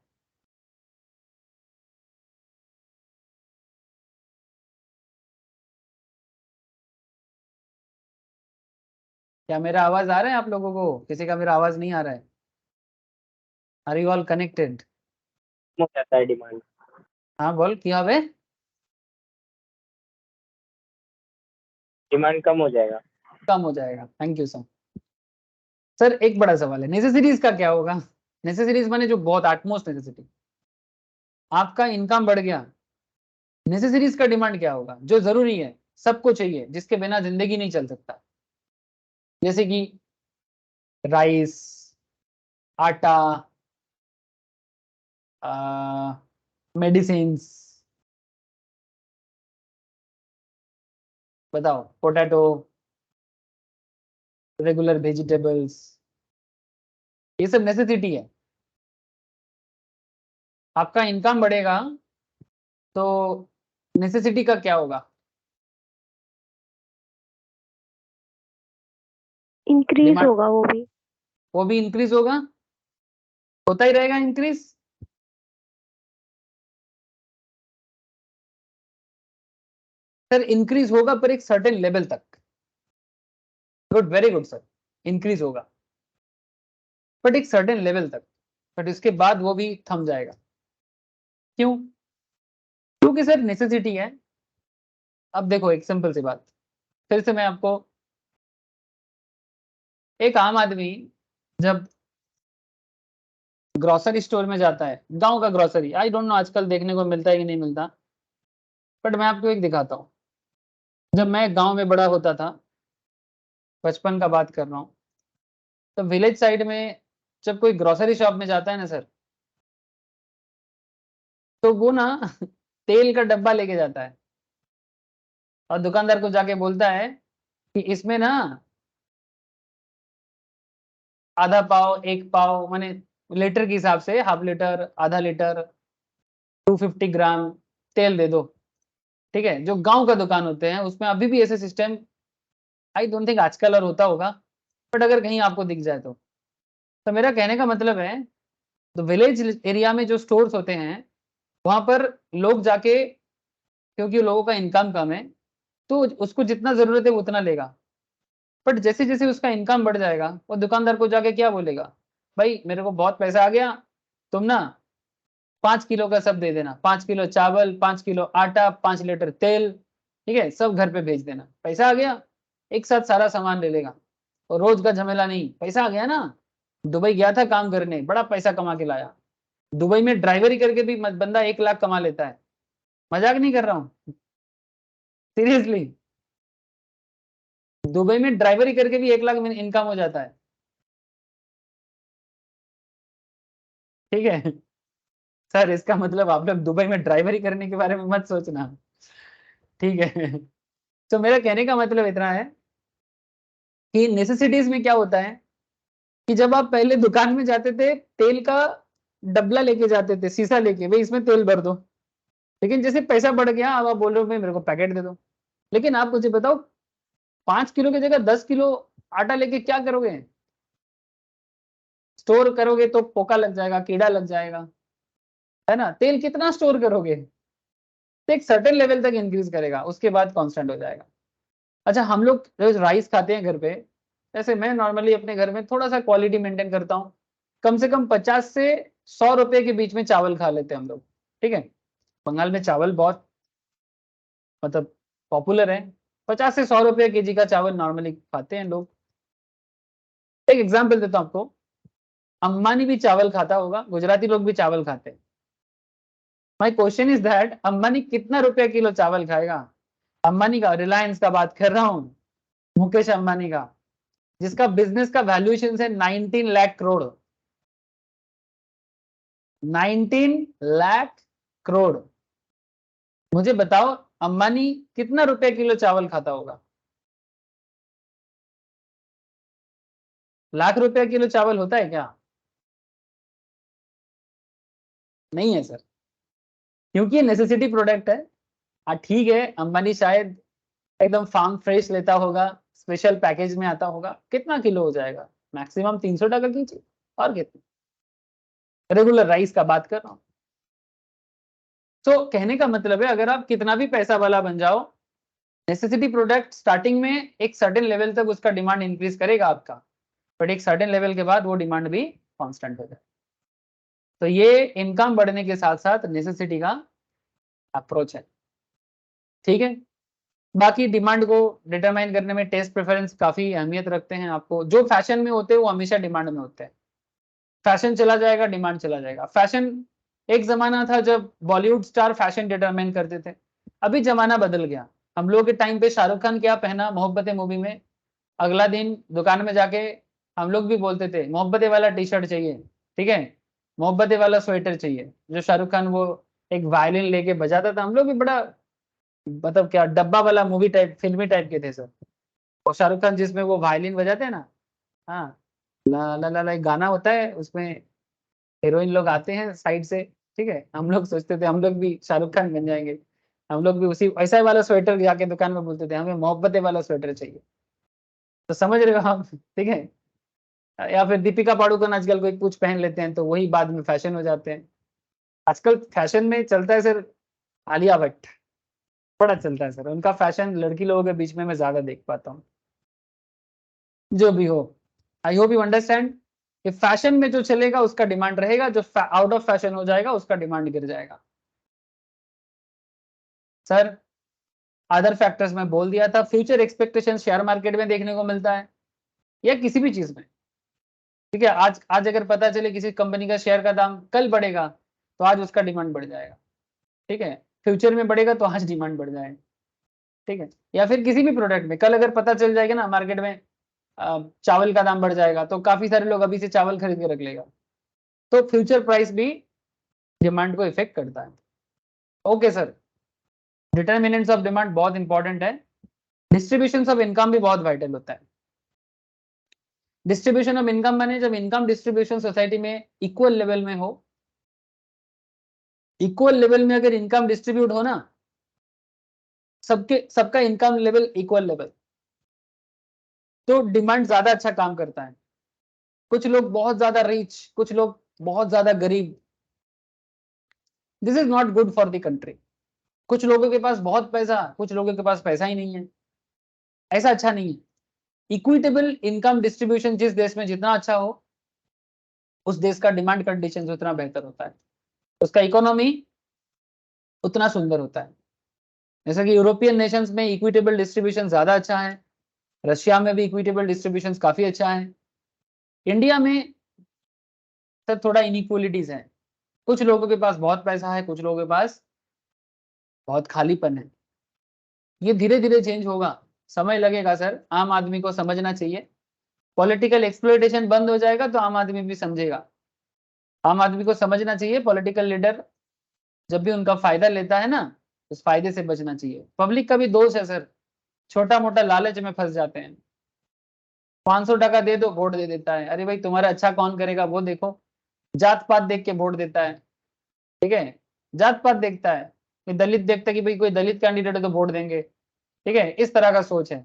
क्या मेरा आवाज आ रहा है आप लोगों को? किसी का मेरा आवाज नहीं आ रहा है? Are you all connected?
हो जाता है डिमांड।
हाँ बोल, क्या है?
डिमांड कम हो जाएगा।
कम हो जाएगा। Thank you sir. एक बड़ा सवाल है, नेसेसरीज का क्या होगा? नेसेसरीज माने जो बहुत आटमोस्ट नेसेसिटी। आपका इनकम बढ़ गया, नेसेसरीज का डिमांड क्या होगा? जो जरूरी है, सबको चाहिए, जिसके बिना जिंदगी नहीं चल सकता, जैसे कि राइस, आटा, मेडिसिन, बताओ, पोटैटो, रेगुलर वेजिटेबल्स, ये सब नेसेसिटी है। आपका इनकम बढ़ेगा तो नेसेसिटी का क्या होगा?
इंक्रीज
डिमांड
होगा वो भी
इंक्रीज होगा, होता ही रहेगा इंक्रीज। सर इंक्रीज होगा पर एक सर्टेन लेवल तक। Good, very good sir. Increase होगा बट एक सर्टेन लेवल तक, बट इसके बाद वो भी थम जाएगा। क्यों? क्योंकि सर नेसेसिटी है। अब देखो एक सिंपल सी बात, फिर से मैं आपको, एक आम आदमी जब ग्रोसरी स्टोर में जाता है, गांव का ग्रोसरी, आई डोंट नो आजकल देखने को मिलता है कि नहीं मिलता, बट मैं आपको एक दिखाता हूँ। जब मैं गांव में बड़ा होता था, बचपन का बात कर रहा हूँ, तो विलेज साइड में जब कोई ग्रोसरी शॉप में जाता है ना सर, तो वो ना तेल का डब्बा लेके जाता है और दुकानदार को जाके बोलता है कि इसमें ना आधा पाव, एक पाव, माने लीटर के हिसाब से, हाफ लीटर, आधा लीटर, 250 ग्राम तेल दे दो। ठीक है, जो गांव का दुकान होते हैं उसमें अभी भी ऐसे सिस्टम, आई डोंट थिंक आजकल और होता होगा, बट अगर कहीं आपको दिख जाए तो मेरा कहने का मतलब है, तो विलेज एरिया में जो स्टोर्स होते हैं वहां पर लोग जाके, क्योंकि लोगों का इनकम कम है, तो उसको जितना जरूरत है वो उतना लेगा। बट जैसे जैसे उसका इनकम बढ़ जाएगा, वो दुकानदार को जाके क्या बोलेगा, भाई मेरे को बहुत पैसा आ गया, तुम ना 5 किलो का सब दे देना, 5 किलो चावल, 5 किलो आटा, 5 लीटर तेल, ठीक है, सब घर पे भेज देना, पैसा आ गया। एक साथ सारा सामान ले लेगा और रोज का झमेला नहीं, पैसा आ गया ना। दुबई गया था काम करने, बड़ा पैसा कमा के लाया। दुबई में ड्राइवरी करके भी बंदा 1 लाख कमा लेता है, मजाक नहीं कर रहा हूँ, सीरियसली। दुबई में ड्राइवरी करके भी 1 लाख में इनकम हो जाता है। ठीक है सर, इसका मतलब आप लोग दुबई में ड्राइवरी करने के बारे में मत सोचना, ठीक है तो मेरा कहने का मतलब इतना है कि नेसेसिटीज में क्या होता है कि जब आप पहले दुकान में जाते थे, तेल का डबला लेके जाते थे, शीशा लेके, भाई इसमें तेल भर दो। लेकिन जैसे पैसा बढ़ गया, अब आप बोल रहे हो भाई मेरे को पैकेट दे दो। लेकिन आप मुझे बताओ, 5 किलो की जगह 10 किलो आटा लेके क्या करोगे? स्टोर करोगे तो पोका लग जाएगा, कीड़ा लग जाएगा, है ना। तेल कितना स्टोर करोगे? तो एक सर्टेन लेवल तक इंक्रीज करेगा, उसके बाद कांस्टेंट हो जाएगा। अच्छा, हम लोग रोज राइस खाते हैं घर पे, जैसे मैं नॉर्मली अपने घर में थोड़ा सा क्वालिटी मेंटेन करता हूँ, कम से कम 50 से 100 रुपए के बीच में चावल खा लेते हैं हम लोग। ठीक है, बंगाल में चावल बहुत मतलब पॉपुलर है, 50 से 100 रुपए केजी का चावल नॉर्मली खाते हैं लोग। एक एग्जाम्पल देता हूँ आपको, अंबानी भी चावल खाता होगा, गुजराती लोग भी चावल खाते हैं। My question is that Ambani कितना रुपया किलो चावल खाएगा? अंबानी का, रिलायंस का बात कर रहा हूं, मुकेश अंबानी का, जिसका बिजनेस का वैल्यूएशन है 19 लाख करोड़। 19 लाख करोड़। मुझे बताओ अंबानी कितना रुपया किलो चावल खाता होगा? लाख रुपया किलो चावल होता है क्या? नहीं है सर, क्योंकि नेसेसिटी प्रोडक्ट है। हाँ ठीक है, अंबानी शायद एकदम फार्म फ्रेश लेता होगा, स्पेशल पैकेज में आता होगा, कितना किलो हो जाएगा? मैक्सिमम 300 टका कीजिए, और कितना। रेगुलर राइस का बात कर रहा हूँ। तो कहने का मतलब है अगर आप कितना भी पैसा वाला बन जाओ, नेसेसिटी प्रोडक्ट स्टार्टिंग में एक सर्टेन लेवल तक उसका डिमांड इंक्रीज करेगा आपका, बट एक सर्टेन लेवल के बाद वो डिमांड भी कांस्टेंट हो जाए। तो ये इनकम बढ़ने के साथ साथ नेसेसिटी का अप्रोच है, ठीक है। बाकी डिमांड को डिटरमाइन करने में टेस्ट प्रेफरेंस काफी अहमियत रखते हैं। आपको जो फैशन में होते हैं वो हमेशा डिमांड में होते हैं। फैशन चला जाएगा, डिमांड चला जाएगा। फैशन, एक जमाना था जब बॉलीवुड स्टार फैशन डिटरमाइन करते थे, अभी जमाना बदल गया। हम लोग के टाइम पे शाहरुख खान क्या पहना मोहब्बतें मूवी में, अगला दिन दुकान में जाके हम लोग भी बोलते थे मोहब्बतें वाला टी शर्ट चाहिए, ठीक है, मोहब्बतें वाला स्वेटर चाहिए। जो शाहरुख खान वो एक वायलिन लेके बजाता था, हम लोग भी बड़ा मतलब क्या डब्बा वाला मूवी टाइप, फिल्मी टाइप के थे सर। और शाहरुख खान जिसमें वो वायलिन बजाते हैं ना, हाँ, ला ला ला ला एक गाना होता है, उसमें हीरोइन लोग आते हैं साइड से, ठीक है। हम लोग सोचते थे हम लोग भी शाहरुख खान बन जाएंगे, हम लोग भी उसी ऐसा वाला स्वेटर जाके दुकान में बोलते थे हमें मोहब्बतें वाला स्वेटर चाहिए। तो समझ रहे हो आप, ठीक है। या फिर दीपिका पादुकोण आजकल कोई कुछ पहन लेते हैं तो वही बाद में फैशन हो जाते हैं। आजकल फैशन में चलता है सर आलिया भट्ट, बड़ा चलता है सर उनका फैशन, लड़की लोगों के बीच में मैं ज्यादा देख पाता हूँ। जो भी हो, आई होप यू अंडरस्टैंड कि फैशन में जो चलेगा उसका डिमांड रहेगा, जो आउट ऑफ फैशन हो जाएगा उसका डिमांड गिर जाएगा। सर अदर फैक्टर्स में बोल दिया था, फ्यूचर एक्सपेक्टेशन शेयर मार्केट में देखने को मिलता है या किसी भी चीज में, ठीक है। आज अगर पता चले किसी कंपनी का शेयर का दाम कल बढ़ेगा तो आज उसका डिमांड बढ़ जाएगा, ठीक है। फ्यूचर में बढ़ेगा तो आज डिमांड बढ़ जाएगा, ठीक है। या फिर किसी भी प्रोडक्ट में कल अगर पता चल जाएगा ना मार्केट में चावल का दाम बढ़ जाएगा तो काफी सारे लोग अभी से चावल खरीद के रख लेगा। तो फ्यूचर प्राइस भी डिमांड को इफेक्ट करता है। Okay sir, determinants of demand बहुत इंपॉर्टेंट है। डिस्ट्रीब्यूशन ऑफ इनकम भी बहुत वाइटल होता है। डिस्ट्रीब्यूशन ऑफ इनकम माने जब इनकम डिस्ट्रीब्यूशन सोसाइटी में इक्वल लेवल में हो, इक्वल लेवल में अगर इनकम डिस्ट्रीब्यूट हो ना, सबका इनकम लेवल इक्वल लेवल, तो डिमांड ज्यादा अच्छा काम करता है। कुछ लोग बहुत ज्यादा रिच, कुछ लोग बहुत ज्यादा गरीब, this is not good for the country. कुछ लोगों के पास बहुत पैसा, कुछ लोगों के पास पैसा ही नहीं है, ऐसा अच्छा नहीं है। इक्विटेबल इनकम डिस्ट्रीब्यूशन जिस देश में जितना अच्छा हो, उस देश का डिमांड कंडीशन उतना बेहतर होता है, उसका इकोनॉमी उतना सुंदर होता है। जैसा कि यूरोपियन नेशंस में इक्विटेबल डिस्ट्रीब्यूशन ज्यादा अच्छा है, रशिया में भी इक्विटेबल डिस्ट्रीब्यूशन काफी अच्छा है। इंडिया में सर थोड़ा इनइक्वलिटीज है, कुछ लोगों के पास बहुत पैसा है, कुछ लोगों के पास बहुत खालीपन है। ये धीरे धीरे चेंज होगा, समय लगेगा सर, आम आदमी को समझना चाहिए। पॉलिटिकल एक्सप्लॉइटेशन बंद हो जाएगा तो आम आदमी भी समझेगा। आम आदमी को समझना चाहिए पॉलिटिकल लीडर जब भी उनका फायदा लेता है ना, उस फायदे से बचना चाहिए। पब्लिक का भी दोष है सर, छोटा मोटा लालच में फंस जाते हैं। 500 टका दे दो वोट दे देता है, अरे भाई तुम्हारा अच्छा कौन करेगा वो देखो, जात पात देख के वोट देता है, ठीक है। जात पात देखता है, कोई दलित देखता है कि भाई कोई दलित कैंडिडेट है तो वोट देंगे, ठीक है। इस तरह का सोच है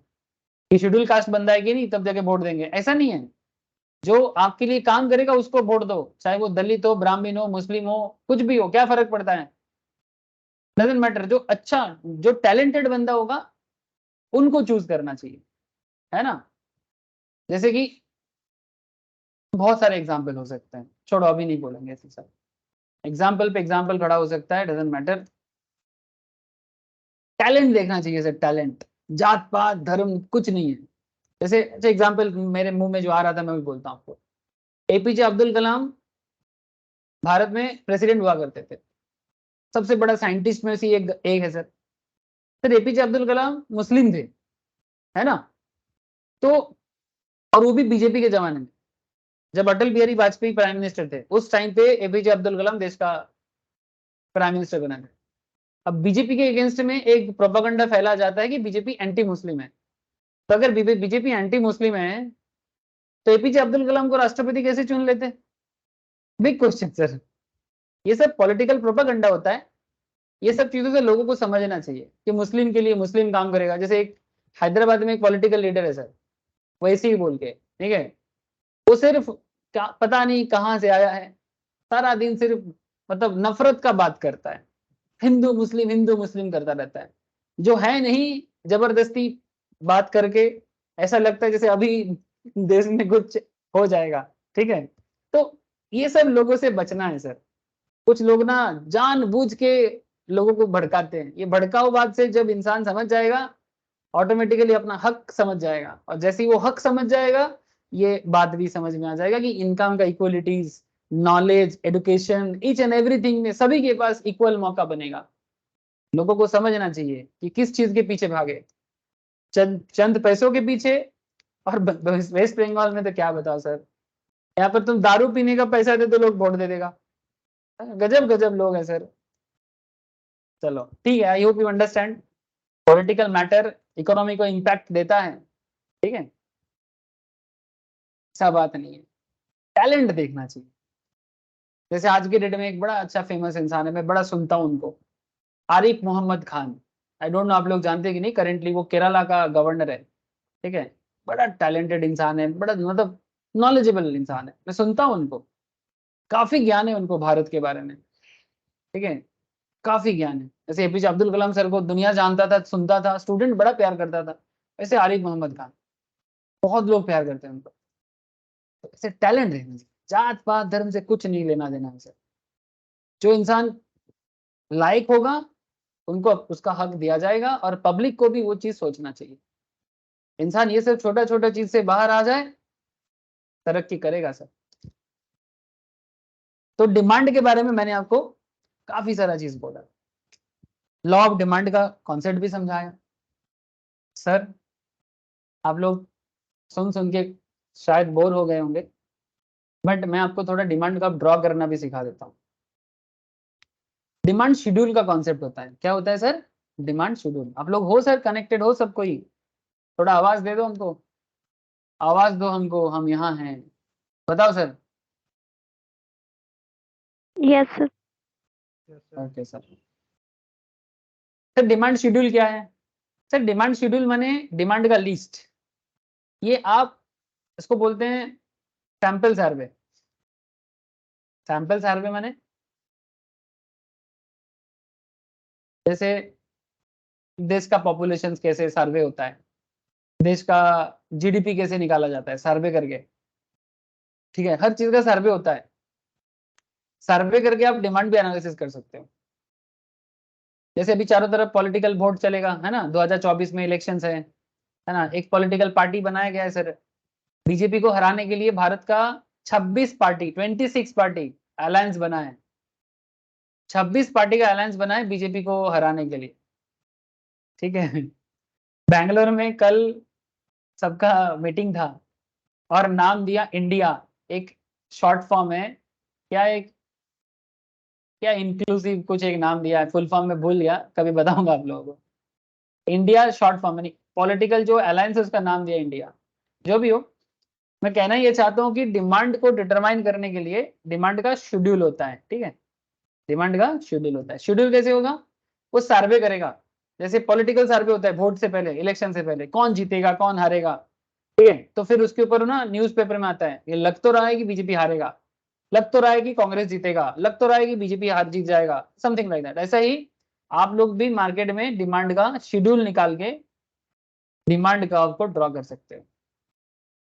कि शेड्यूल कास्ट बंदा है कि नहीं तब जाके वोट देंगे, ऐसा नहीं है। जो आपके लिए काम करेगा उसको वोट दो, चाहे वो दलित हो, ब्राह्मण हो, मुस्लिम हो, कुछ भी हो, क्या फर्क पड़ता है, डजंट मैटर। जो अच्छा, जो टैलेंटेड बंदा होगा उनको चूज करना चाहिए, है ना। जैसे कि बहुत सारे एग्जाम्पल हो सकते हैं, छोड़ो अभी नहीं बोलेंगे ऐसे सब, एग्जाम्पल पे एग्जाम्पल खड़ा हो सकता है, डजंट मैटर। टैलेंट देखना चाहिए सर, टैलेंट, जात पात धर्म कुछ नहीं है। जैसे अच्छा एग्जाम्पल मेरे मुंह में जो आ रहा था मैं भी बोलता हूँ आपको। एपीजे अब्दुल कलाम भारत में प्रेसिडेंट हुआ करते थे, सबसे बड़ा साइंटिस्ट में से एक है सर एपीजे अब्दुल कलाम मुस्लिम थे, है ना। तो और वो भी बीजेपी के जमाने में, जब अटल बिहारी वाजपेयी प्राइम मिनिस्टर थे उस टाइम पे एपीजे अब्दुल कलाम देश का प्राइम मिनिस्टर बना थे। अब बीजेपी के अगेंस्ट में एक प्रोपागेंडा फैला जाता है कि बीजेपी एंटी मुस्लिम है। तो अगर बीजेपी एंटी मुस्लिम है तो एपीजे अब्दुल कलाम को राष्ट्रपति कैसे चुन लेते, बिग क्वेश्चन सर। ये सब पॉलिटिकल प्रोपागेंडा होता है, ये सब चीजों से लोगों को समझना चाहिए कि मुस्लिम के लिए मुस्लिम काम करेगा। जैसे एक हैदराबाद में एक पॉलिटिकल लीडर है सर, वैसे ही बोल के, ठीक है, वो सिर्फ पता नहीं कहाँ से आया है, सारा दिन सिर्फ मतलब नफरत का बात करता है, हिंदू मुस्लिम करता रहता है, जो है नहीं जबरदस्ती बात करके ऐसा लगता है जैसे अभी देश में कुछ हो जाएगा। ठीक है, तो ये सब लोगों से बचना है सर। कुछ लोग ना जानबूझ के लोगों को भड़काते हैं, ये भड़काऊ बात से जब इंसान समझ जाएगा ऑटोमेटिकली अपना हक समझ जाएगा, और जैसे ही वो हक समझ जाएगा ये बात भी समझ में आ जाएगा कि इनकम का equalities, knowledge, education, each and everything में सभी के पास इक्वल मौका बनेगा। लोगों को समझना चाहिए कि किस चीज के पीछे भागे, चंद पैसों के पीछे। और वेस्ट बंगाल में तो क्या बताओ सर, यहाँ पर तुम दारू पीने का पैसा दे तो लोग वोट दे देगा। गजब गजब लोग हैं सर। चलो ठीक है, आई hope you understand. Political matter economy को इम्पैक्ट देता है, ठीक है, ऐसा बात नहीं है। टैलेंट देखना चाहिए। जैसे आज के डेट में एक बड़ा अच्छा फेमस इंसान है, मैं बड़ा सुनता हूँ उनको, Arif Mohammad Khan. I don't know आप लोग जानते हैं कि नहीं, करेंटली वो केरला का गवर्नर है। ठीक है, बड़ा टैलेंटेड इंसान है, बड़ा मतलब नॉलेजेबल इंसान है, मैं सुनता हूँ उनको, काफी ज्ञान है उनको भारत के बारे में। ठीक है, काफी ज्ञान है। जैसे एपीजे अब्दुल कलाम सर को दुनिया जानता था, सुनता था, स्टूडेंट बड़ा प्यार करता था, वैसे आरिफ मोहम्मद खान बहुत लोग प्यार करते हैं उनको। तो ऐसे टैलेंट रहना चाहिए, जात पात धर्म से कुछ नहीं लेना देना है सर। जो इंसान लायक होगा उनको उसका हक दिया जाएगा, और पब्लिक को भी वो चीज सोचना चाहिए। इंसान ये सब छोटा छोटा चीज से बाहर आ जाए, तरक्की करेगा सर। तो डिमांड के बारे में मैंने आपको काफी सारा चीज बोला, लॉ ऑफ डिमांड का कॉन्सेप्ट भी समझाया। सर आप लोग सुन सुन के शायद बोर हो गए होंगे, बट मैं आपको थोड़ा डिमांड का ड्रॉ करना भी सिखा देता हूँ। डिमांड शेड्यूल का कॉन्सेप्ट होता है, क्या होता है सर? Demand schedule. आप लोग हो सर, कनेक्टेड हो सब कोई? थोड़ा आवाज दे दो हमको, आवाज दो हमको, हम यहाँ हैं। बताओ sir.
Yes sir.
Okay sir. Sir demand schedule क्या है? सर डिमांड शेड्यूल माने डिमांड का लिस्ट। ये आप इसको बोलते हैं सैंपल सर्वे। सैंपल सर्वे माने जैसे देश का पॉपुलेशन कैसे सर्वे होता है, देश का जीडीपी कैसे निकाला जाता है सर्वे करके। ठीक है, हर चीज का सर्वे होता है, सर्वे करके आप डिमांड भी एनालिसिस कर सकते हो। जैसे अभी चारों तरफ पॉलिटिकल वोट चलेगा, है ना, 2024 में इलेक्शंस है ना। एक पॉलिटिकल पार्टी बनाया गया है सर, बीजेपी को हराने के लिए भारत का 26 पार्टी, 26 पार्टी अलायंस बना है। 26 पार्टी का अलायंस बना है बीजेपी को हराने के लिए। ठीक है, बैंगलोर में कल सबका मीटिंग था और नाम दिया इंडिया। एक शॉर्ट फॉर्म है, क्या एक क्या इंक्लूसिव कुछ एक नाम दिया है, फुल फॉर्म में भूल गया, कभी बताऊंगा आप लोगों को। इंडिया शॉर्ट फॉर्म यानी पॉलिटिकल जो अलायंस है उसका नाम दिया इंडिया। जो भी हो, मैं कहना ये चाहता हूँ कि डिमांड को डिटरमाइन करने के लिए डिमांड का शेड्यूल होता है। ठीक है, डिमांड का शेड्यूल होता है। शेड्यूल कैसे होगा? वो सर्वे करेगा, जैसे पॉलिटिकल सर्वे होता है वोट से पहले, इलेक्शन से पहले, कौन जीतेगा कौन हारेगा। ठीक है, तो फिर उसके ऊपर ना न्यूज़पेपर में आता है, ये लग तो रहा है कि बीजेपी हारेगा, लग तो रहा है कि कांग्रेस जीतेगा, लग तो रहा है कि बीजेपी हार जीत जाएगा, समथिंग लाइक दैट। ऐसा ही आप लोग भी मार्केट में डिमांड का शेड्यूल निकाल के डिमांड कर्व को ड्रॉ कर सकते हो।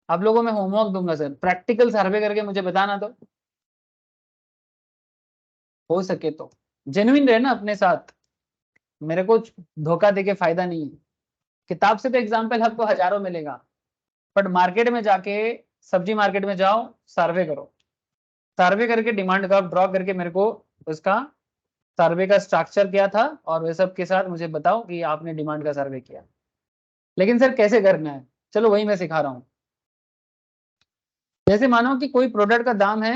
आप लोगों में होमवर्क दूंगा सर, प्रैक्टिकल सर्वे करके मुझे बताना, तो हो सके तो जेन्युइन रहना अपने साथ, मेरे को धोखा देके फायदा नहीं है। किताब से तो एग्जाम्पल आपको हजारों मिलेगा, बट मार्केट में जाके, सब्जी मार्केट में जाओ, सर्वे करो, सर्वे करके डिमांड कर्व ड्रॉ करके मेरे को उसका सर्वे का स्ट्रक्चर क्या था और वे सब के साथ मुझे बताओ कि आपने डिमांड का सर्वे किया। लेकिन सर कैसे करना है, चलो वही मैं सिखा रहा हूँ। जैसे मानो कि कोई प्रोडक्ट का दाम है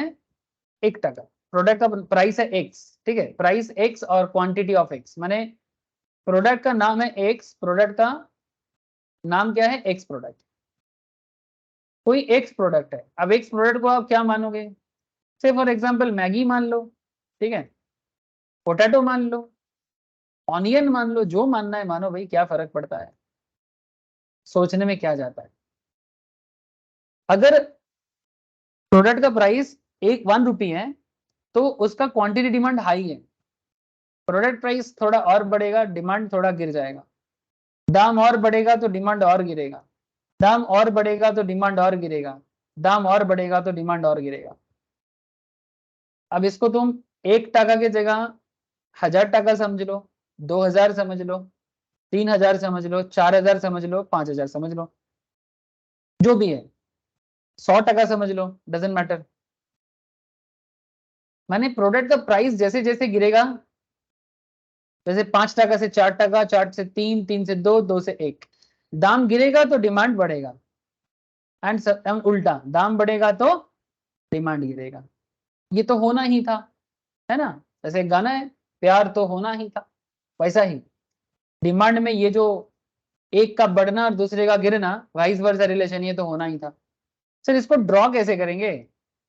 1 टका, प्रोडक्ट का प्राइस है एक्स। ठीक है, प्राइस एक्स और क्वांटिटी ऑफ एक्स, माने प्रोडक्ट का नाम है एक्स, प्रोडक्ट का नाम क्या है? X product. कोई एक्स प्रोडक्ट है, अब एक्स प्रोडक्ट को आप क्या मानोगे? से फॉर एग्जांपल मैगी मान लो, ठीक है, पोटैटो मान लो, ऑनियन मान लो, जो मानना है मानो भाई, क्या फर्क पड़ता है, सोचने में क्या जाता है। अगर प्रोडक्ट का प्राइस 1 है तो उसका क्वांटिटी डिमांड हाई है, प्रोडक्ट प्राइस थोड़ा और बढ़ेगा, डिमांड थोड़ा गिर जाएगा, दाम और बढ़ेगा तो डिमांड और गिरेगा, दाम और बढ़ेगा तो डिमांड और गिरेगा, दाम और बढ़ेगा तो डिमांड और गिरेगा। अब इसको तुम 1 टाका की जगह 1000 टाका समझ लो, 2000 समझ लो, 3000 समझ लो, 4000 समझ लो, 5000 समझ लो, जो भी है, 100 टाका समझ लो, डजेंट मैटर। माने प्रोडक्ट का प्राइस जैसे जैसे गिरेगा, जैसे 5 टाका से 4 टाका, 4 से 3, 3 से 2, 2 से 1, दाम गिरेगा तो डिमांड बढ़ेगा, एंड उल्टा दाम बढ़ेगा तो डिमांड गिरेगा। ये तो होना ही था, है ना, जैसे एक गाना है, प्यार तो होना ही था, वैसा ही डिमांड में ये जो एक का बढ़ना और दूसरे का गिरना, वाइस वर्सा रिलेशन, ये तो होना ही था। सर इसको ड्रॉ कैसे करेंगे?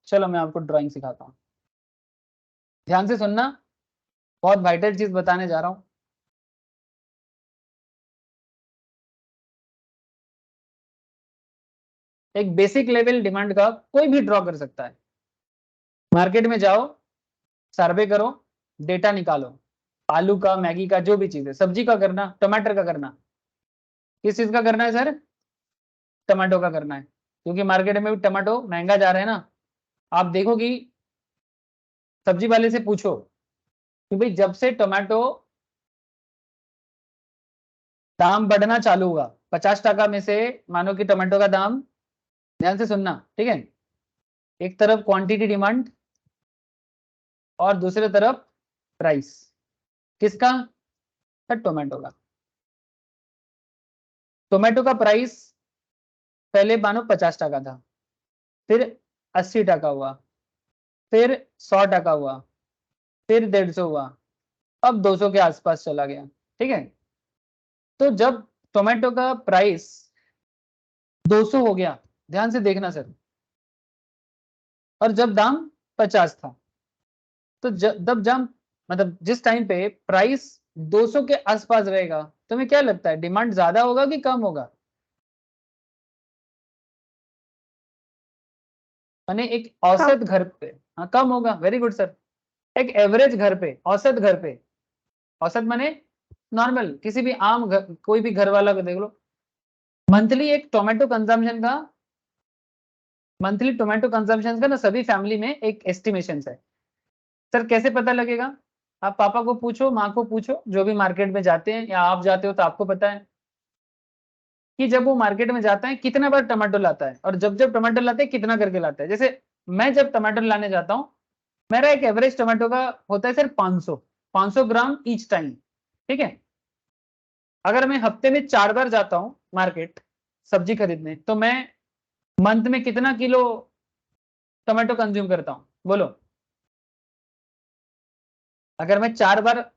चलो मैं आपको ड्राइंग सिखाता हूँ, ध्यान से सुनना, बहुत वाइटल चीज बताने जा रहा हूँ। एक बेसिक लेवल डिमांड का कोई भी ड्रॉ कर सकता है। मार्केट में जाओ, सर्वे करो, डेटा निकालो, आलू का, मैगी का, जो भी चीज है, सब्जी का करना, टमाटर का करना, किस चीज का करना है सर? टमाटो का करना है, क्योंकि मार्केट में भी टमाटो महंगा जा रहा है ना। आप देखो कि सब्जी वाले से पूछो कि भाई जब से टमाटो दाम बढ़ना चालू हुआ, 50 टाका में से, मानो कि टमाटो का दाम, ध्यान से सुनना, ठीक है, एक तरफ क्वांटिटी डिमांड और दूसरी तरफ प्राइस, किसका? सर टोमेटो का। टोमेटो का प्राइस पहले मानो 50 टाका था, फिर 80 टाका हुआ, फिर 100 टाका हुआ, फिर 150 हुआ, अब 200 के आसपास चला गया, ठीक है। तो जब टोमेटो का प्राइस 200 हो गया, ध्यान से देखना सर, और जब दाम 50 था, तो जब जब मतलब जिस टाइम पे प्राइस 200 के आसपास रहेगा, तुम्हें क्या लगता है डिमांड ज्यादा होगा कि कम होगा? माने एक औसत घर पे, हाँ कम होगा, वेरी गुड सर। एक एवरेज घर पे, औसत घर पे, औसत माने नॉर्मल, किसी भी आम घर, कोई भी घर वाला को देख लो, मंथली एक टोमेटो कंजम्पशन का, मंथली टोमेटो कंजम्पशन का ना सभी फैमिली में एक एस्टिमेशन है। सर कैसे पता लगेगा? आप पापा को पूछो, माँ को पूछो, जो भी मार्केट में जाते हैं, या आप जाते हो तो आपको पता है कि जब वो मार्केट में जाता है कितना बार टमाटो लाता है, और जब जब टमाटो लाते हैं कितना करके लाता है। जैसे मैं जब टमाटो लाने जाता हूँ, मेरा एक एवरेज टमाटो का होता है सर 500 ग्राम ईच टाइम, ठीक है। अगर मैं हफ्ते में 4 बार जाता हूँ मार्केट सब्जी खरीदने, तो मैं मंथ में कितना किलो टमाटो कंज्यूम करता हूँ, बोलो? अगर मैं 4 बार,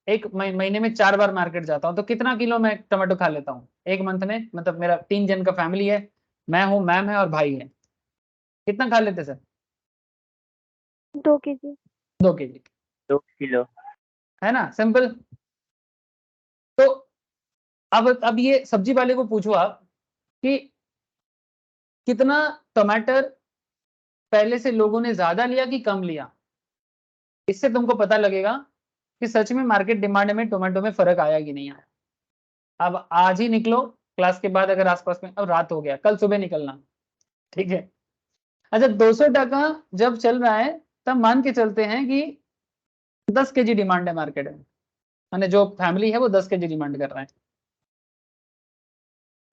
एक महीने में 4 बार मार्केट जाता हूँ, तो कितना किलो मैं टमाटो खा लेता हूँ एक मंथ में? मतलब मेरा 3 जन का फैमिली है, मैं हूँ, मैम है और भाई है, कितना खा लेते सर?
2 kg।
2 kg,
2 kilo.
है ना, सिंपल। तो अब ये सब्जी वाले को पूछो आप कि कितना टमाटर पहले से लोगों ने ज्यादा लिया कि कम लिया, इससे तुमको पता लगेगा कि सच में मार्केट डिमांड में टोमेटो में फर्क आया कि नहीं आया। अब आज ही निकलो क्लास के बाद, अगर आसपास में, अब रात हो गया, कल सुबह निकलना, ठीक है। अच्छा 200 टाका जब चल रहा है, तब मान के चलते हैं कि 10 kg डिमांड है मार्केट में, माने जो फैमिली है वो 10 kg डिमांड कर रहा है,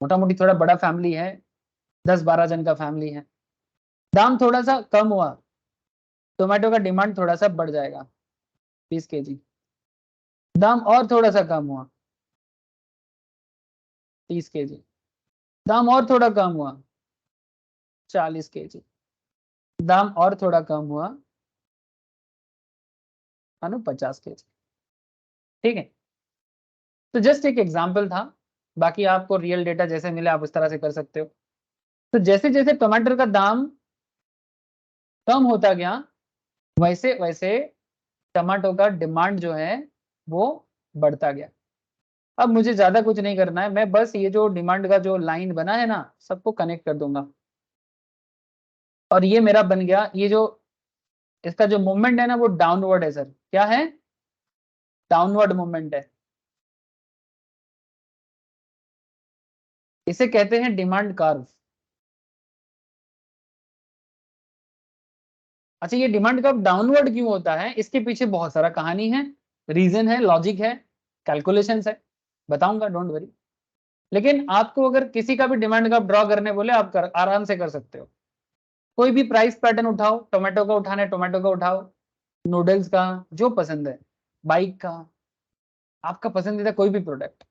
मोटा मोटी थोड़ा बड़ा फैमिली है, 10-12 जन का फैमिली है। दाम थोड़ा सा कम हुआ, टोमेटो का डिमांड थोड़ा सा बढ़ जाएगा, 20 kg। दाम और थोड़ा सा कम हुआ, 30 kg। दाम और थोड़ा कम हुआ, 40 kg। दाम और थोड़ा कम हुआ, मानो 50 kg, ठीक है। तो जस्ट एक एग्जाम्पल था, बाकी आपको रियल डेटा जैसे मिले आप उस तरह से कर सकते हो। तो जैसे जैसे टमाटर का दाम कम होता गया, वैसे वैसे टमाटो का डिमांड जो है वो बढ़ता गया। अब मुझे ज्यादा कुछ नहीं करना है, मैं बस ये जो डिमांड का जो लाइन बना है ना, सबको कनेक्ट कर दूंगा। और ये मेरा बन गया, ये जो इसका जो मूवमेंट है ना वो डाउनवर्ड है सर। क्या है? डाउनवर्ड मूवमेंट है। इसे कहते हैं डिमांड कर्व। अच्छा, ये डिमांड कर्व डाउनवर्ड क्यों होता है? इसके पीछे बहुत सारा कहानी है, रीजन है, लॉजिक है, कैलकुलेशंस है, बताऊंगा, डोंट वरी। लेकिन आपको अगर किसी का भी डिमांड कर्व ड्रॉ करने बोले आप आराम से कर सकते हो। कोई भी प्राइस पैटर्न उठाओ, टोमेटो का उठाना है टोमेटो का उठाओ, नूडल्स का, जो पसंद है, बाइक का, आपका पसंदीदा कोई भी प्रोडक्ट,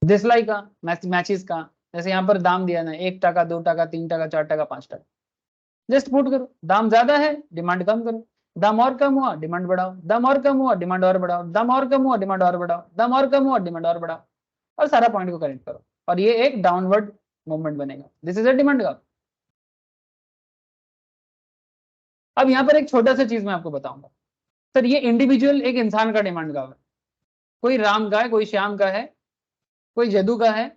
दिसलाइक का, मैचेस का, जैसे यहाँ पर दाम दिया ना 1 टका 2 टका 3 टका 4 टका 5 टका, जस्ट पुट करो। दाम ज्यादा है डिमांड कम करो, दाम और कम हुआ डिमांड बढ़ाओ, दाम और कम हुआ डिमांड और बढ़ाओ, दाम और कम हुआ डिमांड और बढ़ाओ, दाम और कम हुआ डिमांड और बढ़ाओ, और सारा पॉइंट को कनेक्ट करो और ये एक डाउनवर्ड मूवमेंट बनेगा। This is a demand curve. अब यहाँ पर एक छोटा सा चीज मैं आपको बताऊंगा सर, ये इंडिविजुअल एक इंसान का डिमांड कर्व है। कोई राम का है, कोई श्याम का है, कोई जदू का है,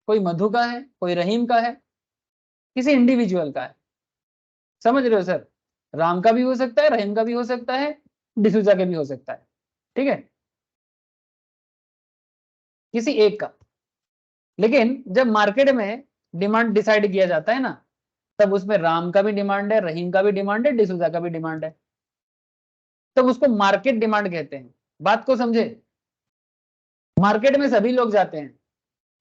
कोई मधु का है, कोई रहीम का है, किसी इंडिविजुअल का है। समझ रहे हो सर? राम का भी हो सकता है, रहीम का भी हो सकता है, डिसूजा का भी हो सकता है, ठीक है, किसी एक का। लेकिन जब मार्केट में डिमांड डिसाइड किया जाता है ना, तब उसमें राम का भी डिमांड है, रहीम का भी डिमांड है, डिसूजा का भी डिमांड है, तब उसको मार्केट डिमांड कहते हैं। बात को समझे? मार्केट में सभी लोग जाते हैं,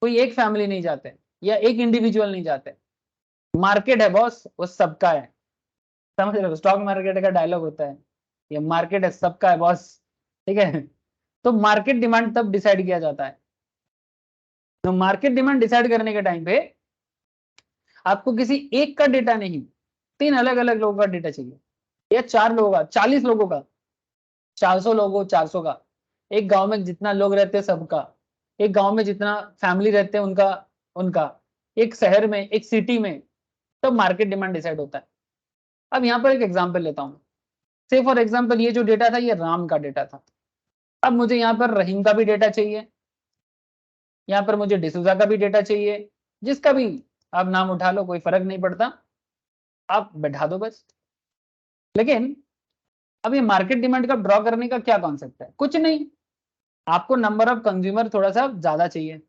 कोई एक फैमिली नहीं जाते या एक इंडिविजुअल नहीं जाते। मार्केट है बॉस, वो सबका है। समझ रहे हो? स्टॉक मार्केट का डायलॉग होता है, ये मार्केट है सबका है बॉस, ठीक है। तो मार्केट डिमांड तब डिसाइड किया जाता है। तो मार्केट डिमांड डिसाइड करने के टाइम पे आपको किसी एक का डेटा नहीं, 3 अलग अलग लोगों का डेटा चाहिए, या 4 लोगों का, 40 लोगों का, 400 लोगों, 400 का, एक गांव में जितना लोग रहते हैं सबका, एक गांव में जितना फैमिली रहते हैं उनका उनका, एक शहर में, एक सिटी में, तब मार्केट डिमांड डिसाइड होता है। अब यहाँ पर एक एग्जांपल लेता हूँ। से फॉर एग्जांपल ये जो डेटा था ये राम का डेटा था। अब मुझे यहाँ पर रहीम का भी डेटा चाहिए, यहाँ पर मुझे डिसूजा का भी डेटा चाहिए, जिसका भी आप नाम उठा लो, कोई फर्क नहीं पड़ता, आप बैठा दो बस। लेकिन अब ये मार्केट डिमांड का ड्रॉ करने का क्या कॉन्सेप्ट है? कुछ नहीं, आपको नंबर ऑफ कंज्यूमर थोड़ा सा ज्यादा चाहिए।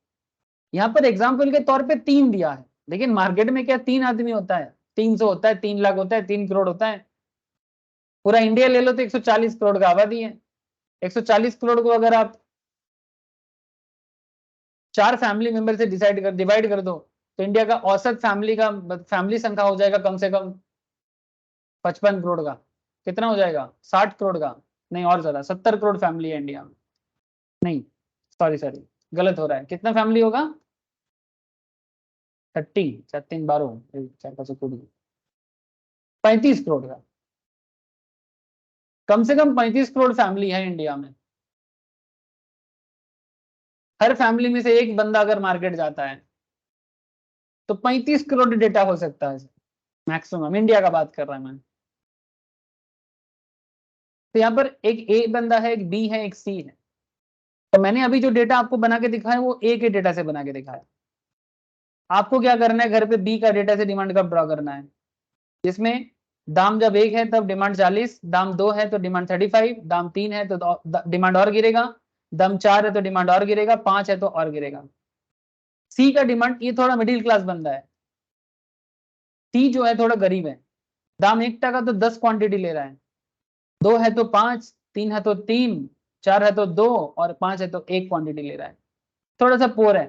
यहाँ पर एग्जाम्पल के तौर पे 3 दिया है, लेकिन मार्केट में क्या 3 आदमी होता है? 300 होता है, 3 लाख होता है, 3 करोड़ होता है। पूरा इंडिया ले लो तो 140 करोड़ का आबादी है। 140 करोड़ को अगर आप 4 फैमिली मेंबर से डिवाइड कर दो, तो इंडिया का औसत फैमिली संख्या हो जाएगा कम से कम 55 करोड़ का। कितना हो जाएगा? 60 करोड़ का, नहीं और ज्यादा, 70 करोड़ फैमिली है इंडिया में। नहीं, सॉरी गलत हो रहा है। कितना फैमिली होगा? 30, 4 3 12, 4 5 20, 35 करोड़ का, कम से कम 35 करोड़ फैमिली है इंडिया में। हर फैमिली में से एक बंदा अगर मार्केट जाता है तो 35 करोड़ डेटा हो सकता है मैक्सिमम, इंडिया का बात कर रहा है मैं। तो यहाँ पर एक ए बंदा है, एक बी है, एक सी है। तो मैंने अभी जो डेटा आपको बना के दिखाया वो ए के डेटा से बना के दिखाया। आपको क्या करना है, घर पे बी का डेटा से डिमांड कब ड्रॉ करना है, जिसमें दाम जब 1 है तब डिमांड 40, दाम 2 है तो डिमांड 35, दाम 3 है तो डिमांड और गिरेगा, दाम 4 है तो डिमांड और गिरेगा, 5 है तो और गिरेगा। सी का डिमांड, ये थोड़ा मिडिल क्लास बंदा है, सी जो है थोड़ा गरीब है, दाम 1 टका तो 10 क्वांटिटी ले रहा है, 2 है तो 5, 3 है तो 3, 4 है तो 2 और 5 है तो 1 क्वांटिटी ले रहा है, थोड़ा सा पोर है।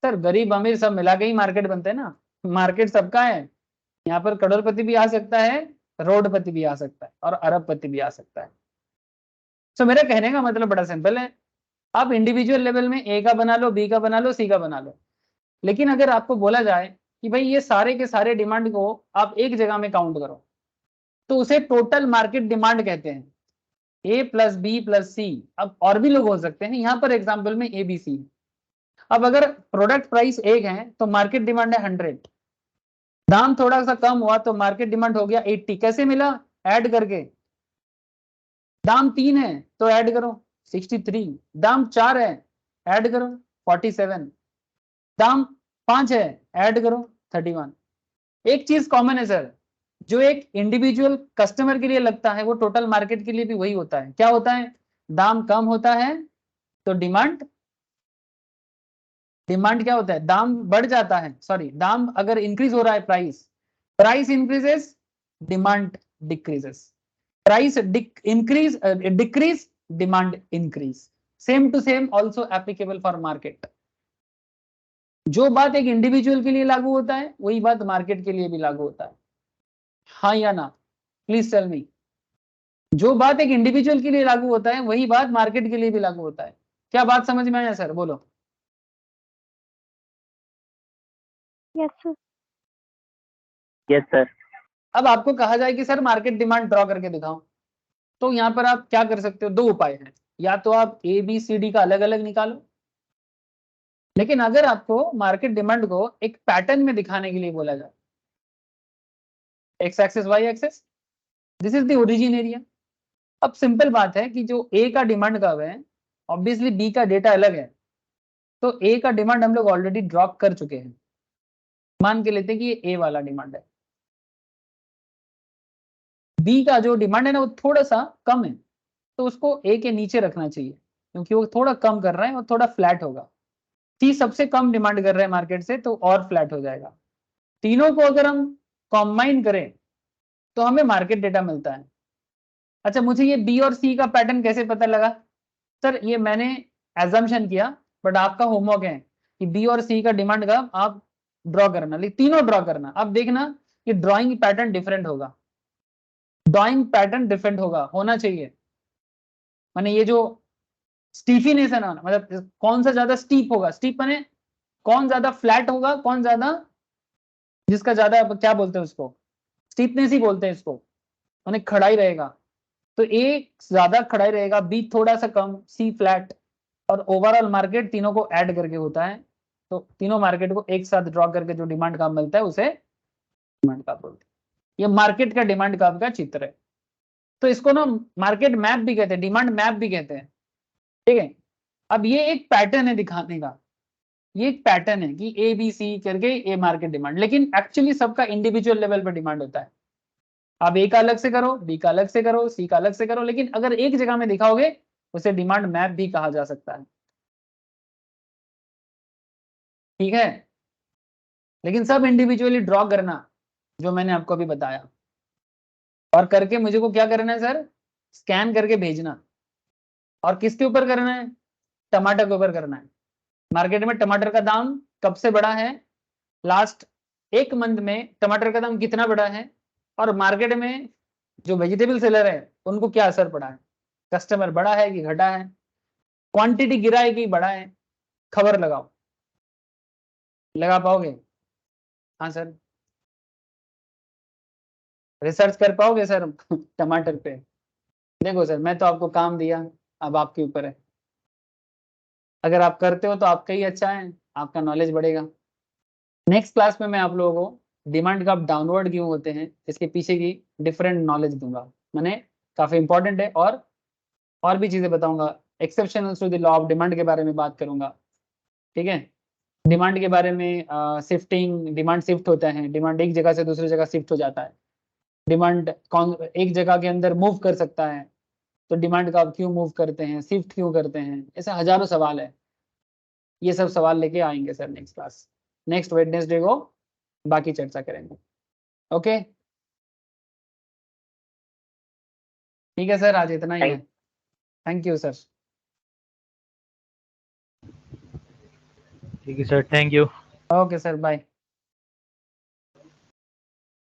सर गरीब अमीर सब मिला के ही मार्केट बनते हैं ना, मार्केट सबका है। यहाँ पर करोड़पति भी आ सकता है, करोड़पति भी आ सकता है और अरबपति भी आ सकता है। तो मेरा कहने का मतलब बड़ा सिंपल है, आप इंडिविजुअल लेवल में ए का बना लो, बी का बना लो, सी का बना लो, लेकिन अगर आपको बोला जाए कि भाई ये सारे के सारे डिमांड को आप एक जगह में काउंट करो, तो उसे टोटल मार्केट डिमांड कहते हैं, ए प्लस बी प्लस सी। अब और भी लोग हो सकते हैं, यहाँ पर एग्जाम्पल में ए बी सी। अब अगर प्रोडक्ट प्राइस 1 है तो मार्केट डिमांड है 100, दाम थोड़ा सा कम हुआ तो मार्केट डिमांड हो गया 80। कैसे मिला? ऐड करके। दाम 3 है तो ऐड करो 63, दाम 4 है ऐड करो 47, दाम 5 है ऐड करो 31। एक चीज कॉमन है सर, जो एक इंडिविजुअल कस्टमर के लिए लगता है वो टोटल मार्केट के लिए भी वही होता है। क्या होता है? दाम कम होता है तो डिमांड क्या होता है? दाम बढ़ जाता है, सॉरी, दाम अगर इंक्रीज हो रहा है, price increases, demand decreases, price increase decrease, demand increase. Same to same also applicable for market. जो बात एक इंडिविजुअल के लिए लागू होता है वही बात मार्केट के लिए भी लागू होता है। हाँ या ना? Please tell me. जो बात एक इंडिविजुअल के लिए लागू होता है वही बात मार्केट के लिए भी लागू होता है। क्या बात समझ में आया सर? बोलो।
Yes sir.
Yes sir.
अब आपको कहा जाए कि सर मार्केट डिमांड ड्रॉ करके दिखाओ, तो यहाँ पर आप क्या कर सकते हो? दो उपाय हैं, या तो आप ए बी सी डी का अलग अलग निकालो, लेकिन अगर आपको मार्केट डिमांड को एक पैटर्न में दिखाने के लिए बोला जाए, X axis Y axis, this is the origin area. अब सिंपल बात है कि जो ए का डिमांड कर्व है, ऑब्वियसली बी का डेटा अलग है, तो ए का डिमांड हम लोग ऑलरेडी ड्रॉ कर चुके हैं। मान के लेते हैं कि ये ए वाला डिमांड है। बी का जो डिमांड है ना वो थोड़ा सा कम है, तो उसको ए के नीचे रखना चाहिए क्योंकि वो थोड़ा कम कर रहा है और थोड़ा फ्लैट होगा। सी सबसे कम डिमांड कर रहा है मार्केट से, तो और फ्लैट हो जाएगा। तीनों को अगर हम कॉम्बाइन करें तो हमें मार्केट डेटा मिलता है। अच्छा, मुझे ये बी और सी का पैटर्न कैसे पता लगा? सर ये मैंने एजम्पशन किया, बट आपका होमवर्क है कि बी और सी का डिमांड का आप ड्रॉ करना, लेकिन तीनों ड्रॉ करना। अब देखना कि ड्राइंग पैटर्न डिफरेंट होगा, होना चाहिए। माने ये जो स्टीफीनेस है ना, मतलब कौन सा ज्यादा स्टीप होगा, स्टीप माने कौन ज्यादा फ्लैट होगा, कौन ज्यादा, जिसका ज्यादा क्या बोलते हैं उसको, स्टीपनेस ही बोलते हैं इसको, माने खड़ाई रहेगा। तो ए ज्यादा खड़ाई रहेगा, बी थोड़ा सा कम, सी फ्लैट, और ओवरऑल मार्केट तीनों को ऐड करके होता है। तो तीनों मार्केट को एक साथ ड्रॉ करके जो डिमांड का मिलता है उसे डिमांड का बोलते हैं। ये मार्केट का डिमांड का चित्र है। तो इसको ना मार्केट मैप भी कहते हैं, डिमांड मैप भी कहते हैं, ठीक है। अब ये एक पैटर्न है दिखाने का, ये एक पैटर्न है कि ए बी सी करके ए मार्केट डिमांड, लेकिन एक्चुअली सबका इंडिविजुअल लेवल पर डिमांड होता है। आप ए का अलग से करो, बी का अलग से करो, सी का अलग से करो, लेकिन अगर एक जगह में दिखाओगे उसे डिमांड मैप भी कहा जा सकता है, ठीक है। लेकिन सब इंडिविजुअली ड्रॉ करना जो मैंने आपको अभी बताया, और करके मुझे को क्या करना है सर? स्कैन करके भेजना। और किसके ऊपर करना है? टमाटर के ऊपर करना है। मार्केट में टमाटर का दाम कब से बढ़ा है? लास्ट एक मंथ में टमाटर का दाम कितना बढ़ा है? और मार्केट में जो वेजिटेबल सेलर है उनको क्या असर पड़ा है? कस्टमर बढ़ा है कि घटा है? क्वांटिटी गिरा है कि बढ़ा है? खबर लगाओ। लगा पाओगे? हाँ सर। रिसर्च कर पाओगे सर टमाटर पे? देखो सर, मैं तो आपको काम दिया, अब आपके ऊपर है। अगर आप करते हो तो आपका ही अच्छा है, आपका नॉलेज बढ़ेगा। नेक्स्ट क्लास में मैं आप लोगों को डिमांड का डाउनवर्ड क्यों होते हैं इसके पीछे की डिफरेंट नॉलेज दूंगा, मैंने काफी इंपॉर्टेंट है। और भी चीजें बताऊंगा, exceptionals to the law of demand के बारे में बात करूंगा, ठीक है। डिमांड के बारे में शिफ्टिंग, डिमांड शिफ्ट होता है, डिमांड एक जगह से दूसरी जगह शिफ्ट हो जाता है, डिमांड कौन एक जगह के अंदर मूव कर सकता है, तो डिमांड का आप क्यों मूव करते हैं, शिफ्ट क्यों करते हैं, ऐसे हजारों सवाल है। ये सब सवाल लेके आएंगे sir next class, next Wednesday को बाकी चर्चा करेंगे। ओके, ठीक है सर, आज इतना ही है। Thank you sir.
ठीक है sir, thank you.
Okay sir, bye.